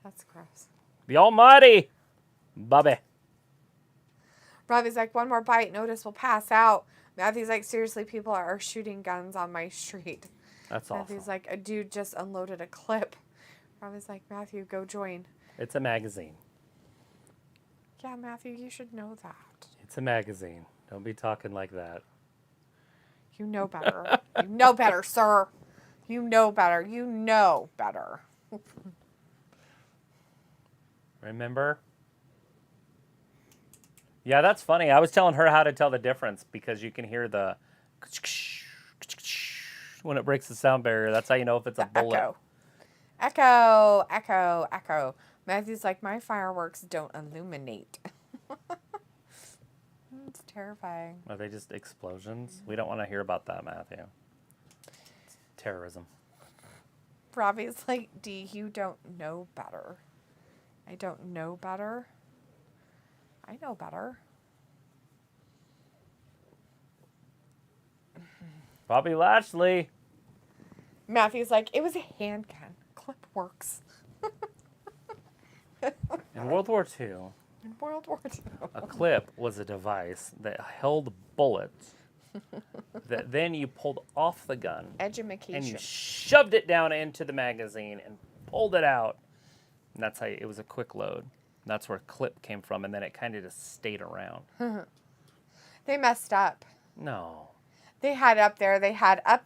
That's gross. The Almighty Bobby. Robbie's like, one more bite, Notice will pass out. Matthew's like, seriously, people are shooting guns on my street. That's awesome. Matthew's like, a dude just unloaded a clip. Robbie's like, Matthew, go join. It's a magazine. Yeah, Matthew, you should know that. It's a magazine. Don't be talking like that. You know better. You know better, sir. You know better. You know better. Remember? Yeah, that's funny. I was telling her how to tell the difference because you can hear the when it breaks the sound barrier. That's how you know if it's a bullet. Echo, echo, echo. Matthew's like, my fireworks don't illuminate. It's terrifying. Are they just explosions? We don't want to hear about that, Matthew. It's terrorism. Robbie's like, D, you don't know better. I don't know better. I know better. Bobby Lashley. Matthew's like, it was a handgun. Clip works. In World War II, In World War II. a clip was a device that held bullets that then you pulled off the gun Edumacation. and you shoved it down into the magazine and pulled it out. And that's how it was a quick load. That's where clip came from, and then it kind of just stayed around. They messed up. No. They had up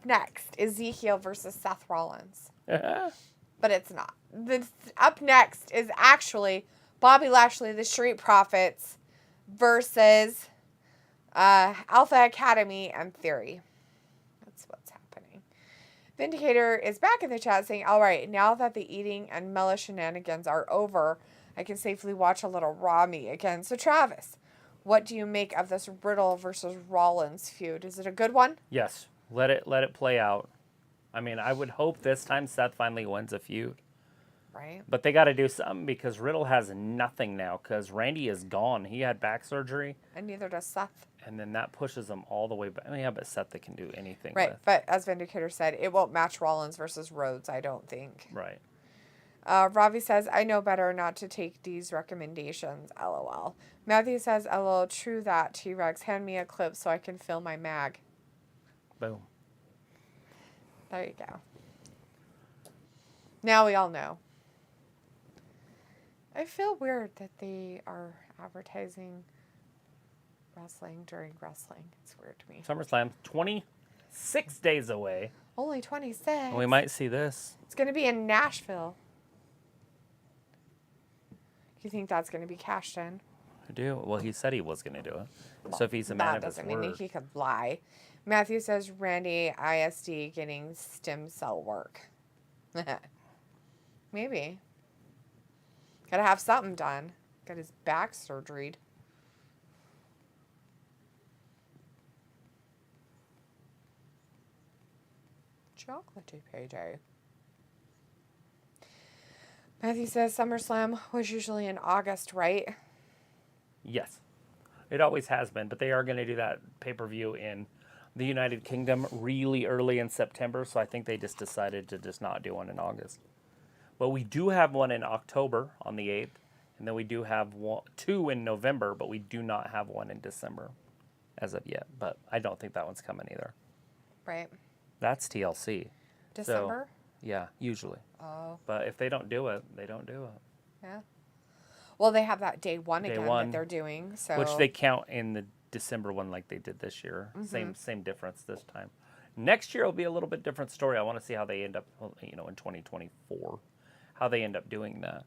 next Ezekiel versus Seth Rollins. But it's not. Up next is actually Bobby Lashley, the Street Profits, versus Alpha Academy and Theory. That's what's happening. Vindicator is back in the chat saying, all right, now that the eating and Mela shenanigans are over, I can safely watch a little Raw meet again. So, Travis, what do you make of this Riddle versus Rollins feud? Is it a good one? Yes. Let it play out. I mean, I would hope this time Seth finally wins a feud. Right. But they got to do something because Riddle has nothing now because Randy is gone. He had back surgery. And neither does Seth. And then that pushes him all the way back. I mean, yeah, but Seth they can do anything Right. with. But as Vindicator said, it won't match Rollins versus Rhodes, I don't think. Right. Ravi says, I know better not to take D's recommendations, LOL. Matthew says, LOL, true that, T-Rex. Hand me a clip so I can fill my mag. Boom. There you go. Now we all know. I feel weird that they are advertising wrestling during wrestling. It's weird to me. SummerSlam, 26 days away. Only 26. And we might see this. It's going to be in Nashville. You think that's going to be cashed in? I do. Well, he said he was going to do it. So if he's a man of his That doesn't mean word. he could lie. Matthew says Randy ISD getting stem cell work. Maybe. Gotta have something done. Got his back surgery. Chocolatey payday. Matthew says SummerSlam was usually in August, right? Yes. It always has been, but they are going to do that pay-per-view in the United Kingdom really early in September, so I think they just decided to just not do one in August. But we do have one in October on the 8th, and then we do have two in November, but we do not have one in December as of yet. But I don't think that one's coming either. Right. That's TLC. December? So, yeah, usually. Oh. But if they don't do it, they don't do it. Yeah. Well, they have that day one Day again one, that they're doing. So which they count in the December one like they did this year. Same difference this time. Next year will be a little bit different story. I want to see how they end up, in 2024, how they end up doing that,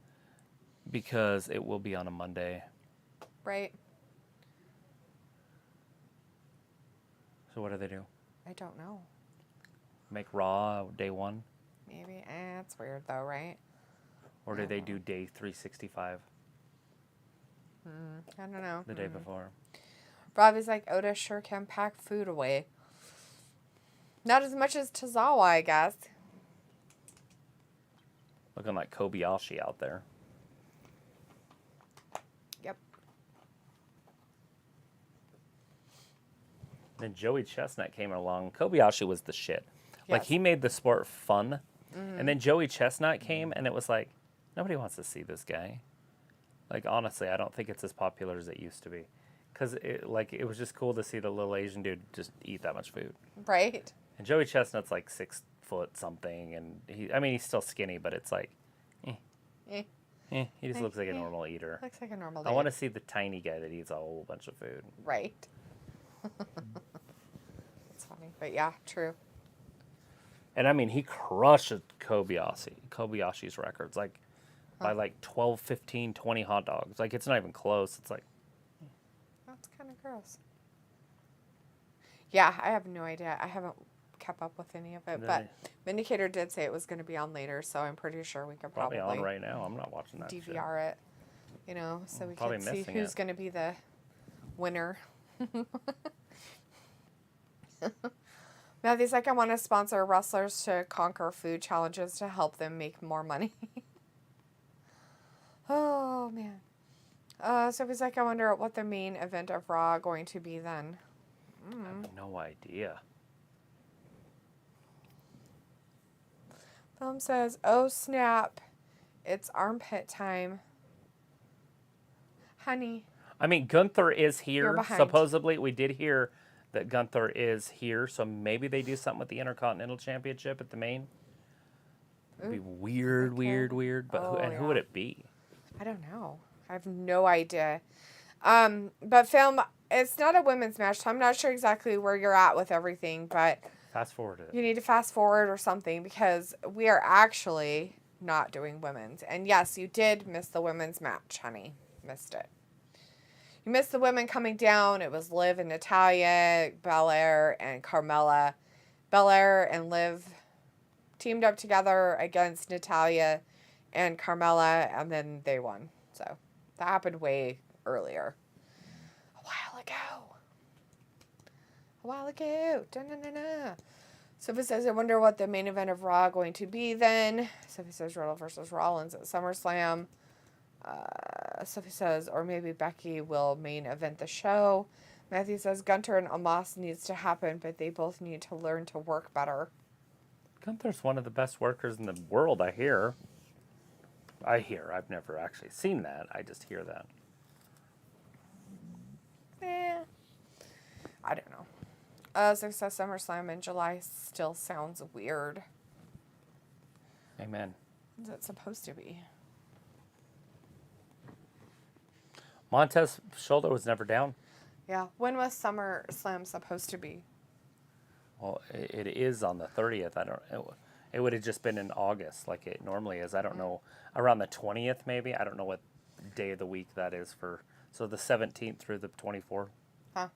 because it will be on a Monday. Right. So what do they do? I don't know. Make Raw day one? Maybe. It's weird though, right? Or do they do day 365? I don't know. The day before. Robbie's like, Otis sure can pack food away. Not as much as Tozawa, I guess. Looking like Kobayashi out there. Yep. Then Joey Chestnut came along. Kobayashi was the shit. Like, Yes. he made the sport fun. And then Joey Chestnut came, and it was like, nobody wants to see this guy. Like, honestly, I don't think it's as popular as it used to be. Because, it was just cool to see the little Asian dude just eat that much food. Right. And Joey Chestnut's like 6 foot something, and he's still skinny, but it's like, Eh. he just looks like a normal eater. Looks like a normal I day. want to see the tiny guy that eats a whole bunch of food. Right. It's funny. But yeah, true. And I mean, he crushed Kobayashi's records, like by like 12, 15, 20 hot dogs. Like, it's not even close. It's like, That's kind of gross. Yeah, I have no idea. I haven't kept up with any of it, but Vindicator did say it was going to be on later, so I'm pretty sure we could probably probably on right now. I'm not watching that shit. DVR it, so we probably can see missing who's it. going to be the winner. Matthew's like, I want to sponsor wrestlers to conquer food challenges to help them make more money. Oh, man. So he's like, I wonder what the main event of Raw going to be then. I have no idea. Film says, oh, snap. It's armpit time. Honey. I mean, Gunther is You're here. behind. Supposedly, we did hear that Gunther is here, so maybe they do something with the Intercontinental Championship at the main. It'd be weird, weird. But who would it be? I don't know. I have no idea. But film, it's not a women's match, so I'm not sure exactly where you're at with everything, but Fast forward it. you need to fast forward or something because we are actually not doing women's. And yes, you did miss the women's match, honey. Missed it. You missed the women coming down. It was Liv and Natalya, Belair and Carmella. Belair and Liv teamed up together against Natalya and Carmella, and then they won. So that happened way earlier. A while ago. Da-na-na-na. Sophie says, I wonder what the main event of Raw going to be then. Sophie says, Riddle versus Rollins at SummerSlam. Sophie says, or maybe Becky will main event the show. Matthew says, Gunther and Omos needs to happen, but they both need to learn to work better. Gunther's one of the best workers in the world, I hear. I've never actually seen that. I just hear that. I don't know. Success SummerSlam in July still sounds weird. Amen. Is it supposed to be? Montez's shoulder was never down. Yeah. When was SummerSlam supposed to be? Well, it is on the 30th. It would have just been in August like it normally is. I don't know. Around the 20th maybe. I don't know what day of the week that is for. So the 17th through the 24th. Huh.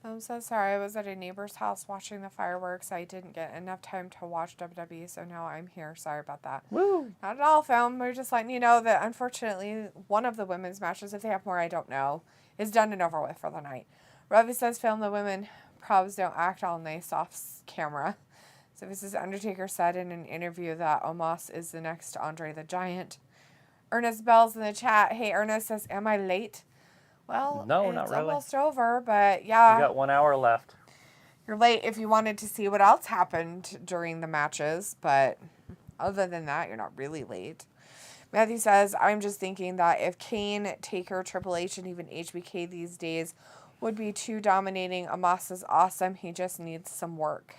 I'm so sorry. I was at a neighbor's house watching the fireworks. I didn't get enough time to watch WWE, so now I'm here. Sorry about that. Woo! Not at all, film. We're just letting you know that, unfortunately, one of the women's matches, if they have more, I don't know, is done and over with for the night. Ravi says, film, the women probs don't act all nice off camera. So this is Undertaker said in an interview that Omos is the next Andre the Giant. Ernest Bell's in the chat. Hey, Ernest says, am I late? Well, No, it's not really. almost over, but We yeah. got 1 hour left. You're late if you wanted to see what else happened during the matches, but other than that, you're not really late. Matthew says, I'm just thinking that if Kane, Taker, Triple H, and even HBK these days would be too dominating, Amos is awesome. He just needs some work.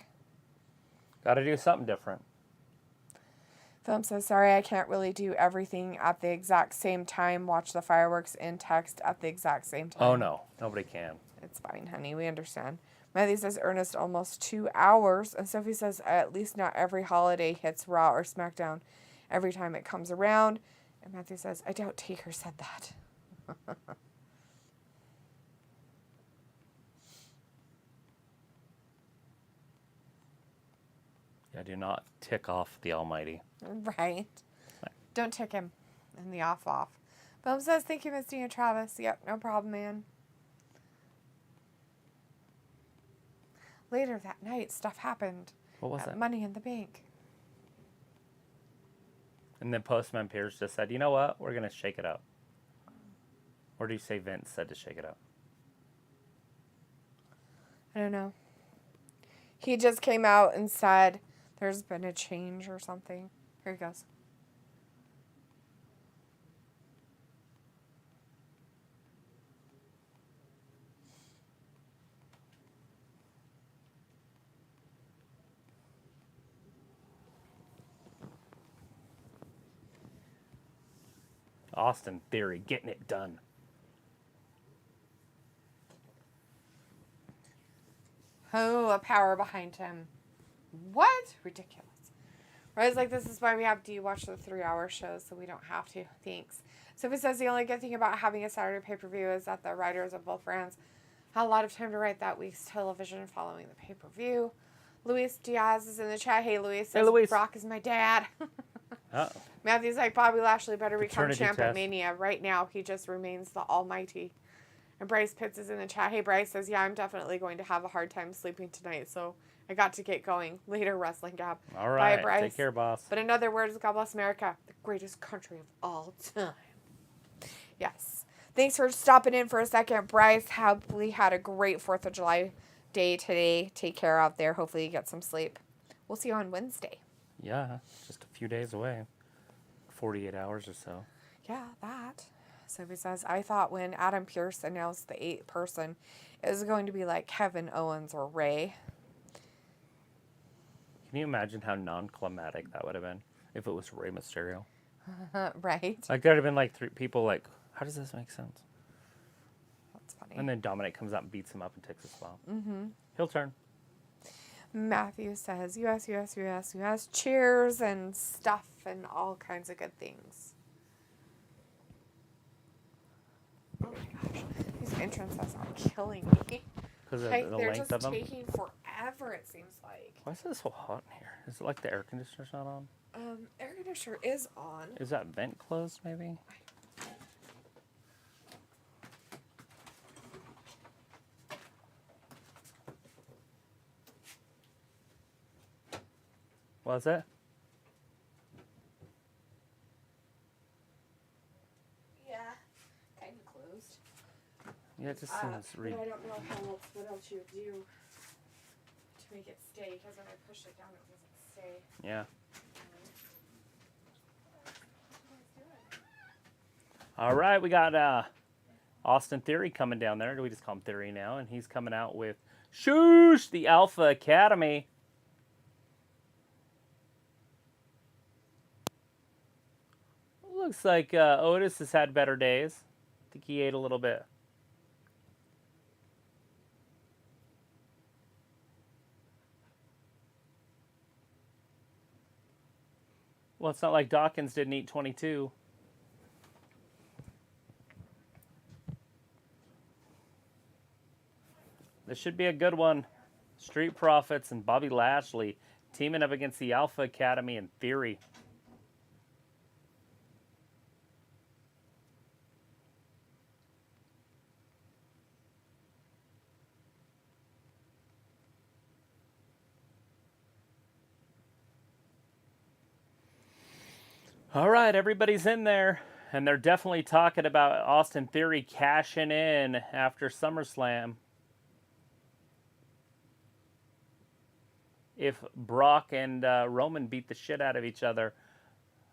Got to do something different. Philip says, sorry, I can't really do everything at the exact same time. Watch the fireworks and text at the exact same time. Oh, no. Nobody can. It's fine, honey. We understand. Matthew says, Ernest, almost 2 hours. And Sophie says, at least not every holiday hits Raw or SmackDown every time it comes around. And Matthew says, I doubt Taker said that. Yeah, do not tick off the Almighty. Right. Don't tick him in the off. Boom says, thank you, Misty and Travis. Yep, no problem, man. Later that night, stuff happened. What was that? Money in the Bank. And then Postman Pierce just said, you know what? We're going to shake it up. Or do you say Vince said to shake it up? I don't know. He just came out and said there's been a change or something. Here he goes. Austin Theory, getting it done. Oh, a power behind him. What? Ridiculous. Rose like, this is why we have Do You Watch the 3-hour shows, so we don't have to. Thanks. Sophie says the only good thing about having a Saturday pay-per-view is that the writers of both brands had a lot of time to write that week's television following the pay-per-view. Luis Diaz is in the chat. Hey, Luis. Says, Hey, Luis. Brock is my dad. Uh-oh. Matthew's like, Bobby Lashley better become Paternity champ at test. Mania. Right now, he just remains the almighty. And Bryce Pitts is in the chat. Hey, Bryce says, yeah, I'm definitely going to have a hard time sleeping tonight, so I got to get going. Later, Wrestling Gab. All right. Bye, Bryce. Take care, boss. But in other words, God bless America, the greatest country of all time. Yes. Thanks for stopping in for a second, Bryce. Hopefully had a great 4th of July day today. Take care out there. Hopefully you get some sleep. We'll see you on Wednesday. Yeah, just a few days away. 48 hours or so. Yeah, that. Sophie says, I thought when Adam Pearce announced the 8th person, it was going to be like Kevin Owens or Ray. Can you imagine how non-climatic that would have been if it was Rey Mysterio? Right? Like, there'd have been like 3 people like, how does this make sense? That's funny. And then Dominic comes out and beats him up and takes his spot. Mm-hmm. He'll turn. Matthew says, US, cheers and stuff and all kinds of good things. Oh my gosh, these entrances are killing me. Because of Like, the they're length just of them. taking forever, it seems like. Why is it so hot in here? Is it like the air conditioner's not on? Air conditioner is on. Is that vent closed, maybe? What is it? Yeah, kind of closed. Yeah, it just seems But I don't know what else you would do to make it stay, because when I push it down, it doesn't stay. Yeah. All right, we got Austin Theory coming down there. We just call him Theory now, and he's coming out with Shoosh, the Alpha Academy. Looks like Otis has had better days. I think he ate a little bit. Well, it's not like Dawkins didn't eat 22. This should be a good one. Street Profits and Bobby Lashley teaming up against the Alpha Academy and Theory. All right, everybody's in there. And they're definitely talking about Austin Theory cashing in after SummerSlam. If Brock and Roman beat the shit out of each other,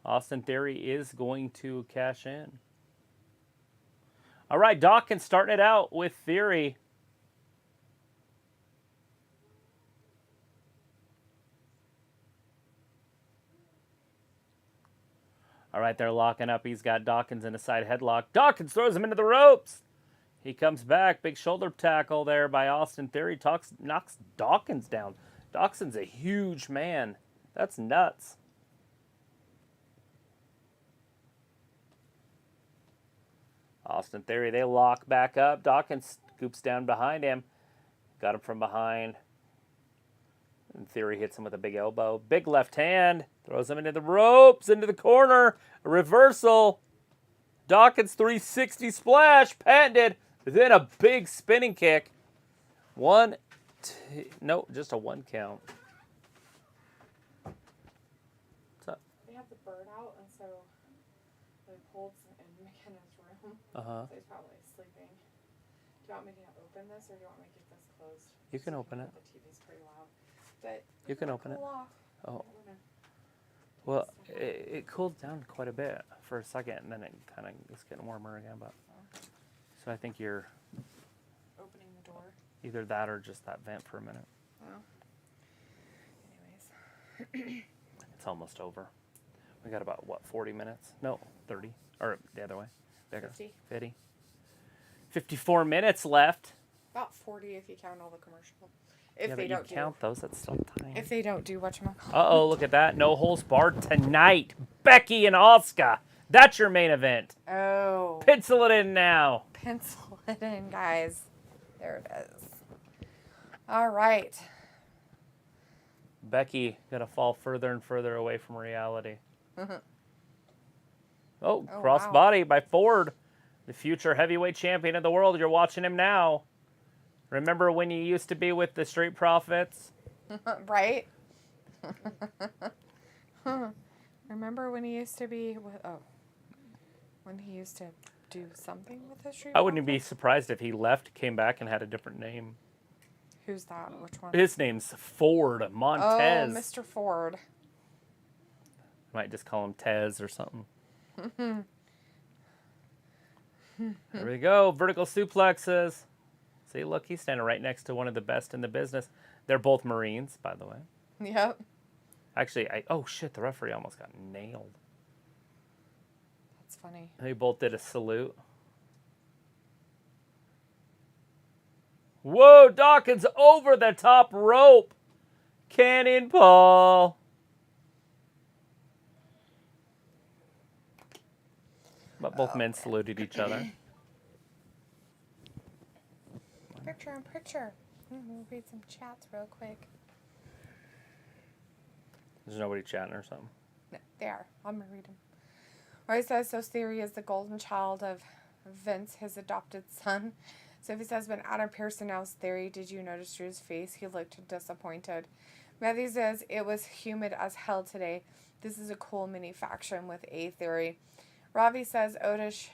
Austin Theory is going to cash in. All right, Dawkins starting it out with Theory. All right, they're locking up. He's got Dawkins in a side headlock. Dawkins throws him into the ropes. He comes back. Big shoulder tackle there by Austin Theory. Knocks Dawkins down. Dawkins a huge man. That's nuts. Austin Theory, they lock back up. Dawkins scoops down behind him. Got him from behind. And Theory hits him with a big elbow. Big left hand. Throws him into the ropes, into the corner. A reversal. Dawkins 360 splash. Patented. Then a big spinning kick. No, just a 1 count. What's up? They have the bird out, and so the holds in McKenna's room. Uh-huh. So he's probably sleeping. Do you want me to open this, or do you want me to keep this closed? You can open it. The TV's pretty loud. But You can open it. off. Oh. Well, it cooled down quite a bit for a second, and then it kind of is getting warmer again. But so I think you're Opening the door. either that or just that vent for a minute. Oh. Anyways. It's almost over. We got about, 40 minutes? No, 30. Or the other way. Bigger. 50. 54 minutes left. About 40 if you count all the commercial. Yeah, but you count those, that's still time. If they don't do whatchamacallit. Uh-oh, look at that. No holds barred tonight. Becky and Asuka. That's your main event. Oh. Pencil it in now. Pencil it in, guys. There it is. All right. Becky going to fall further and further away from reality. Crossbody by Ford. The future heavyweight champion of the world. You're watching him now. Remember when you used to be with the Street Profits? Right? Remember when he used to be with, when he used to do something with the Street I wouldn't be Profits? surprised if he left, came back, and had a different name. Who's that? Which one? His name's Ford Montez. Oh, Mr. Ford. Might just call him Tez or something. There we go. Vertical suplexes. See, look, he's standing right next to one of the best in the business. They're both Marines, by the way. Yep. Actually, the referee almost got nailed. That's funny. They both did a salute. Whoa, Dawkins over the top rope. Cannonball. But both men saluted each other. Picture in picture. We'll read some chats real quick. There's nobody chatting or something. No, they are. I'm going to read them. Roy says, so Theory is the golden child of Vince, his adopted son. Sophie says, when Adam Pearce announced Theory, did you notice Drew's face? He looked disappointed. Matthew says, it was humid as hell today. This is a cool mini faction with a Theory. Ravi says, Otis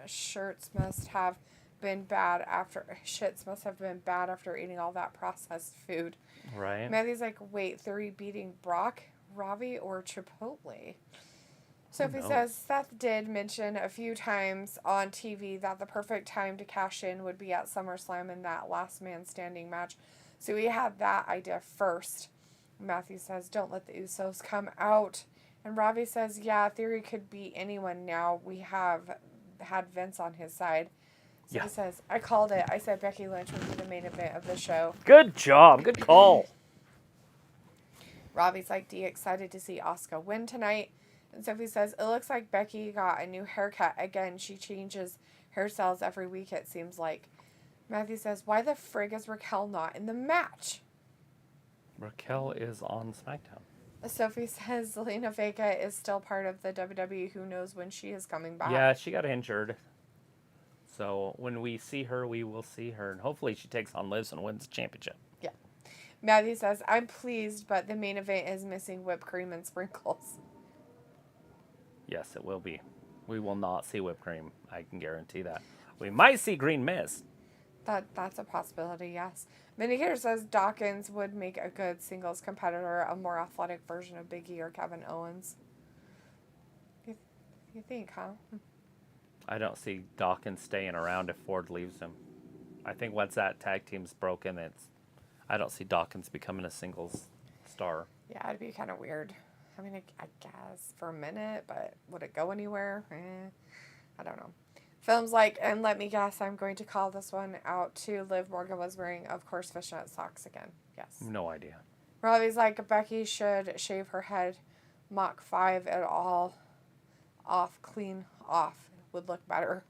shirts must have been bad after eating all that processed food. Right. Matthew's like, wait, Theory beating Brock, Ravi, or Chipotle? Sophie says, Seth did mention a few times on TV that the perfect time to cash in would be at SummerSlam in that last man standing match. So we had that idea first. Matthew says, don't let the Usos come out. And Ravi says, yeah, Theory could beat anyone now. We have had Vince on his side. So he says, I called it. I said Becky Lynch would be the main event of the show. Good job. Good call. Robbie's like, D, excited to see Asuka win tonight. And Sophie says, it looks like Becky got a new haircut. Again, she changes hairstyles every week, it seems like. Matthew says, why the frig is Raquel not in the match? Raquel is on SmackDown. Sophie says, Zelina Vega is still part of the WWE. Who knows when she is coming back? Yeah, she got injured. So when we see her, we will see her. And hopefully she takes on Liz and wins the championship. Yeah. Matthew says, I'm pleased, but the main event is missing whipped cream and sprinkles. Yes, it will be. We will not see whipped cream. I can guarantee that. We might see green mist. That's a possibility, yes. Vindicator says Dawkins would make a good singles competitor, a more athletic version of Big E or Kevin Owens. You think, huh? I don't see Dawkins staying around if Ford leaves him. I think once that tag team's broken, I don't see Dawkins becoming a singles star. Yeah, it'd be kind of weird. I mean, I guess for a minute, but would it go anywhere? I don't know. Films like, and let me guess, I'm going to call this one out too. Liv Morgan was wearing, of course, fishnet socks again. Yes. No idea. Robbie's like, Becky should shave her head. Mach 5 at all. Off, clean off. Would look better.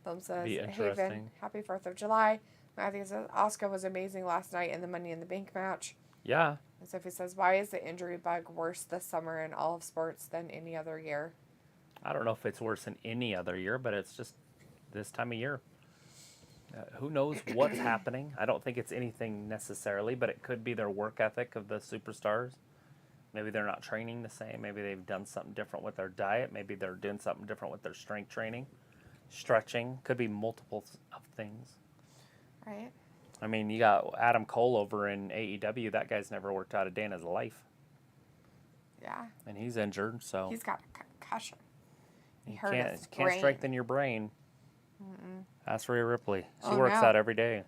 Film says, Be Haven, interesting. happy 4th of July. Matthew says, Asuka was amazing last night in the Money in the Bank match. Yeah. And Sophie says, why is the injury bug worse this summer in all of sports than any other year? I don't know if it's worse than any other year, but it's just this time of year. Who knows what's happening? I don't think it's anything necessarily, but it could be their work ethic of the superstars. Maybe they're not training the same. Maybe they've done something different with their diet. Maybe they're doing something different with their strength training, stretching. Could be multiples of things. Right. I mean, you got Adam Cole over in AEW. That guy's never worked out a day in his life. Yeah. And he's injured, so He's got a concussion. He you hurt his can't brain. strengthen your brain. Ask Rhea Ripley. She Oh, works no. out every day.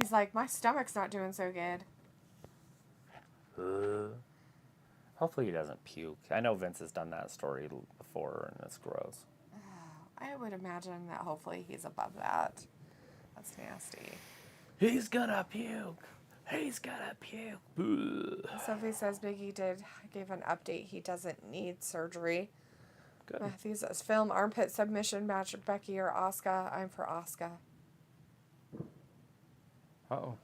He's like, my stomach's not doing so good. Hopefully he doesn't puke. I know Vince has done that story before, and it's gross. I would imagine that hopefully he's above that. That's nasty. He's gonna puke. He's gonna puke. Sophie says Big E gave an update. He doesn't need surgery. Good. Matthew says film armpit submission match Becky or Asuka. I'm for Asuka. Uh-oh.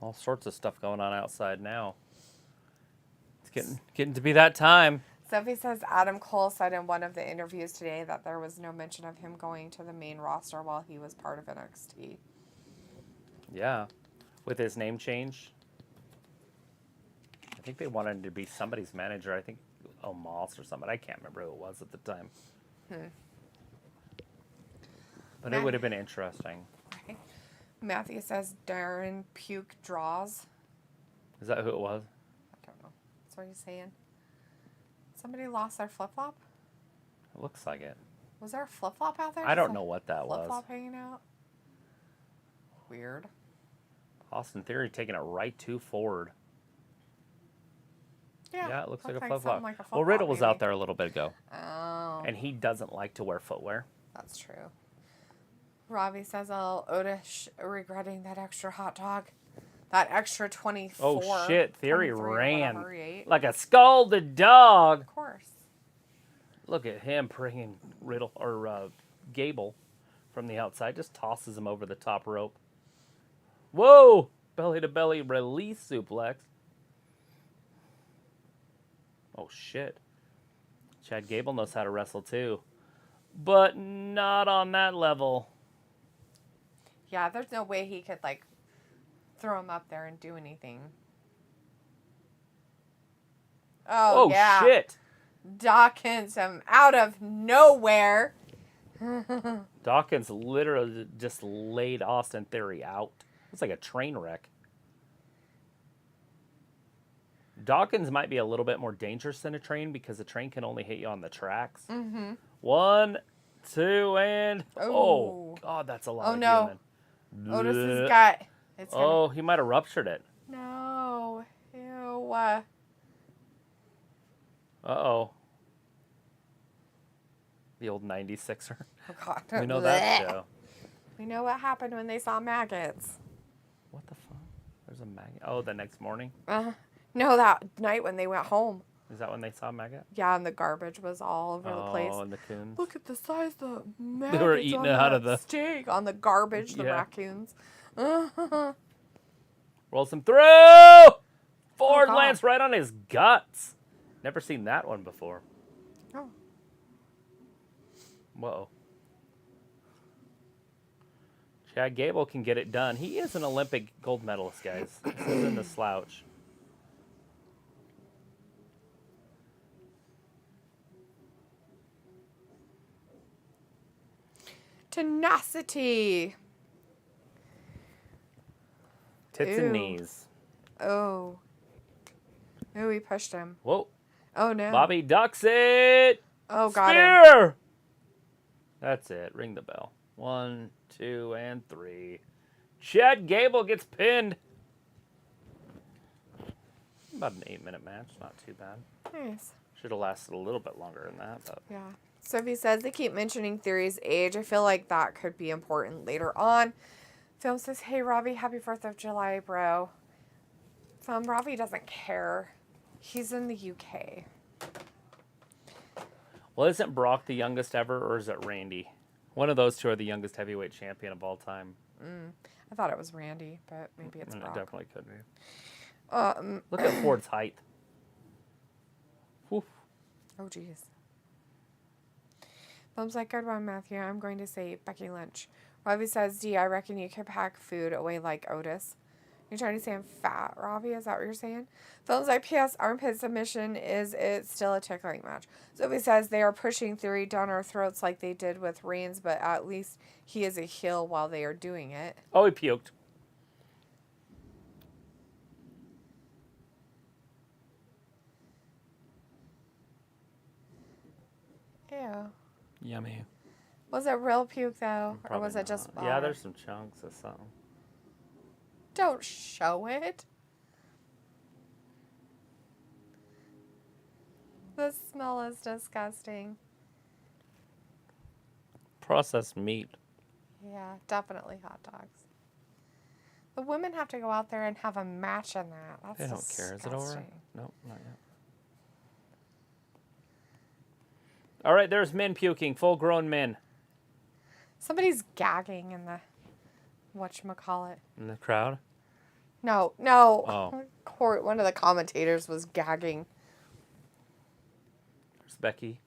All sorts of stuff going on outside now. It's getting to be that time. Sophie says Adam Cole said in one of the interviews today that there was no mention of him going to the main roster while he was part of NXT. Yeah. With his name change. I think they wanted him to be somebody's manager. I think Omos or somebody. I can't remember who it was at the time. But it would have been interesting. Okay. Matthew says Darren Puke draws. Is that who it was? I don't know. That's what he's saying. Somebody lost their flip-flop? It looks like it. Was there a flip-flop out there? I don't know what that was. Flip-flop hanging out? Weird. Austin Theory taking it right to Ford. Yeah, it looks like a something flip-flop. like a Well, flip-flop, Riddle was maybe. out there a little bit ago. Oh. And he doesn't like to wear footwear. That's true. Robbie says, Otis regretting that extra hot dog. That extra 24. Oh, shit. Theory 23 or ran whatever he ate. like a scalded dog. Of course. Look at him bringing Riddle or Gable from the outside. Just tosses him over the top rope. Whoa! Belly to belly release suplex. Oh, shit. Chad Gable knows how to wrestle, too. But not on that level. Yeah, there's no way he could, like, throw him up there and do anything. Oh, yeah. Shit. Dawkins him out of nowhere. Dawkins literally just laid Austin Theory out. It's like a train wreck. Dawkins might be a little bit more dangerous than a train because a train can only hit you on the tracks. Mm-hmm. 1, 2, and... Oh, God, that's a lot of human. Otis's gut. It's gonna... Oh, he might have ruptured it. No. Ew. Uh-oh. The old 96er. Oh, God. We know that show. We know what happened when they saw maggots. What the fuck? There's a maggot. Oh, the next morning? No, that night when they went home. Is that when they saw maggot? Yeah, and the garbage was all over the place. Oh, and the coons. Look at the size of the maggots They were eating on it out that of the... steak, on the garbage, the Yeah. raccoons. Rolls him through! Ford God. lands right on his guts. Never seen that one before. Oh. Whoa. Chad Gable can get it done. He is an Olympic gold medalist, guys. This isn't a slouch. Tenacity. Tits and knees. Oh. Oh, he pushed him. Whoa. Oh, no. Bobby ducks it. Oh, got him. Spear! That's it. Ring the bell. 1, 2, and 3. Chad Gable gets pinned. About an 8-minute match. Not too bad. Nice. Should have lasted a little bit longer than that. But. Yeah. Sophie says they keep mentioning Theory's age. I feel like that could be important later on. Film says, hey, Robbie, happy 4th of July, bro. Film, Robbie doesn't care. He's in the UK. Well, isn't Brock the youngest ever, or is it Randy? One of those two are the youngest heavyweight champion of all time. I thought it was Randy, but maybe it's Brock. It definitely could be. Look at Ford's height. Whew. Oh, jeez. Thumbs like, good one, Matthew. I'm going to say Becky Lynch. Robbie says, D, I reckon you could pack food away like Otis. You're trying to say I'm fat, Robbie? Is that what you're saying? Thumbs like, P.S. Armpit submission. Is it still a tickling match? Sophie says, they are pushing Theory down our throats like they did with Reigns, but at least he is a heel while they are doing it. Oh, he puked. Ew. Yummy. Was it real puke, though? Probably or was it not. just... Yeah, there's some chunks of something. Don't show it. The smell is disgusting. Processed meat. Yeah, definitely hot dogs. The women have to go out there and have a match in that. That's They don't disgusting. care. Is it over? Nope, not yet. All right, there's men puking. Full-grown men. Somebody's gagging in the whatchamacallit. In the crowd? No. Oh. One of the commentators was gagging. There's Becky.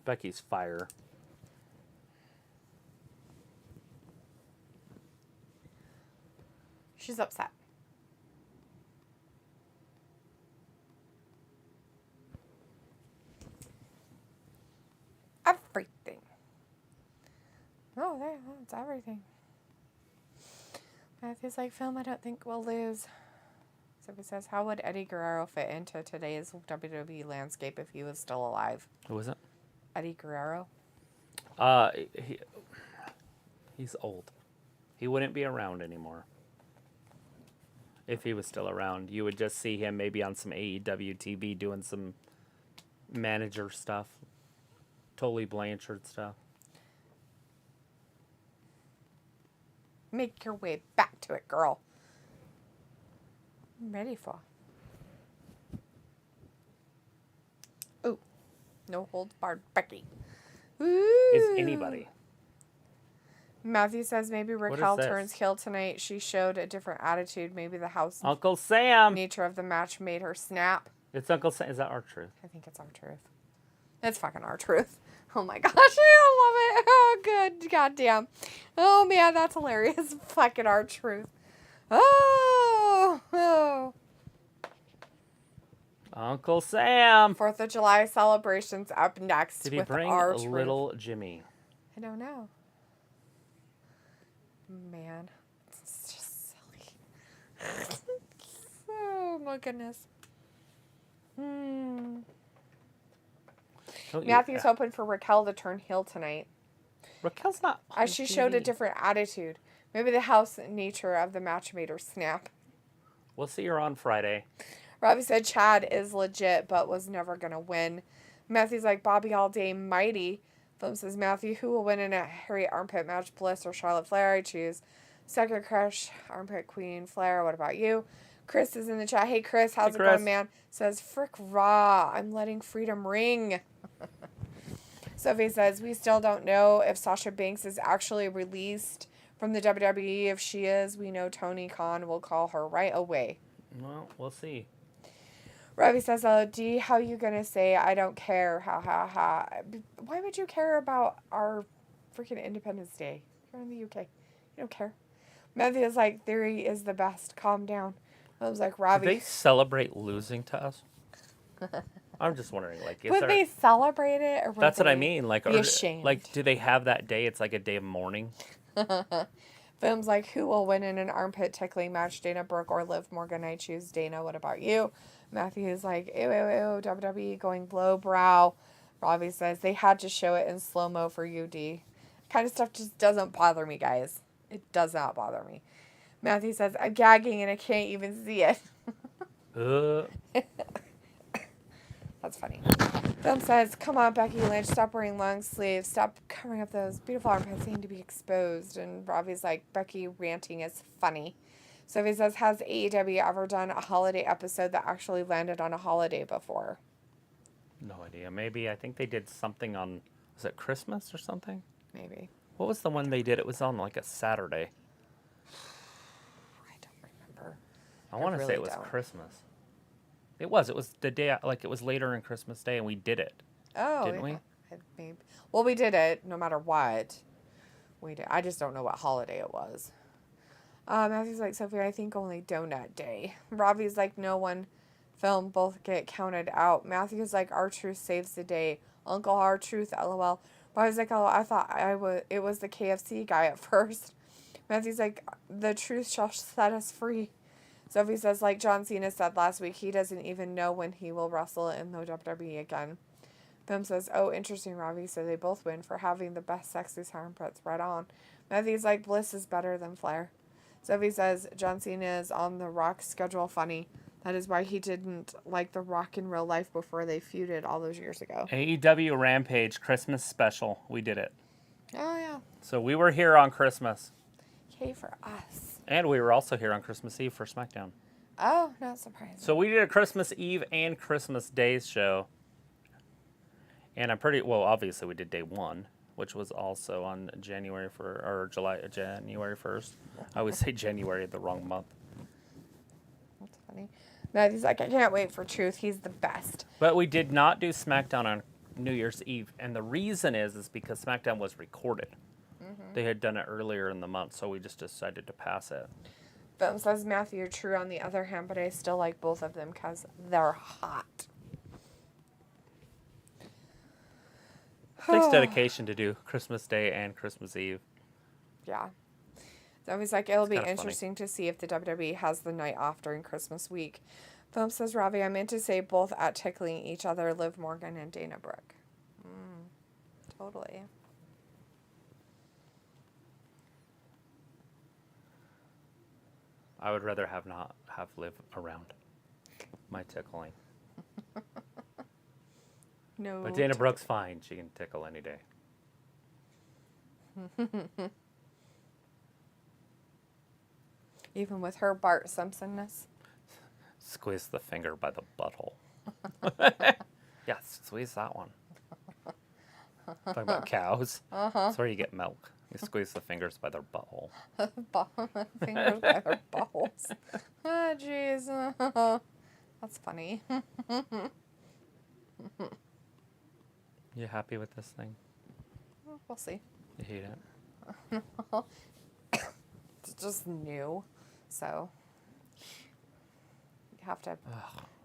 Becky's fire. She's upset. Everything. Oh, there. That's everything. Matthew's like, Film, I don't think we'll lose. Sophie says, how would Eddie Guerrero fit into today's WWE landscape if he was still alive? Who is it? Eddie Guerrero? He's old. He wouldn't be around anymore. If he was still around, you would just see him maybe on some AEW TV doing some manager stuff. Tully Blanchard stuff. Make your way back to it, girl. I'm ready for. Ooh. No holds barred Becky. Ooh. Is anybody? Matthew says maybe Raquel this? turns heel tonight. She showed a different attitude. Maybe the house Uncle Sam. nature of the match made her snap. It's Uncle Sam. Is that our truth? I think it's our truth. It's fucking our truth. Oh my gosh, I love it. Oh, good. Goddamn. Oh, man, that's hilarious. Fucking our truth. Oh. Uncle Sam. 4th of July celebrations up next Did he with bring our a truth. little Jimmy? I don't know. Man, it's just silly. Oh my goodness. Matthew's hoping for Raquel to turn heel tonight. Raquel's not. As she showed a different attitude. Maybe the house nature of the match made her snap. We'll see her on Friday. Robbie said Chad is legit, but was never going to win. Matthew's like, Bobby all day mighty. Film says, Matthew, who will win in a Harry armpit match, Bliss or Charlotte Flair? I choose Second Crush, Armpit Queen, Flair. What about you? Chris is in the chat. Hey, Chris, how's it going, man? Says, frick raw. I'm letting freedom ring. Sophie says, we still don't know if Sasha Banks is actually released from the WWE. If she is, we know Tony Khan will call her right away. Well, we'll see. Robbie says, oh, D, how you going to say I don't care? Ha, ha, ha. Why would you care about our freaking Independence Day? You're in the UK. You don't care. Matthew is like, Theory is the best. Calm down. I was like, Do Robbie. they celebrate losing to us? I'm just wondering, like, is Would there... they celebrate it, or would That's what I they mean. Like, be ashamed? like, do they have that day? It's like a day of mourning. Film's like, who will win in an armpit tickling match, Dana Brooke or Liv Morgan? I choose Dana. What about you? Matthew's like, ew, ew, ew, WWE going lowbrow. Robbie says, they had to show it in slow-mo for UD. Kind of stuff just doesn't bother me, guys. It does not bother me. Matthew says, I'm gagging and I can't even see it. That's funny. Film says, come on, Becky Lynch, stop wearing long sleeves. Stop covering up those beautiful armpits seem to be exposed. And Robbie's like, Becky ranting is funny. Sophie says, has AEW ever done a holiday episode that actually landed on a holiday before? No idea. Maybe. I think they did something on... Was it Christmas or something? Maybe. What was the one they did? It was on, like, a Saturday. I don't remember. I want to really say it was don't. Christmas. It was. It was the day... Like, it was later in Christmas Day, and we did it. Oh, Didn't we? yeah. Maybe. Well, we did it no matter what. We did. I just don't know what holiday it was. Matthew's like, Sophie, I think only Donut Day. Robbie's like, no one. Film both get counted out. Matthew's like, R-Truth saves the day. Uncle R-Truth, LOL. Robbie's like, oh, I thought it was the KFC guy at first. Matthew's like, the truth shall set us free. Sophie says, like John Cena said last week, he doesn't even know when he will wrestle in the WWE again. Film says, oh, interesting, Robbie. So they both win for having the best sexiest armpits. Right on. Matthew's like, Bliss is better than Flair. Sophie says, John Cena is on the Rock schedule funny. That is why he didn't like the Rock in real life before they feuded all those years ago. AEW Rampage Christmas special. We did it. Oh, yeah. So we were here on Christmas. Yay for us. And we were also here on Christmas Eve for SmackDown. Oh, not surprising. So we did a Christmas Eve and Christmas Days show. And I'm pretty... Well, obviously we did day one, which was also on January 1st. I always say January, the wrong month. That's funny. Matthew's like, I can't wait for Truth. He's the best. But we did not do SmackDown on New Year's Eve. And the reason is because SmackDown was recorded. Mm-hmm. They had done it earlier in the month, so we just decided to pass it. Film says Matthew True on the other hand, but I still like both of them because they're hot. Takes dedication to do Christmas Day and Christmas Eve. Yeah. So I was like, it'll be kinda interesting to see if the WWE has the night off during Christmas week. Film says, Robbie, I meant to say both at tickling each other, Liv Morgan and Dana Brooke. Totally. I would rather not have Liv around my tickling. No. But Dana Brooke's fine. She can tickle any day. Even with her Bart Simpsonness. Squeeze the finger by the butthole. Yeah, squeeze that one. Talking about cows. That's where you get milk. You squeeze the fingers by their butthole. Fingers by her balls. Oh, jeez. That's funny. You happy with this thing? We'll see. You hate it? It's just new, so you have to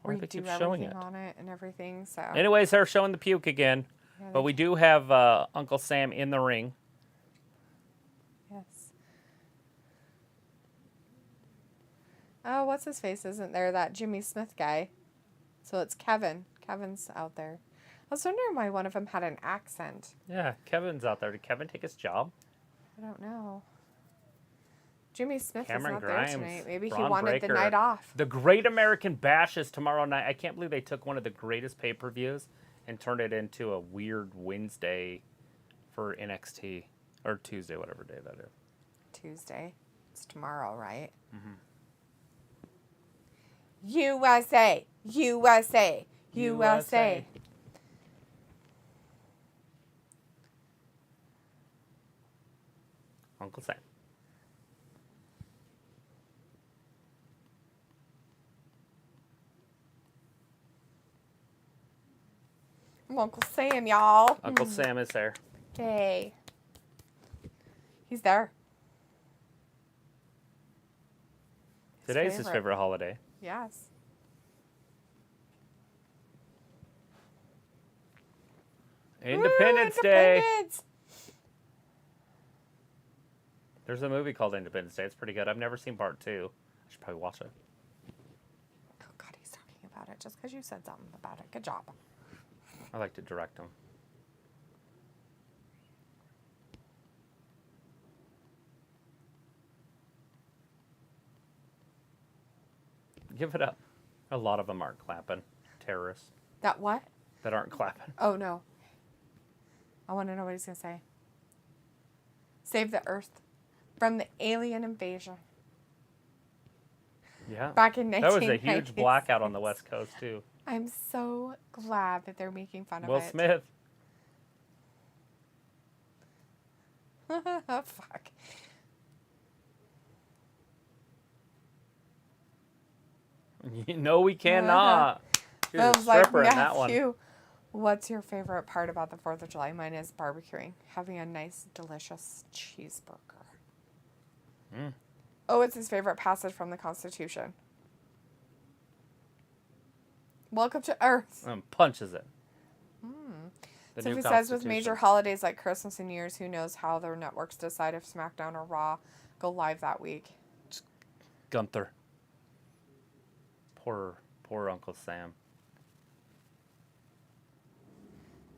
Why do they redo keep showing everything it? on it and everything. So Anyways, they're showing the puke again. Yeah, But we do have Uncle Sam in the ring. yes. Oh, what's his face? Isn't there that Jimmy Smith guy? So it's Kevin. Kevin's out there. I was wondering why one of them had an accent. Yeah, Kevin's out there. Did Kevin take his job? I don't know. Jimmy Smith Cameron is not Grimes, there tonight. Maybe Braun he wanted the Breaker. night off. The Great American Bash is tomorrow night. I can't believe they took one of the greatest pay-per-views and turned it into a weird Wednesday for NXT. Or Tuesday, whatever day that is. Tuesday. It's tomorrow, right? Mm-hmm. USA! USA! USA! Uncle Sam. I'm Uncle Sam, y'all. Uncle Sam is there. Yay. He's there. Today's his favorite holiday. Yes. Independence Woo, Day. Independence! There's a movie called Independence Day. It's pretty good. I've never seen part 2. I should probably watch it. Oh, God, he's talking about it just because you said something about it. Good job. I like to direct them. Give it up. A lot of them aren't clapping. Terrorists That what? that aren't clapping. Oh, no. I want to know what he's going to say. Save the Earth from the alien invasion. Yeah. Back in That was a 1996. huge blackout on the West Coast, too. I'm so glad that they're making fun of Will it. Smith. Fuck. No, we cannot. She was a Phil's like, stripper in that one. Matthew, what's your favorite part about the 4th of July? Mine is barbecuing. Having a nice, delicious cheeseburger. Mm. Oh, it's his favorite passage from the Constitution. Welcome to Earth. Punches it. The So new he says with Constitution. major holidays like Christmas and New Year's, who knows how their networks decide if SmackDown or Raw go live that week. Gunther. Poor Uncle Sam.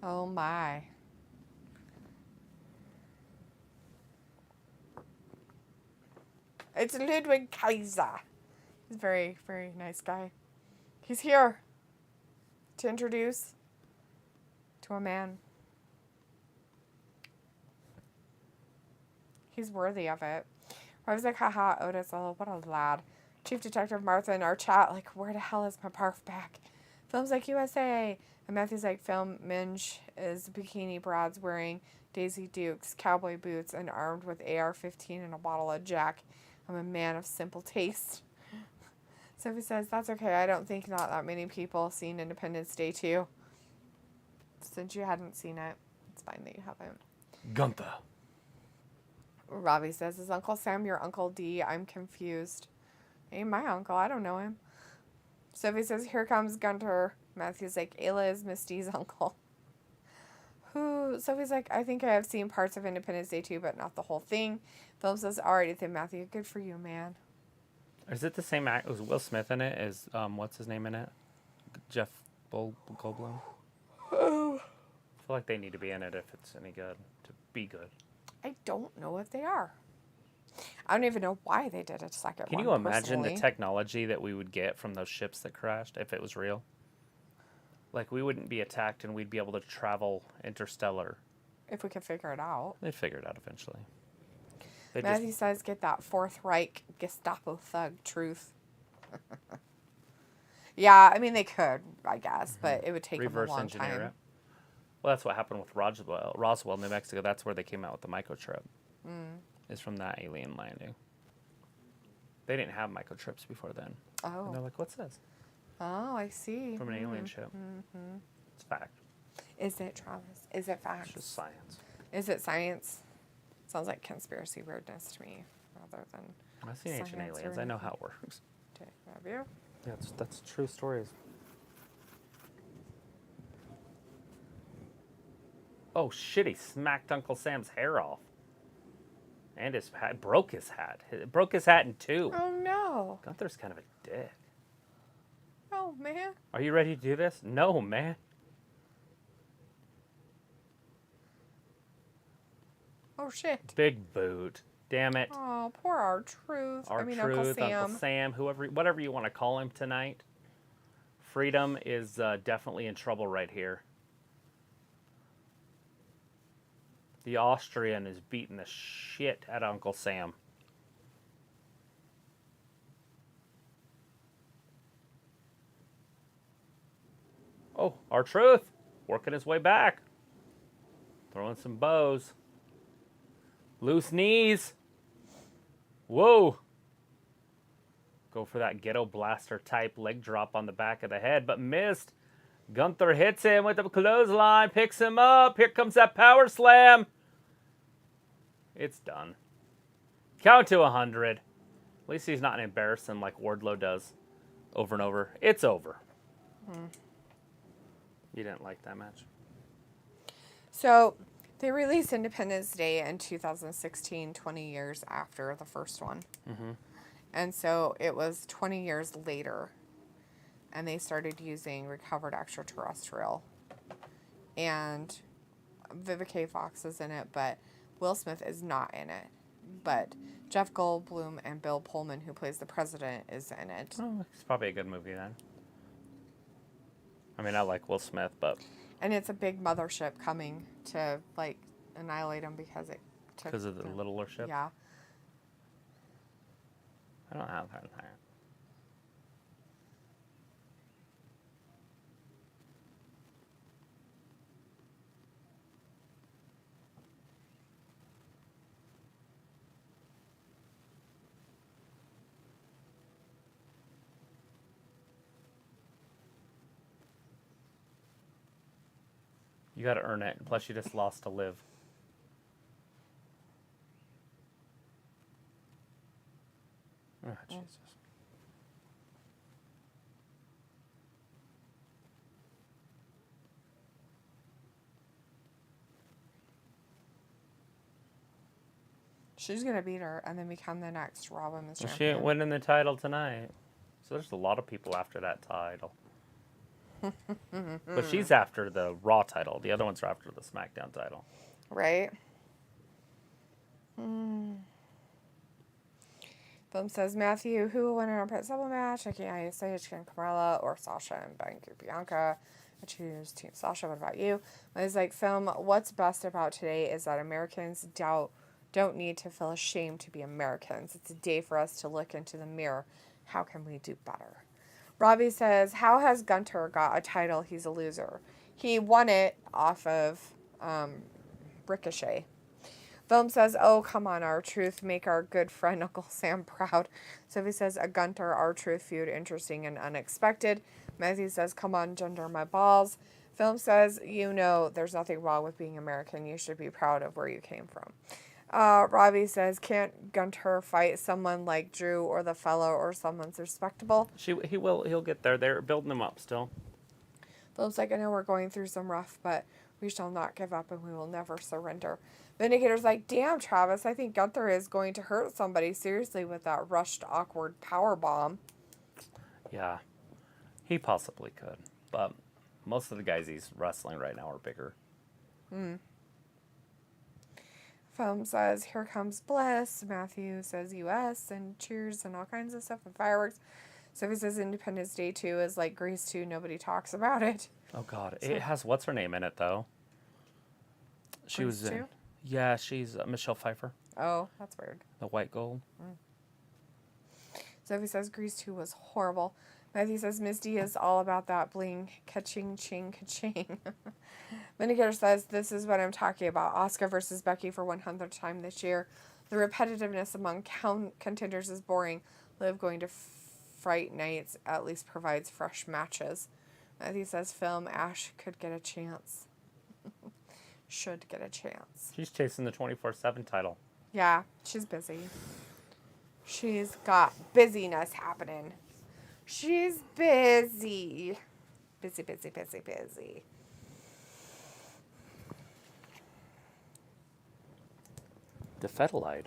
Oh my. It's Ludwig Kaiser. He's a very, very nice guy. He's here to introduce to a man. He's worthy of it. I was like, haha, Otis, oh, what a lad. Chief Detective Martha in our chat, like, where the hell is my barf bag? Films like USA. And Matthew's like, film Minge is bikini Brad's wearing Daisy Dukes, cowboy boots, and armed with AR-15 and a bottle of Jack. I'm a man of simple taste. Sophie says, that's okay. I don't think not that many people seen Independence Day 2. Since you hadn't seen it, it's fine that you haven't. Gunther. Robbie says, is Uncle Sam your Uncle D? I'm confused. Ain't my uncle. I don't know him. Sophie says, here comes Gunther. Matthew's like, Ayla is Misty's uncle. Sophie's like, I think I have seen parts of Independence Day 2, but not the whole thing. Film says, alright, then Matthew, good for you, man. Is it the same act? Was Will Smith in it? Is what's his name in it? Jeff Goldblum? I feel like they need to be in it if it's any good to be good. I don't know if they are. I don't even know why they did a second Can one, you imagine personally. the technology that we would get from those ships that crashed if it was real? Like, we wouldn't be attacked and we'd be able to travel interstellar. If we could figure it out. They'd figure it out eventually. They Matthew says, get that Fourth Reich Gestapo thug truth. Yeah, I mean, they could, I guess, but it would take them a reverse long engineer time. it. Well, that's what happened with Roswell, New Mexico. That's where they came out with the microchip. Is from that alien landing. They didn't have microchips before then. And they're Oh. like, what's this? Oh, I see. From an alien ship. It's fact. Is it, Travis? Is it It's facts? just science. Is it science? Sounds like conspiracy weirdness to me, rather than I've seen Ancient science or Aliens. I know how it works. Have you? Yeah, that's true stories. Oh shit, he smacked Uncle Sam's hair off. And his hat, broke his hat. It broke his hat in two. Oh, no. Gunther's kind of a dick. Oh, man. Are you ready to do this? No, man. Oh, shit. Big boot. Damn it. Oh, poor R-Truth. R-Truth, Uncle Sam, whatever you want to call him tonight. Freedom is definitely in trouble right here. The Austrian is beating the shit out of Uncle Sam. Oh, R-Truth working his way back. Throwing some bows. Loose knees. Whoa. Go for that ghetto blaster type leg drop on the back of the head, but missed. Gunther hits him with the clothesline, picks him up. Here comes that power slam. It's done. Count to 100. At least he's not embarrassing like Wardlow does. over and over. It's over. You didn't like that match? So they released Independence Day in 2016, 20 years after the first one. Mm-hmm. And so it was 20 years later. And they started using Recovered Extraterrestrial. And Vivica Fox is in it, but Will Smith is not in it. But Jeff Goldblum and Bill Pullman, who plays the president, is in it. Oh, it's probably a good movie then. I mean, I like Will Smith, but... And it's a big mothership coming to, like, annihilate him because it took... Because of the littler ship? Yeah. I don't have that. You got to earn it. Plus, you just lost to live. Oh, Jesus. She's going to beat her and then become the next Raw Women's She Champion. ain't winning the title tonight. So there's a lot of people after that title. But she's after the Raw title. The other ones are after the SmackDown title. Right? Film says, Matthew, who will win an Pet Double match? Nikki, Sage, and Carmella, or Sasha and Bianca? I choose Team Sasha. What about you? I was like, Film, what's best about today is that Americans don't need to feel ashamed to be Americans. It's a day for us to look into the mirror. How can we do better? Robbie says, how has Gunther got a title? He's a loser. He won it off of Ricochet. Film says, oh, come on, R-Truth. Make our good friend Uncle Sam proud. Sophie says, a Gunther R-Truth feud, interesting and unexpected. Matthew says, come on, gender my balls. Film says, you know, there's nothing wrong with being American. You should be proud of where you came from. Robbie says, can't Gunther fight someone like Drew or the Fellow or someone's respectable? He'll get there. They're building him up still. Philip's like, I know we're going through some rough, but we shall not give up and we will never surrender. Vindicator's like, damn, Travis, I think Gunther is going to hurt somebody seriously with that rushed, awkward power bomb. Yeah, he possibly could. But most of the guys he's wrestling right now are bigger. Foam says, here comes Bliss. Matthew says US and cheers and all kinds of stuff and fireworks. Sophie says Independence Day 2 is like Grease 2. Nobody talks about it. Oh, God. It has what's her name in it, though? She Grease was in... 2? Yeah, she's Michelle Pfeiffer. Oh, that's weird. The white gold. Sophie says Grease 2 was horrible. Matthew says Misty is all about that bling. Ka-ching, ching, ka-ching. Vindicator says, this is what I'm talking about. Asuka versus Becky for 100th time this year. The repetitiveness among contenders is boring. Liv going to Fright Nights at least provides fresh matches. Matthew says, Film, Ash could get a chance. Should get a chance. She's chasing the 24/7 title. Yeah, she's busy. She's got busyness happening. She's busy. Busy, busy, busy, busy. The Fetolite.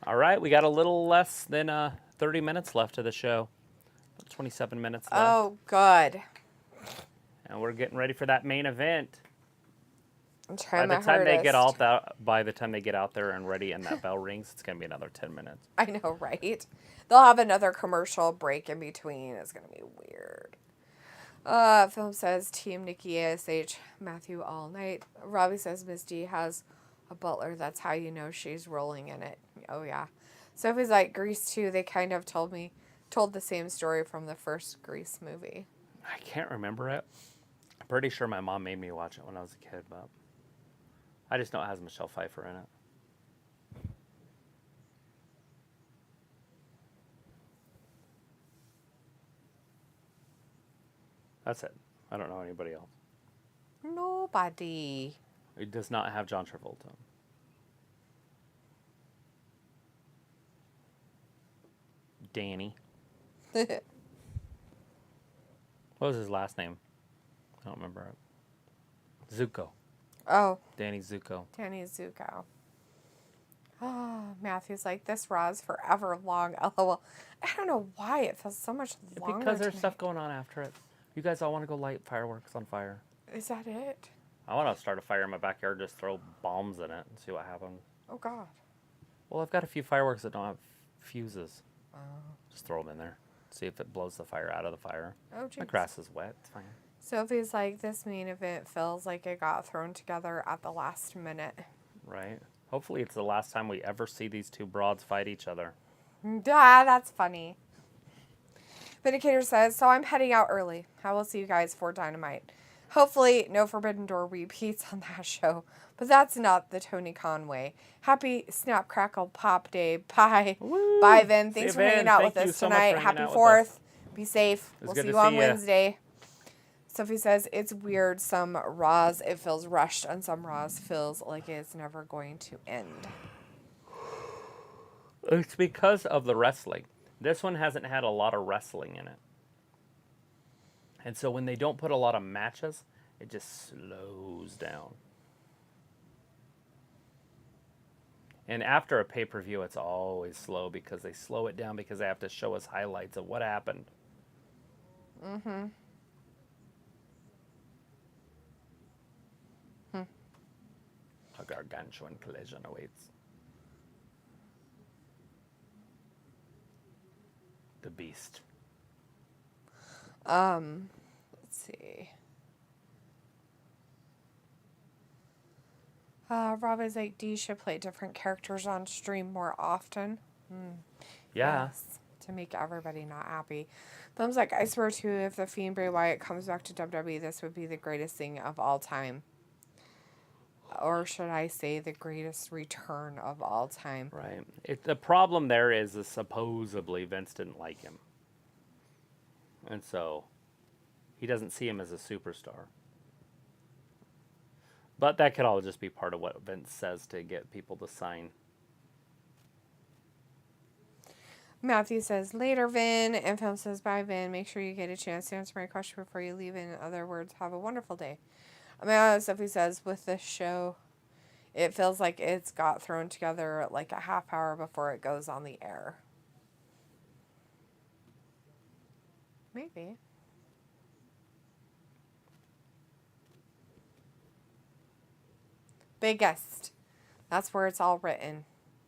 All right, we got a little less than 30 minutes left of the show. 27 minutes left. Oh, good. And we're getting ready for that main event. I'm trying By my the time hardest. by the time they get out there and ready and that bell rings, it's gonna be another 10 minutes. I know, right? They'll have another commercial break in between. It's going to be weird. Film says Team Nikki ASH, Matthew all night. Robbie says Misty has a butler. That's how you know she's rolling in it. Oh, yeah. Sophie's like, Grease 2, they kind of told the same story from the first Grease movie. I can't remember it. I'm pretty sure my mom made me watch it when I was a kid, but I just know it has Michelle Pfeiffer in it. That's it. I don't know anybody else. Nobody. It does not have John Travolta. Danny. What was his last name? I don't remember it. Zuko. Oh. Danny Zuko. Danny Zuko. Oh, Matthew's like, this Raw is forever long. LOL. I don't know why it feels so much longer Because there's tonight. stuff going on after it. You guys all want to go light fireworks on fire. Is that it? I want to start a fire in my backyard, just throw bombs in it and see what happens. Oh, God. Well, I've got a few fireworks that don't have fuses. Oh. Just throw them in there. See if it blows the fire out of the fire. Oh, geez. My grass is wet. It's fine. Sophie's like, this main event feels like it got thrown together at the last minute. Right. Hopefully it's the last time we ever see these two broads fight each other. That's funny. Vindicator says, so I'm heading out early. I will see you guys for Dynamite. Hopefully no Forbidden Door repeats on that show. But that's not the Tony Khan way. Happy Snap Crackle Pop Day. Bye. Woo! Bye, Vin. Thanks See for you, hanging Vin. out Thank with you us so much for tonight. hanging Happy out with 4th. us. Be safe. It was We'll good see to you on see ya. Wednesday. Sophie says, it's weird. Some Raws, it feels rushed, and some Raws feels like it's never going to end. It's because of the wrestling. This one hasn't had a lot of wrestling in it. And so when they don't put a lot of matches, it just slows down. And after a pay-per-view, it's always slow because they slow it down because they have to show us highlights of what happened. Mm-hmm. A gargantuan collision awaits. The Beast. Let's see. Rob is like, D should play different characters on stream more often. Yeah. Yes, to make everybody not happy. Thumbs like, I swear to you, if the Fiend Bray Wyatt comes back to WWE, this would be the greatest thing of all time. Or should I say the greatest return of all time? Right. The problem there is that supposedly Vince didn't like him. And so he doesn't see him as a superstar. But that could all just be part of what Vince says to get people to sign. Matthew says, later, Vin. And Film says, bye, Vin. Make sure you get a chance to answer my question before you leave. In other words, have a wonderful day. Sophie says, with this show, it feels like it's got thrown together like a half hour before it goes on the air. Maybe. Biggest. That's where it's all written.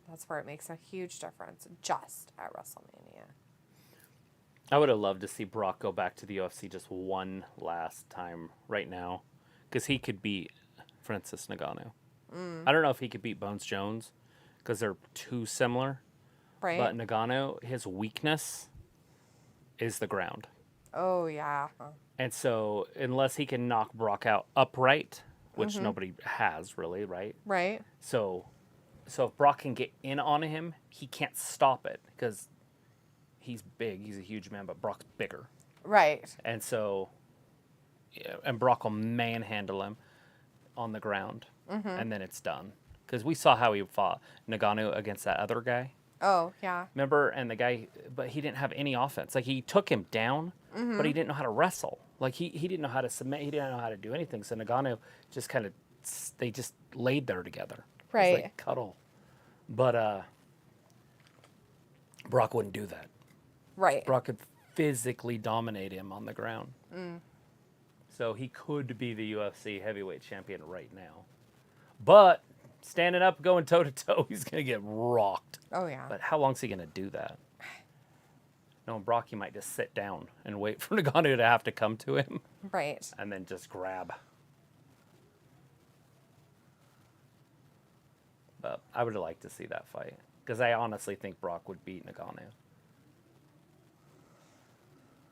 That's where it makes a huge difference. Just at WrestleMania. I would have loved to see Brock go back to the UFC just one last time right now. Because he could beat Francis Ngannou. I don't know if he could beat Bones Jones. Because they're too similar. Right. But Ngannou, his weakness is the ground. Oh, yeah. And so, unless he can knock Brock out upright, which nobody has really, right? Right. So if Brock can get in on him, he can't stop it because he's big. He's a huge man, but Brock's bigger. Right. And so, and Brock will manhandle him on the ground, and then it's done. Because we saw how he fought Ngannou against that other guy. Oh, yeah. Remember? And the guy, but he didn't have any offense. Like, he took him down, but he didn't know how to wrestle. Like, he didn't know how to submit. He didn't know how to do anything. So Ngannou just kind of, they just laid there together. Right. It was like cuddle. But Brock wouldn't do that. Right. Brock could physically dominate him on the ground. So he could be the UFC heavyweight champion right now. But standing up, going toe-to-toe, he's going to get rocked. Oh, yeah. But how long's he going to do that? Knowing Brock, he might just sit down and wait for Ngannou to have to come to him. Right. And then just grab. But I would like to see that fight. Because I honestly think Brock would beat Ngannou.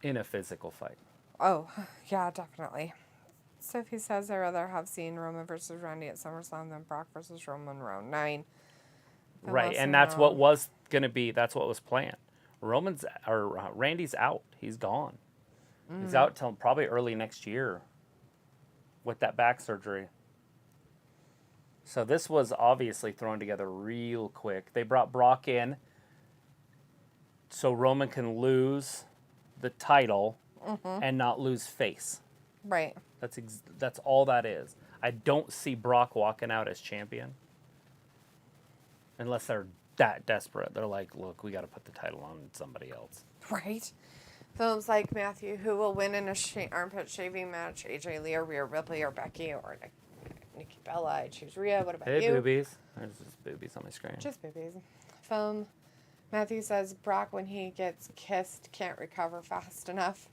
In a physical fight. Oh, yeah, definitely. Sophie says I'd rather have seen Roman versus Randy at SummerSlam than Brock versus Roman round 9. Right, and that's what was going to be, that's what was planned. Randy's out. He's gone. He's out till probably early next year with that back surgery. So this was obviously thrown together real quick. They brought Brock in so Roman can lose the title and not lose face. Right. That's all that is. I don't see Brock walking out as champion unless they're that desperate. They're like, look, we got to put the title on somebody else. Right. Films like Matthew, who will win in a armpit shaving match? AJ Lee or Rhea Ripley or Becky or Nikki Bella? I choose Rhea. What about Hey, you? boobies. There's just boobies on my screen. Just boobies. Film. Matthew says Brock, when he gets kissed, can't recover fast enough.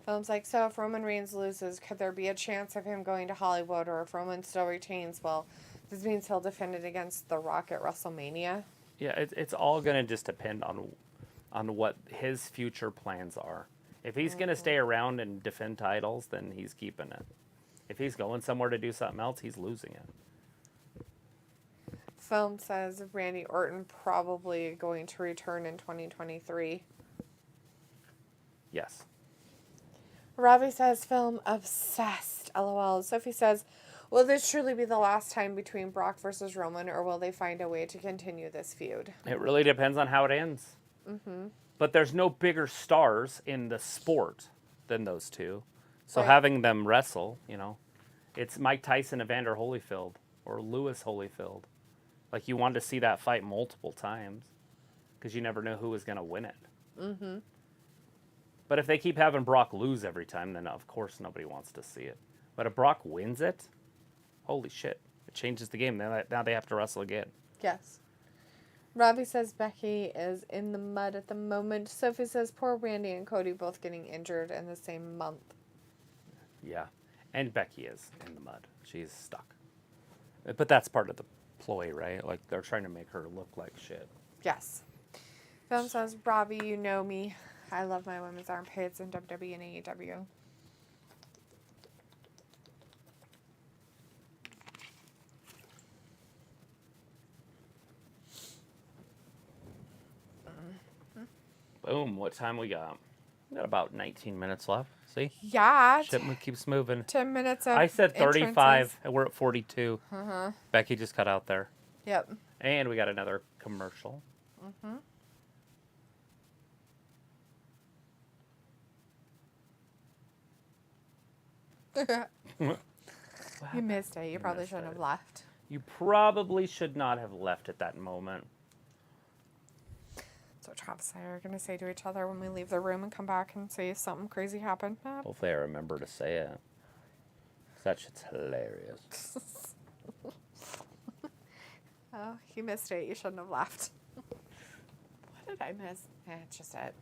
Films like, so if Roman Reigns loses, could there be a chance of him going to Hollywood? Or if Roman still retains, well, this means he'll defend it against The Rock at WrestleMania. Yeah, it's all going to just depend on what his future plans are. If he's going to stay around and defend titles, then he's keeping it. If he's going somewhere to do something else, he's losing it. Film says Randy Orton probably going to return in 2023. Yes. Ravi says film obsessed. LOL. Sophie says, will this truly be the last time between Brock versus Roman, or will they find a way to continue this feud? It really depends on how it ends. Mm-hmm. But there's no bigger stars in the sport than those two. So Right. having them wrestle, it's Mike Tyson and Evander Holyfield or Lewis Holyfield. Like, you wanted to see that fight multiple times because you never know who was going to win it. Mm-hmm. But if they keep having Brock lose every time, then of course nobody wants to see it. But if Brock wins it, holy shit, it changes the game. Now they have to wrestle again. Yes. Ravi says Becky is in the mud at the moment. Sophie says poor Randy and Cody both getting injured in the same month. Yeah. And Becky is in the mud. She's stuck. But that's part of the ploy, right? Like, they're trying to make her look like shit. Yes. Film says, Ravi, you know me. I love my women's armpits in WWE and AEW. Boom. What time we got? We got about 19 minutes left. See? Yeah. Shit keeps moving. 10 minutes of I said 35, entrances. and we're at 42. Uh-huh. Becky just cut out there. Yep. And we got another commercial. Mm-hmm. You missed it. You probably missed shouldn't it. have left. You probably should not have left at that moment. That's what Travis and I are going to say to each other when we leave the room and come back and say something crazy happened. Hopefully I remember to say it. That shit's hilarious. Oh, you missed it. You shouldn't have left. What did I miss? It's just it.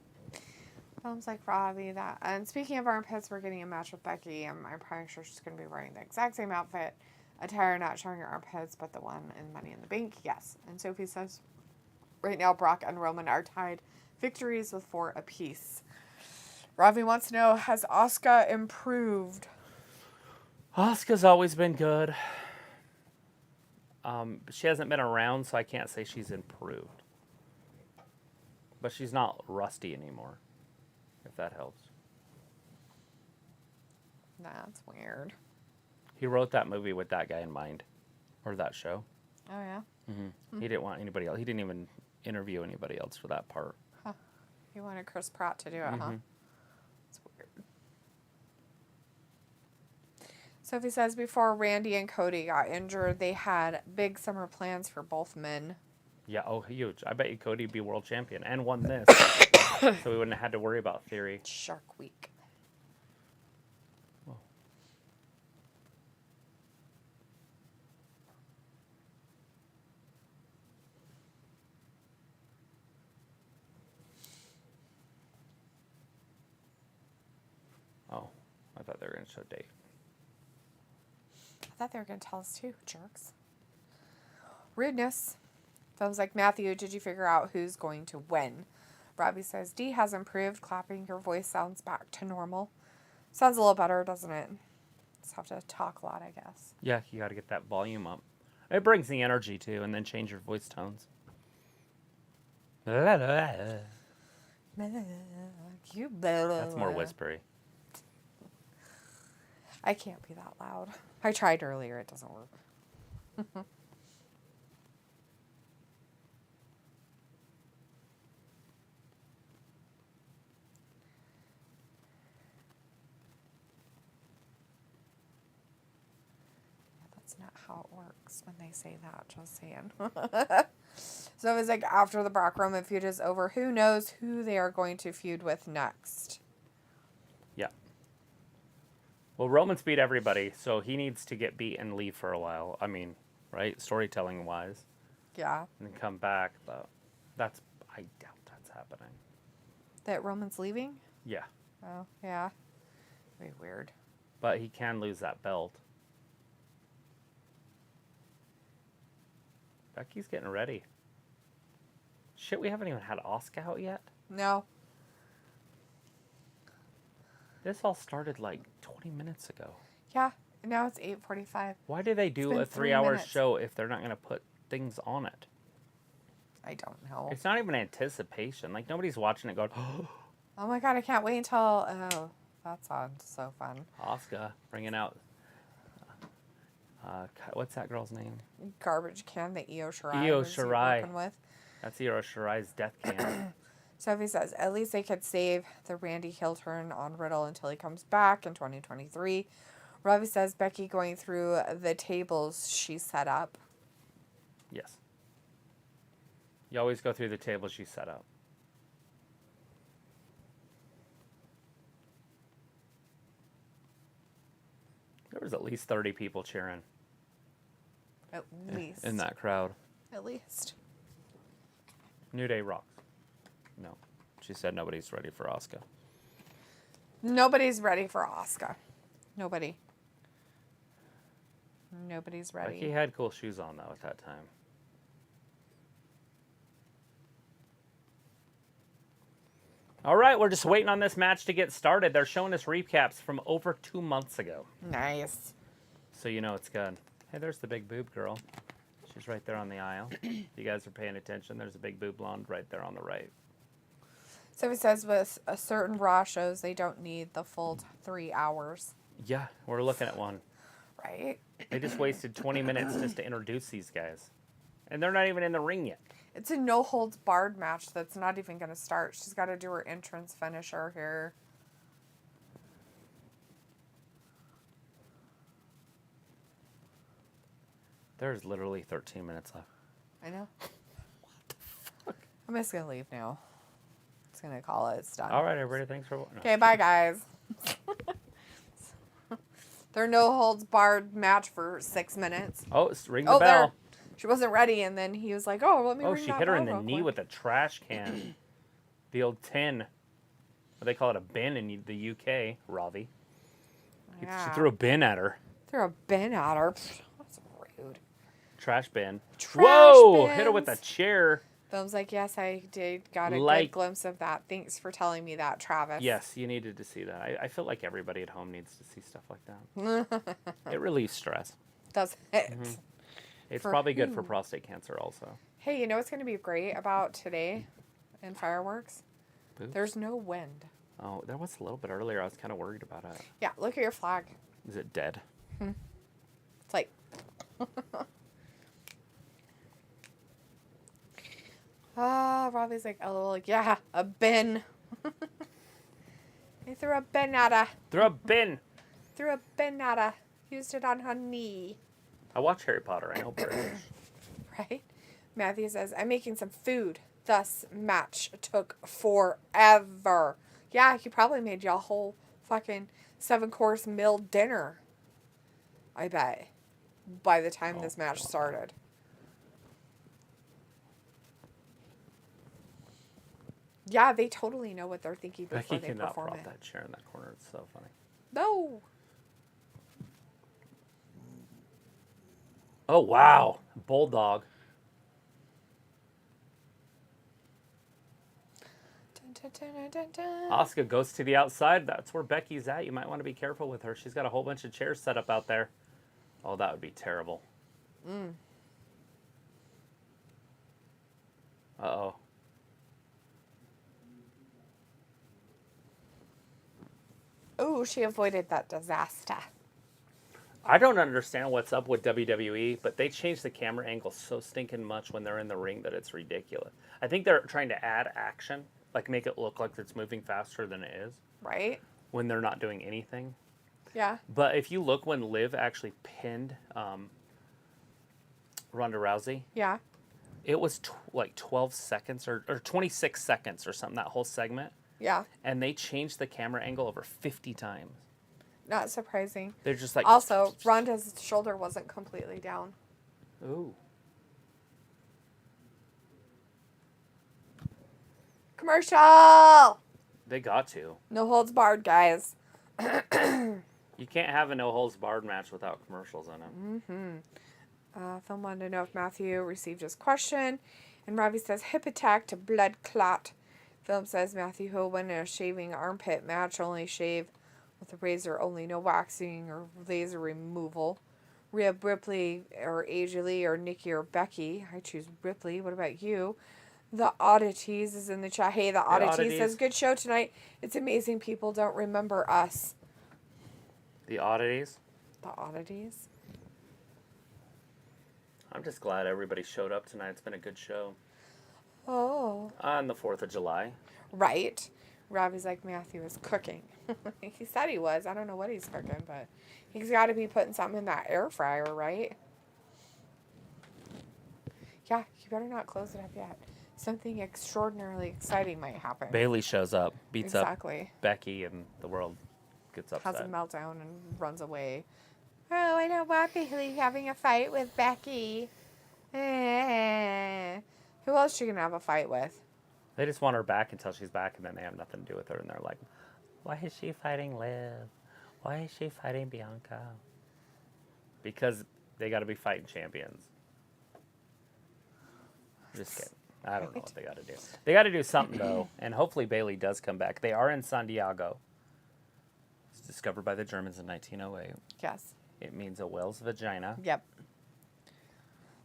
Films like Ravi that. And speaking of armpits, we're getting a match with Becky. I'm probably sure she's going to be wearing the exact same outfit. Attire not showing her armpits, but the one in Money in the Bank, yes. And Sophie says, right now Brock and Roman are tied. Victories with 4 apiece. Ravi wants to know, has Asuka improved? Asuka's always been good. She hasn't been around, so I can't say she's improved. But she's not rusty anymore, if that helps. That's weird. He wrote that movie with that guy in mind, or that show. Oh, yeah? He didn't want anybody else. He didn't even interview anybody else for that part. Huh. He wanted Chris Pratt to do it, huh? It's weird. Sophie says before Randy and Cody got injured, they had big summer plans for both men. Yeah, oh, huge. I bet you Cody'd be world champion and won this. So we wouldn't have had to worry about Theory. Shark Week. Whoa. Oh, I thought they were going to show Dave. I thought they were going to tell us too, jerks. Rudeness. Films like Matthew, did you figure out who's going to win? Robbie says, D has improved. Clapping, your voice sounds back to normal. Sounds a little better, doesn't it? Just have to talk a lot, I guess. Yeah, you got to get that volume up. It brings the energy too, and then change your voice tones. That's more whispery. I can't be that loud. I tried earlier. It doesn't work. not how it works when they say that. Just saying. So it's like after the Brock Roman feud is over, who knows who they are going to feud with next? Yeah. Well, Roman's beat everybody, so he needs to get beat and leave for a while. I mean, right? Storytelling wise. Yeah. And then come back, but I doubt that's happening. That Roman's leaving? Yeah. Oh, yeah. Very weird. But he can lose that belt. Becky's getting ready. Shit, we haven't even had Asuka out yet. No. This all started like 20 minutes ago. Yeah. Now it's 8:45. Why do they do a 3-hour show if they're not going to put things on it? I don't know. It's not even anticipation. Like, nobody's watching it going, Oh my god, I can't wait until... Oh, that sounds so fun. Asuka bringing out... what's that girl's name? Garbage can that Io Shirai Io was Shirai. working with. That's Io Shirai's death can. Sophie says, at least they could save the Randy heel turn on Riddle until he comes back in 2023. Robbie says, Becky going through the tables she set up. Yes. You always go through the tables you set up. There was at least 30 people cheering. At least. In that crowd. At least. New Day rocks. No. She said nobody's ready for Asuka. Nobody's ready for Asuka. Nobody. Nobody's ready. Becky had cool shoes on, though, at that time. All right, we're just waiting on this match to get started. They're showing us recaps from over 2 months ago. Nice. So you know it's good. Hey, there's the big boob girl. She's right there on the aisle. If you guys are paying attention, there's a big boob blonde right there on the right. So he says with a certain Raw shows, they don't need the full 3 hours. Yeah, we're looking at one. Right? They just wasted 20 minutes just to introduce these guys. And they're not even in the ring yet. It's a no-holds-barred match that's not even going to start. She's got to do her entrance finisher here. There's literally 13 minutes left. I know. What the fuck? I'm just going to leave now. It's going to call it. It's done. All right, everybody. Thanks for watching. Okay, bye, guys. Their no-holds-barred match for 6 minutes. Oh, ring the bell. She wasn't ready, and then he was like, oh, let me ring she that hit her bell in the real knee quick. with a trash can. The old tin. What they call it, a bin in the UK, Ravi. Yeah. She threw a bin at her. Threw a bin at her. That's rude. Trash bin. Trash Whoa! bins. Hit her with a chair. Film's like, yes, I did. Got a Like- good glimpse of that. Thanks for telling me that, Travis. Yes, you needed to see that. I feel like everybody at home needs to see stuff like that. It relieves stress. Does it? Mm-hmm. It's For probably good who? for prostate cancer also. Hey, you know what's going to be great about today in fireworks? Boobs? There's no wind. Oh, there was a little bit earlier. I was kind of worried about it. Yeah, look at your flag. Is it dead? It's like... Robbie's like, LOL, like, yeah, a bin. He threw a bin at her. Throw a bin. Threw a bin at her. Used it on her knee. I watch Harry Potter. I know British. Right? Matthew says, I'm making some food. Thus, match took forever. Yeah, he probably made y'all a whole fucking 7-course meal dinner. I bet. By the time this match started. Yeah, they totally know what they're thinking before Becky they cannot perform prop it. that chair in that corner. It's so funny. No. Oh, wow. Bulldog. Dun, dun, dun, dun, dun. Asuka goes to the outside. That's where Becky's at. You might want to be careful with her. She's got a whole bunch of chairs set up out there. Oh, that would be terrible. Uh-oh. Ooh, she avoided that disaster. I don't understand what's up with WWE, but they change the camera angle so stinking much when they're in the ring that it's ridiculous. I think they're trying to add action, like make it look like it's moving faster than it is, Right? when they're not doing anything. Yeah. But if you look when Liv actually pinned Ronda Rousey. Yeah. It was like 12 seconds or 26 seconds or something, that whole segment. Yeah. And they changed the camera angle over 50 times. Not surprising. They're just like... Also, Ronda's shoulder wasn't completely down. Ooh. Commercial! They got to. No holds barred, guys. You can't have a no-holds-barred match without commercials in it. Phil wanted to know if Matthew received his question. And Ravi says, hip attack to blood clot. Phil says, Matthew will win a shaving armpit match. Only shave with a razor only. No waxing or laser removal. Rhea Ripley or AJ Lee or Nikki or Becky. I choose Ripley. What about you? The Oddities is in the chat. Hey, the Oddities says, good show tonight. It's amazing people don't remember us. The Oddities? The Oddities? I'm just glad everybody showed up tonight. It's been a good show. Oh. On the 4th of July. Right. Robbie's like, Matthew is cooking. He said he was. I don't know what he's cooking, but he's got to be putting something in that air fryer, right? Yeah, you better not close it up yet. Something extraordinarily exciting might happen. Bailey shows up, beats up Exactly. Becky, and the world gets upset. Has a meltdown and runs away. Oh, I don't want Bailey having a fight with Becky. Who else is she going to have a fight with? They just want her back until she's back, and then they have nothing to do with her, and they're like, why is she fighting Liv? Why is she fighting Bianca? Because they got to be fighting champions. Just kidding. I don't know what they got to do. They got to do something, though, and hopefully Bailey does come back. They are in San Diego. It was discovered by the Germans in 1908. Yes. It means a whale's vagina. Yep.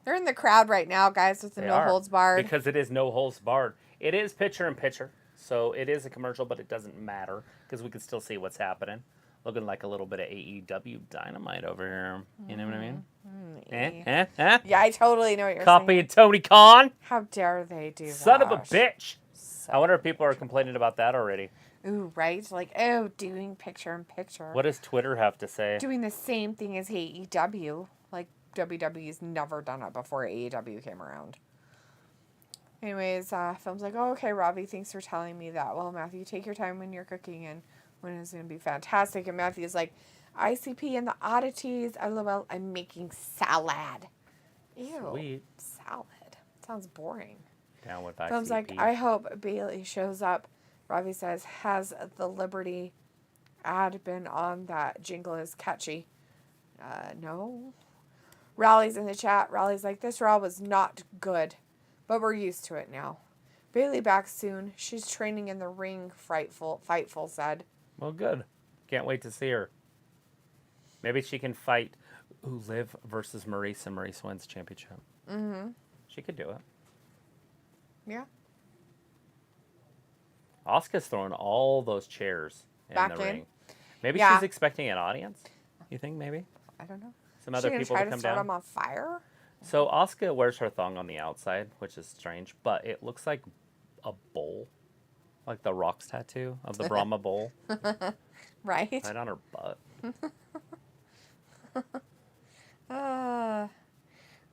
They're in the crowd right now, guys, with the They no are, holds barred. because it is no holds barred. It is picture in picture, so it is a commercial, but it doesn't matter because we can still see what's happening. Looking like a little bit of AEW Dynamite over here. You know what I mean? Yeah, I totally know what you're saying. Copying Tony Khan? How dare they do that? Son of a bitch! I wonder if people are complaining about that already. Ooh, right? Like, oh, doing picture in picture. What does Twitter have to say? Doing the same thing as AEW. Like, WWE's never done it before AEW came around. Anyways, Film's like, oh, okay, Robbie, thanks for telling me that. Well, Matthew, take your time when you're cooking, and when it's going to be fantastic. And Matthew's like, ICP and the Oddities, LOL, I'm making salad. Ew. Sweet. Salad. Sounds boring. Down with Film's ICP. like, I hope Bailey shows up. Robbie says, has the Liberty ad been on? That jingle is catchy. No. Rally's in the chat. Rally's like, this Raw was not good, but we're used to it now. Bailey back soon. She's training in the ring, Fightful said. Well, good. Can't wait to see her. Maybe she can fight Liv versus Maurice, and Maurice wins championship. Mm-hmm. She could do it. Yeah. Asuka's throwing all those chairs Back in the in? ring. Maybe Yeah. she's expecting an audience. You think maybe I don't know. some other She people gonna to try come to start down? them on fire? So Asuka wears her thong on the outside, which is strange, but it looks like a bowl, like the Rock's tattoo of the Brahma bowl, Right? right on her butt.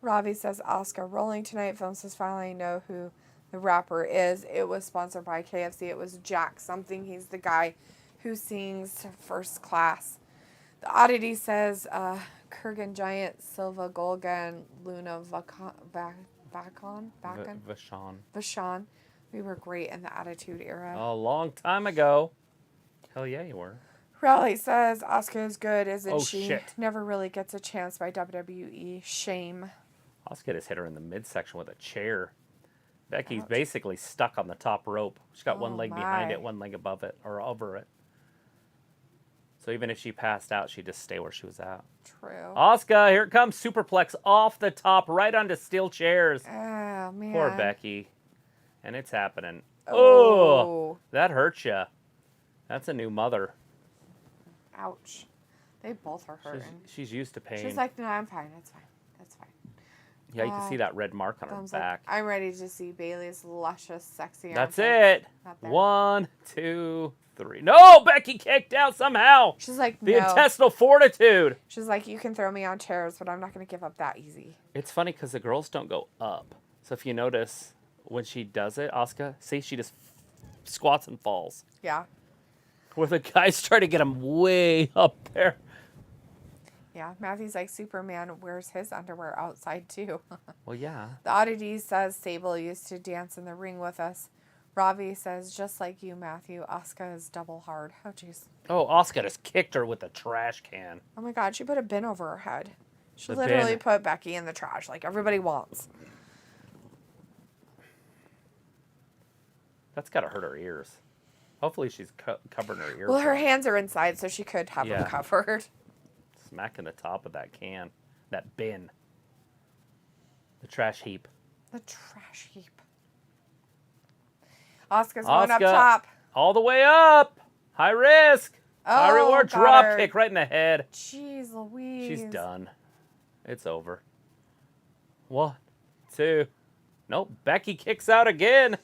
Robbie says Oscar rolling tonight. Film says finally know who the rapper is. It was sponsored by KFC. It was Jack something. He's the guy who sings First Class. The Oddity says Kurgan Giant, Silva Golgan, Luna Vachon. We were great in the Attitude Era. A long time ago. Hell yeah, you were. Raleigh says Asuka is good, isn't she? Shit. Never really gets a chance by WWE. Shame. Asuka just hit her in the midsection with a chair. Becky's Ouch. basically stuck on the top rope. She's got one Oh, leg behind my. it, one leg above it, or over it. So even if she passed out, she'd just stay where she was at. True. Asuka, here it comes. Superplex off the top, right onto steel chairs. Oh, man. Poor Becky. And it's happening. Oh. That hurts ya. That's a new mother. Ouch. They both are hurting. She's used to pain. She's like, no, I'm fine. It's fine. That's fine. Yeah, you can see that red mark on her Thumbs back. I'm ready to see Bailey's luscious, sexy That's armpits. it. Not there. 1, 2, 3. No, Becky kicked out somehow. She's like, The no. intestinal fortitude. She's like, you can throw me on chairs, but I'm not going to give up that easy. It's funny because the girls don't go up. So if you notice, when she does it, Asuka, see, she just squats and falls. Yeah. Where the guys try to get him way up there. Yeah, Matthew's like, Superman wears his underwear outside, too. Well, yeah. The Oddity says, Sable used to dance in the ring with us. Ravi says, just like you, Matthew, Asuka is double hard. Oh, jeez. Oh, Asuka just kicked her with a trash can. Oh, my God. She put a bin over her head. She The literally bin. put Becky in the trash like everybody wants. That's got to hurt her ears. Hopefully she's covering her ears. Well, her hands are inside, so she could have them Yeah. covered. Smacking the top of that can. That bin. The trash heap. The trash heap. Asuka's going up Asuka. top. All the way up. High risk. High Oh, reward. got Drop her. kick right in the head. Jeez Louise. She's done. It's over. 1, 2. Nope. Becky kicks out again.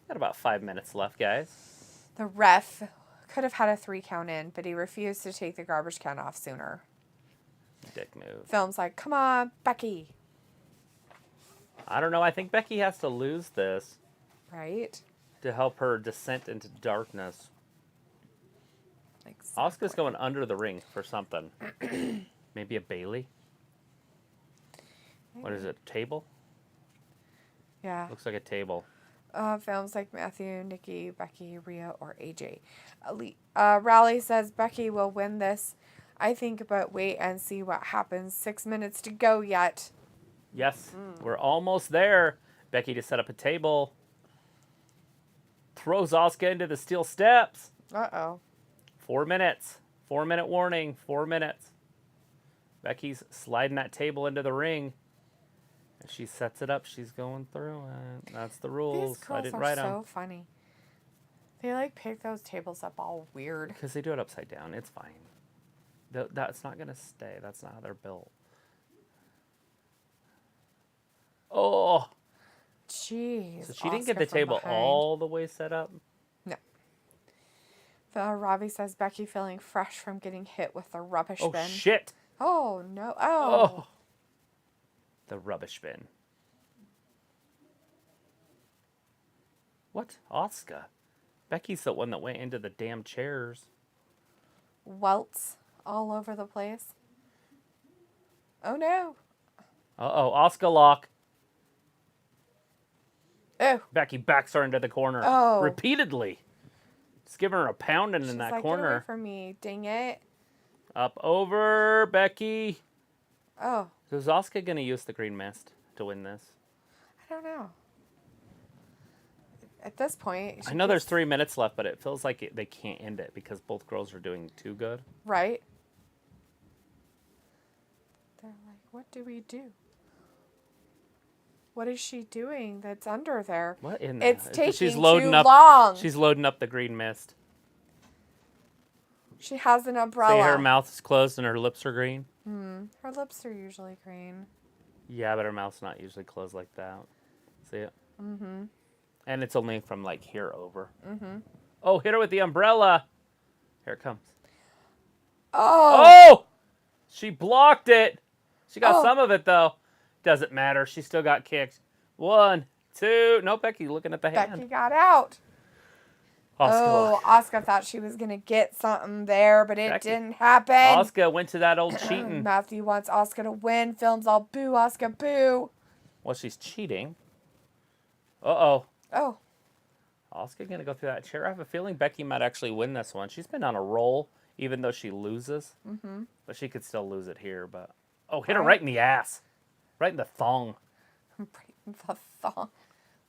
Got about 5 minutes left, guys. The ref could have had a 3 count in, but he refused to take the garbage can off sooner. Dick move. Film's like, come on, Becky. I don't know. I think Becky has to lose this Right? to help her descent into darkness. Exactly. Asuka's going under the ring for something. Maybe a Bailey? What is it? Table? Yeah. Looks like a table. Films like Matthew, Nikki, Becky, Rhea, or AJ. Raleigh says Becky will win this. I think, but wait and see what happens. 6 minutes to go yet. Yes, we're almost there. Becky to set up a table. Throws Asuka into the steel steps. Uh-oh. 4 minutes. 4-minute warning. 4 minutes. Becky's sliding that table into the ring. As she sets it up, she's going through it. That's the rules. These I girls didn't are write so them. funny. They like pick those tables up all weird. Because they do it upside down. It's fine. That's not going to stay. That's not how they're built. Oh. Jeez. So she didn't get Asuka the from table behind. all the way set up? No. Ravi says Becky feeling fresh from getting hit with the rubbish Oh, bin. shit. Oh, no. Oh. The rubbish bin. What? Asuka? Becky's the one that went into the damn chairs. Welts all over the place. Oh, no. Uh-oh, Asuka lock. Oh. Becky backs her into the corner. Oh. Repeatedly. Just giving her a pounding She's in that like, corner. Get away from me. Dang it. Up over, Becky. Oh. So is Asuka going to use the green mist to win this? I don't know. At this point... I know there's 3 minutes left, but it feels like they can't end it because both girls are doing too good. Right? They're like, what do we do? What is she doing that's under there? What in It's the... taking She's loading too up, long. She's loading up the green mist. She has an umbrella. See, her mouth is closed and her lips are green. Her lips are usually green. Yeah, but her mouth's not usually closed like that. See it? Mm-hmm. And it's only from, like, here over. Mm-hmm. Oh, hit her with the umbrella. Here it comes. Oh! Oh! She blocked it. She got Oh. some of it, though. Doesn't matter. She still got kicked. 1, 2. No, Becky looking at the hand. Becky got out. Asuka. Asuka thought she was going to get something there, but it Becky. didn't happen. Asuka went to that old cheating. Matthew wants Asuka to win. Films all boo, Asuka, boo. Well, she's cheating. Uh-oh. Oh. Asuka going to go through that chair. I have a feeling Becky might actually win this one. She's been on a roll, even though she loses. Mm-hmm. But she could still lose it here. But oh, hit her right in the ass. Right in the thong. Right in the thong.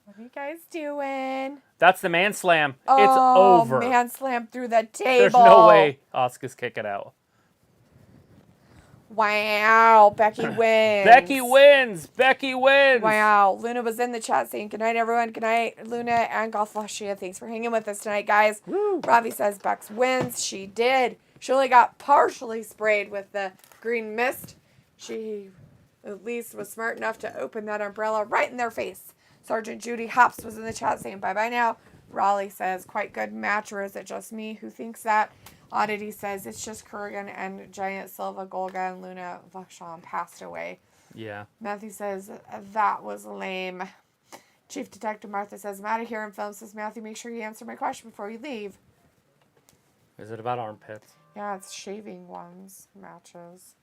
What are you guys doing? That's the man slam. Oh, It's over. Man slammed through the table. There's no way Asuka's kicking out. Wow. Becky wins. Becky wins. Becky wins. Wow. Luna was in the chat saying, good night, everyone. Good night, Luna and Golf Lashia. Thanks for hanging with us tonight, guys. Woo. Ravi says Bex wins. She did. She only got partially sprayed with the green mist. She at least was smart enough to open that umbrella right in their face. Sergeant Judy Hops was in the chat saying bye-bye now. Raleigh says, quite good match, or is it just me who thinks that? Oddity says, it's just Kurgan and Giant Silva, Golga, and Luna Vachon passed away. Yeah. Matthew says, that was lame. Chief Detective Martha says, I'm out of here. And Film says, Matthew, make sure you answer my question before you leave. Is it about armpits? Yeah, it's shaving ones, matches.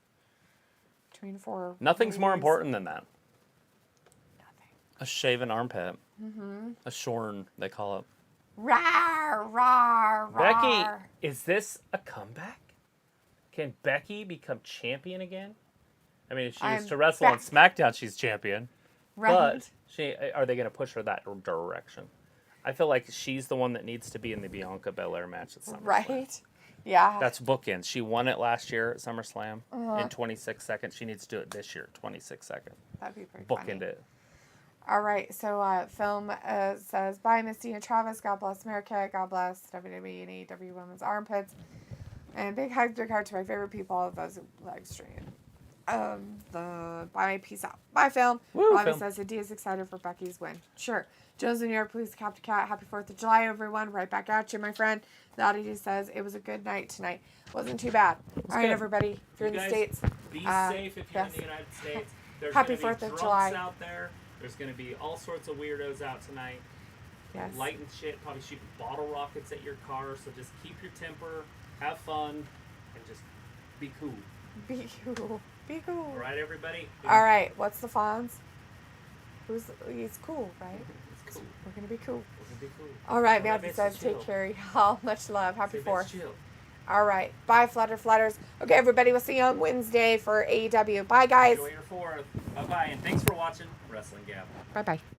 Between 4 Nothing's more ladies. important than that. Nothing. A shaven armpit. A shorn, they call it. Rawr, rawr, rawr. Becky, is this a comeback? Can Becky become champion again? I mean, if she used to wrestle on SmackDown, she's champion. Right. But are they going to push her that direction? I feel like she's the one that needs to be in the Bianca Belair match at SummerSlam. Right. Yeah. That's bookends. She won it last year at SummerSlam in 26 seconds. She needs to do it this year, 26 seconds. That'd be pretty Bookend funny. it. All right, so Film says, bye, Misty and Travis. God bless America. God bless WWE and AEW Women's Armpits. And big heart to my favorite people, all of those who live stream. Bye, peace out. Bye, Film. Woo, Bobby Film. says, Adi is excited for Becky's win. Sure. Jones in New York, please, Captain Cat. Happy 4th of July, everyone. Right back at you, my friend. The Oddity says, it was a good night tonight. Wasn't too bad. All right, good. everybody. If you're in the guys States. Be safe if you're yes. in the United States. There's Happy gonna be 4th of drunks July. out there. There's going to be all sorts of weirdos out tonight. Yes. Lighting shit, probably shooting bottle rockets at your car. So just keep your temper, have fun, and just be cool. Be cool. Be cool. All right, everybody? All right, what's the Fonz? He's cool, right? It's cool. We're going to be cool. We're gonna be cool. All right, All right, Matthew bitch, says, chill. take care, y'all. Much love. Happy Say, bitch, 4th. chill. All right. Bye, Flutters. Okay, everybody, we'll see you on Wednesday for AEW. Bye, guys. Enjoy your 4th. Bye-bye, and thanks for watching Wrestling Gab. Bye-bye.